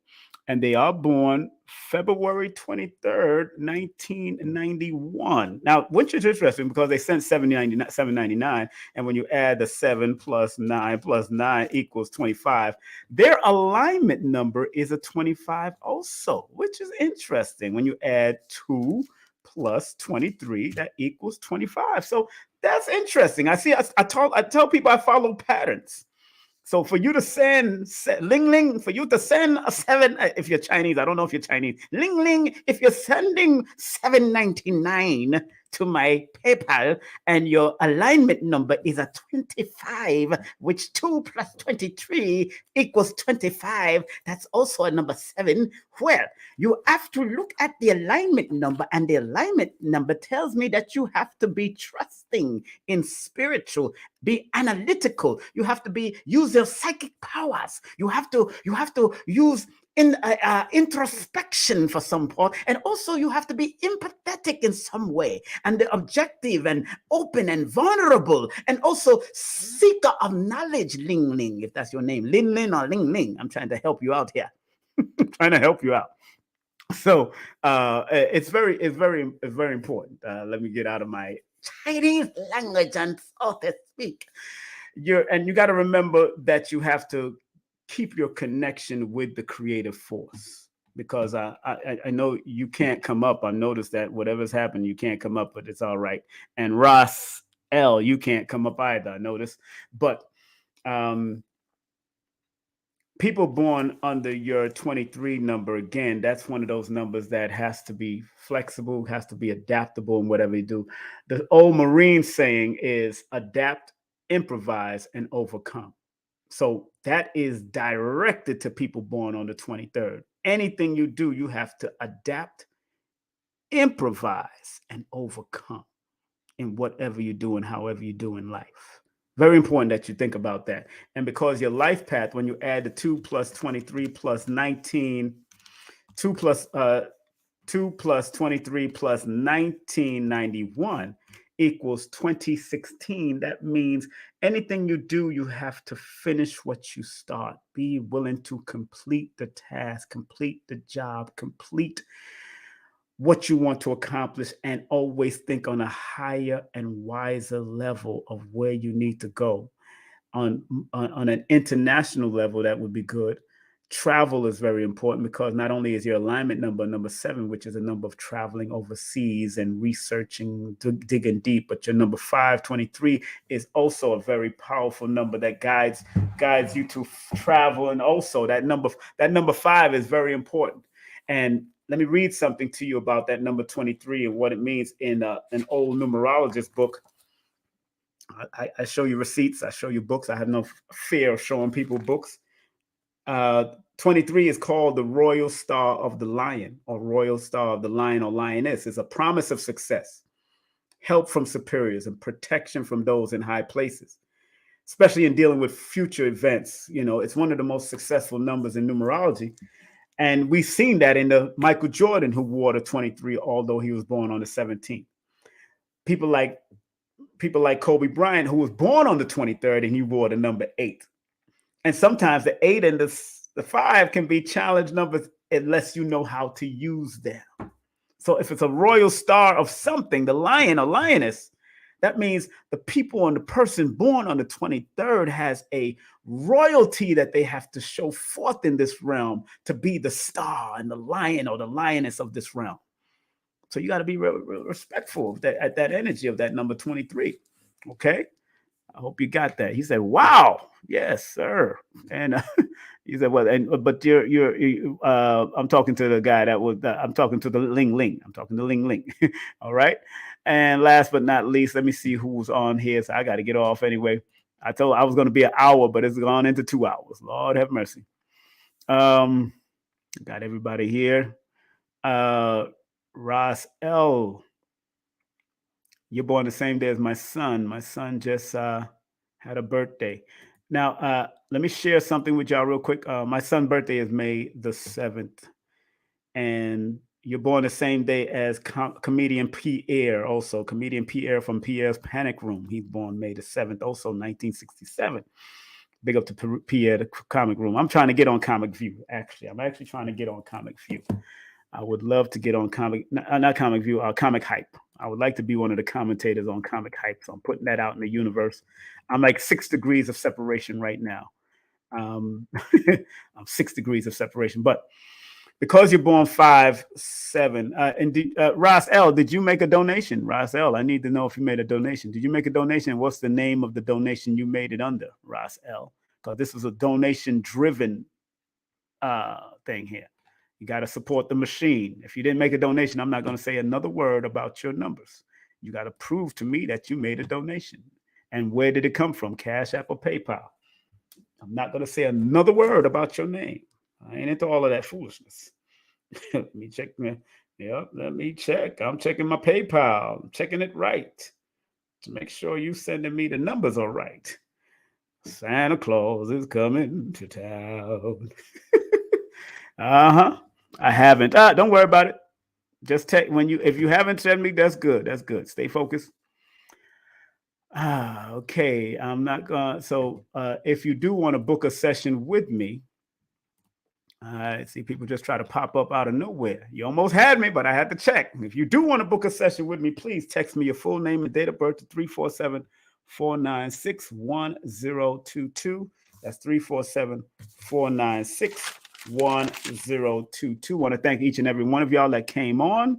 And they are born February 23rd, 1991. Now, which is interesting because they sent $7.99. And when you add the 7 plus 9 plus 9 equals 25, their alignment number is a 25 also, which is interesting. When you add 2 plus 23, that equals 25. So that's interesting. I tell people I follow patterns. So for you to send Ling Ling, for you to send a 7, if you're Chinese, I don't know if you're Chinese, Ling Ling, if you're sending $7.99 to my PayPal and your alignment number is a 25, which 2 plus 23 equals 25, that's also a number 7. Well, you have to look at the alignment number, and the alignment number tells me that you have to be trusting in spiritual, be analytical. You have to use your psychic powers. You have to use introspection for some part, and also you have to be empathetic in some way, and the objective and open and vulnerable, and also seeker of knowledge. Ling Ling, if that's your name, Lin Lin or Ling Ling. I'm trying to help you out here. Trying to help you out. So it's very important. Let me get out of my Chinese language and so to speak. You got to remember that you have to keep your connection with the creative force, because I know you can't come up. I noticed that whatever's happened, you can't come up, but it's all right. And Ross L, you can't come up either, I noticed. But people born under your 23 number, again, that's one of those numbers that has to be flexible, has to be adaptable in whatever you do. The old Marine saying is adapt, improvise, and overcome. So that is directed to people born on the 23rd. Anything you do, you have to adapt, improvise, and overcome. in whatever you do and however you do in life. Very important that you think about that. And because your life path, when you add the 2 plus 23 plus 19, 2 plus 23 plus 1991 equals 2016. That means anything you do, you have to finish what you start. Be willing to complete the task, complete the job, complete what you want to accomplish, and always think on a higher and wiser level of where you need to go. On an international level, that would be good. Travel is very important because not only is your alignment number 7, which is a number of traveling overseas and researching, digging deep, but your number 523 is also a very powerful number that guides you to travel. And also that number 5 is very important. And let me read something to you about that number 23 and what it means in an old numerologist book. I show you receipts. I show you books. I have no fear of showing people books. 23 is called the Royal Star of the Lion, or Royal Star of the Lion or Lioness. It's a promise of success, help from superiors, and protection from those in high places, especially in dealing with future events. You know, it's one of the most successful numbers in numerology. And we've seen that in the Michael Jordan, who wore the 23, although he was born on the 17th. People like Kobe Bryant, who was born on the 23rd, and he wore the number 8. And sometimes the 8 and the 5 can be challenge numbers unless you know how to use them. So if it's a royal star of something, the lion or lioness, that means the people and the person born on the 23rd has a royalty that they have to show forth in this realm to be the star and the lion or the lioness of this realm. So you got to be real respectful of that energy of that number 23. Okay. I hope you got that. He said, "Wow, yes, sir." And he said, "Well, but I'm talking to the guy that was. I'm talking to the Ling Ling. I'm talking to Ling Ling." All right. And last but not least, let me see who's on here. So I got to get off anyway. I told I was going to be an hour, but it's gone into 2 hours. Lord have mercy. Got everybody here. Ross L. You're born the same day as my son. My son just had a birthday. Now, let me share something with y'all real quick. My son's birthday is May the 7th. And you're born the same day as comedian Pierre, also. Comedian Pierre from Pierre's Panic Room. He's born May the 7th, also 1967. Big up to Pierre, the Comic Room. I'm trying to get on Comic View, actually. I'm actually trying to get on Comic View. I would love to get on not Comic View, Comic Hype. I would like to be one of the commentators on Comic Hype. So I'm putting that out in the universe. I'm like 6 degrees of separation right now. I'm 6 degrees of separation. But because you're born 5/7, and Ross L, did you make a donation? Ross L, I need to know if you made a donation. Did you make a donation? What's the name of the donation you made it under, Ross L? Because this is a donation-driven thing here. You got to support the machine. If you didn't make a donation, I'm not going to say another word about your numbers. You got to prove to me that you made a donation. And where did it come from? Cash App or PayPal? I'm not going to say another word about your name. I ain't into all of that foolishness. Let me check. Let me check. I'm checking my PayPal. I'm checking it right to make sure you sending me the numbers are right. Santa Claus is coming to town. I haven't. Don't worry about it. Just if you haven't sent me, that's good. That's good. Stay focused. Okay. I'm not gonna. So if you do want to book a session with me, I see people just try to pop up out of nowhere. You almost had me, but I had to check. If you do want to book a session with me, please text me your full name and date of birth to 347-496-1022. That's 347-496-1022. Want to thank each and every one of y'all that came on.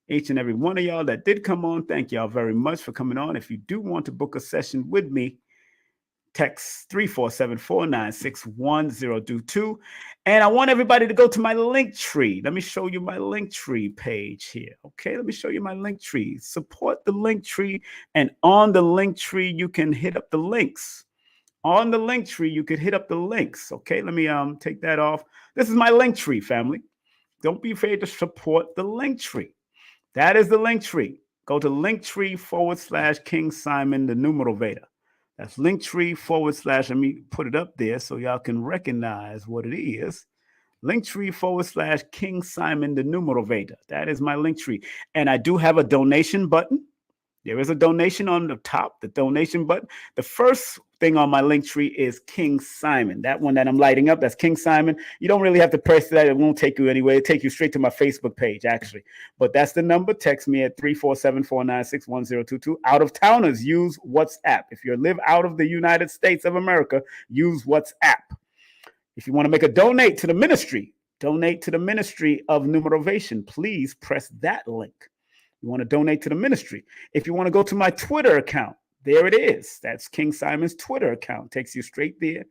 Each and every one of y'all that did come on, thank y'all very much for coming on. If you do want to book a session with me, text 347-496-1022. And I want everybody to go to my link tree. Let me show you my link tree page here. Okay, let me show you my link tree. Support the link tree. And on the link tree, you can hit up the links. On the link tree, you could hit up the links. Okay, let me take that off. This is my link tree, family. Don't be afraid to support the link tree. That is the link tree. Go to Linktree/King Simon, the Numerovator. That's Linktree/ let me put it up there so y'all can recognize what it is. Linktree/King Simon, the Numerovator. That is my Linktree. And I do have a donation button. There is a donation on the top, the donation button. The first thing on my Linktree is King Simon. That one that I'm lighting up, that's King Simon. You don't really have to press that. It won't take you anywhere. It'll take you straight to my Facebook page, actually. But that's the number. Text me at 347-496-1022. Out-of-towners, use WhatsApp. If you live out of the United States of America, use WhatsApp. If you want to make a donate to the ministry of Numerovation, please press that link. You want to donate to the ministry. If you want to go to my Twitter account, there it is. That's King Simon's Twitter account. Takes you straight there.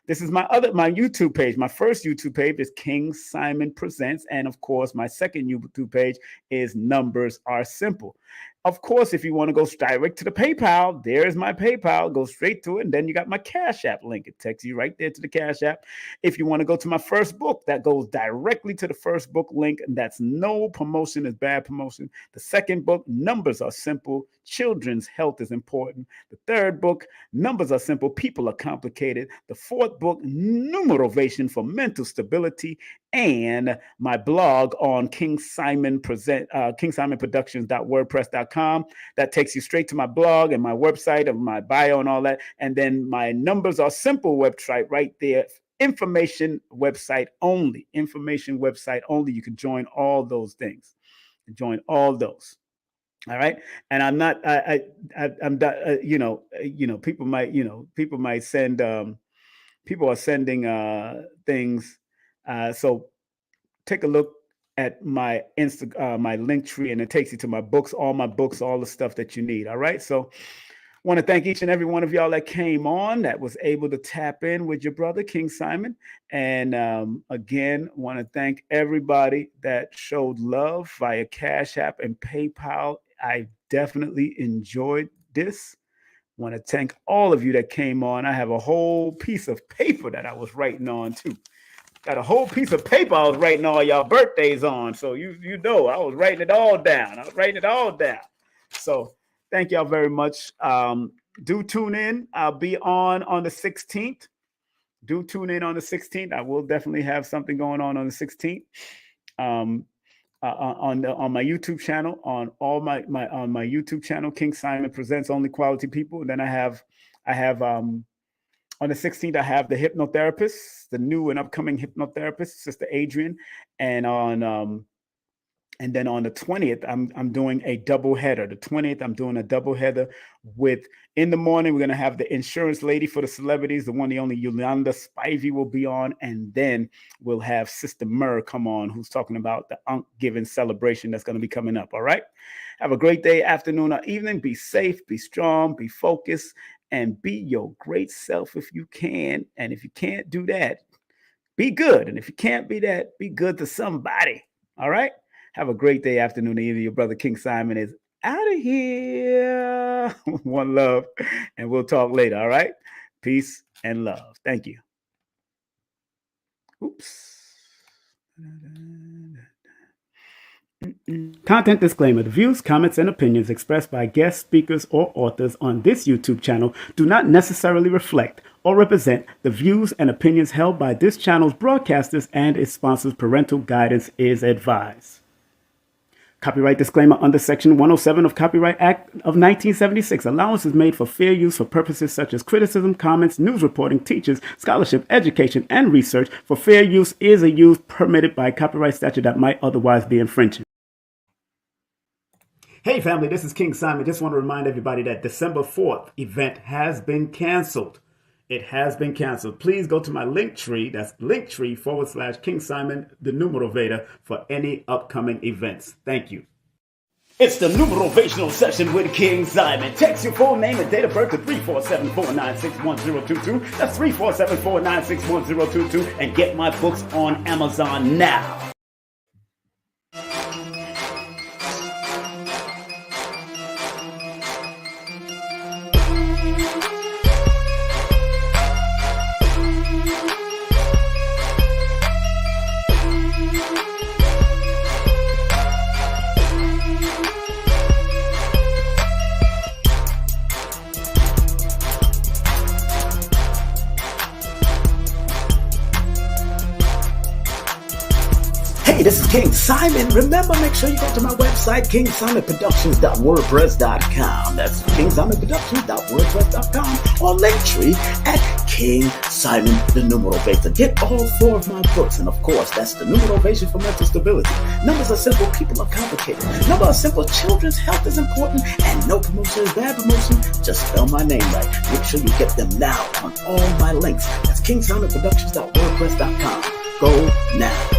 This is my YouTube page. My first YouTube page is King Simon Presents. And of course, my second YouTube page is Numbers Are Simple. Of course, if you want to go direct to the PayPal, there's my PayPal. Go straight to it. And then you got my Cash App link. It takes you right there to the Cash App. If you want to go to my first book, that goes directly to the first book link. And that's no promotion is bad promotion. The second book, Numbers Are Simple. Children's health is important. The third book, Numbers Are Simple. People Are Complicated. The fourth book, Numerovation for Mental Stability. And my blog on KingSimonProductions.wordpress.com. That takes you straight to my blog and my website and my bio and all that. And then my Numbers Are Simple website right there. Information website only. Information website only. You can join all those things. Join all those. All right. And I'm not, I'm people might send, people are sending things. So take a look at my my Linktree, and it takes you to my books, all the stuff that you need. All right. So want to thank each and every one of y'all that came on, that was able to tap in with your brother, King Simon. And again, want to thank everybody that showed love via Cash App and PayPal. I definitely enjoyed this. Want to thank all of you that came on. I have a whole piece of paper that I was writing on too. Got a whole piece of paper I was writing all y'all birthdays on. So you know, I was writing it all down. So thank y'all very much. Do tune in. I'll be on the 16th. Do tune in on the 16th. I will definitely have something going on the 16th. On my YouTube channel, on my YouTube channel, King Simon Presents Only Quality People. And then I have on the 16th, I have the hypnotherapist, the new and upcoming hypnotherapist, Sister Adrian. And then on the 20th, I'm doing a double header. The 20th, I'm doing a double header with, in the morning, we're going to have the insurance lady for the celebrities, the one, the only Yolanda Spivey will be on. And then we'll have Sister Murr come on, who's talking about the Unc-Giving celebration that's going to be coming up. All right. Have a great day, afternoon, or evening. Be safe, be strong, be focused, and be your great self if you can. And if you can't do that, be good. And if you can't be that, be good to somebody. All right. Have a great day, afternoon, or evening. Your brother King Simon is out of here. One love. And we'll talk later. All right. Peace and love. Thank you. Oops. Content disclaimer. The views, comments, and opinions expressed by guest speakers or authors on this YouTube channel do not necessarily reflect or represent the views and opinions held by this channel's broadcasters and its sponsors. Parental guidance is advised. Copyright disclaimer under Section 107 of Copyright Act of 1976. Allowance is made for fair use for purposes such as criticism, comments, news reporting, teachers, scholarship, education, and research. For fair use is a use permitted by copyright statute that might otherwise be infringing. Hey family, this is King Simon. Just want to remind everybody that December 4th event has been canceled. It has been canceled. Please go to my Linktree. That's Linktree/King Simon, the Numerovator, for any upcoming events. Thank you. It's the Numerovational session with King Simon. Text your full name and date of birth to 347-496-1022. That's 347-496-1022. And get my books on Amazon now. Hey, this is King Simon. Remember, make sure you go to my website, kingsimonproductions.wordpress.com. That's kingsimonproductions.wordpress.com, or Linktree at King Simon the Numerovator. Get all 4 of my books, and of course, that's the Numerovator for mental stability. Numbers are simple, people are complicated. Numbers are simple, children's health is important, and no promotion is bad promotion. Just spell my name right. Make sure you get them now on all my links. That's kingsimonproductions.wordpress.com. Go now.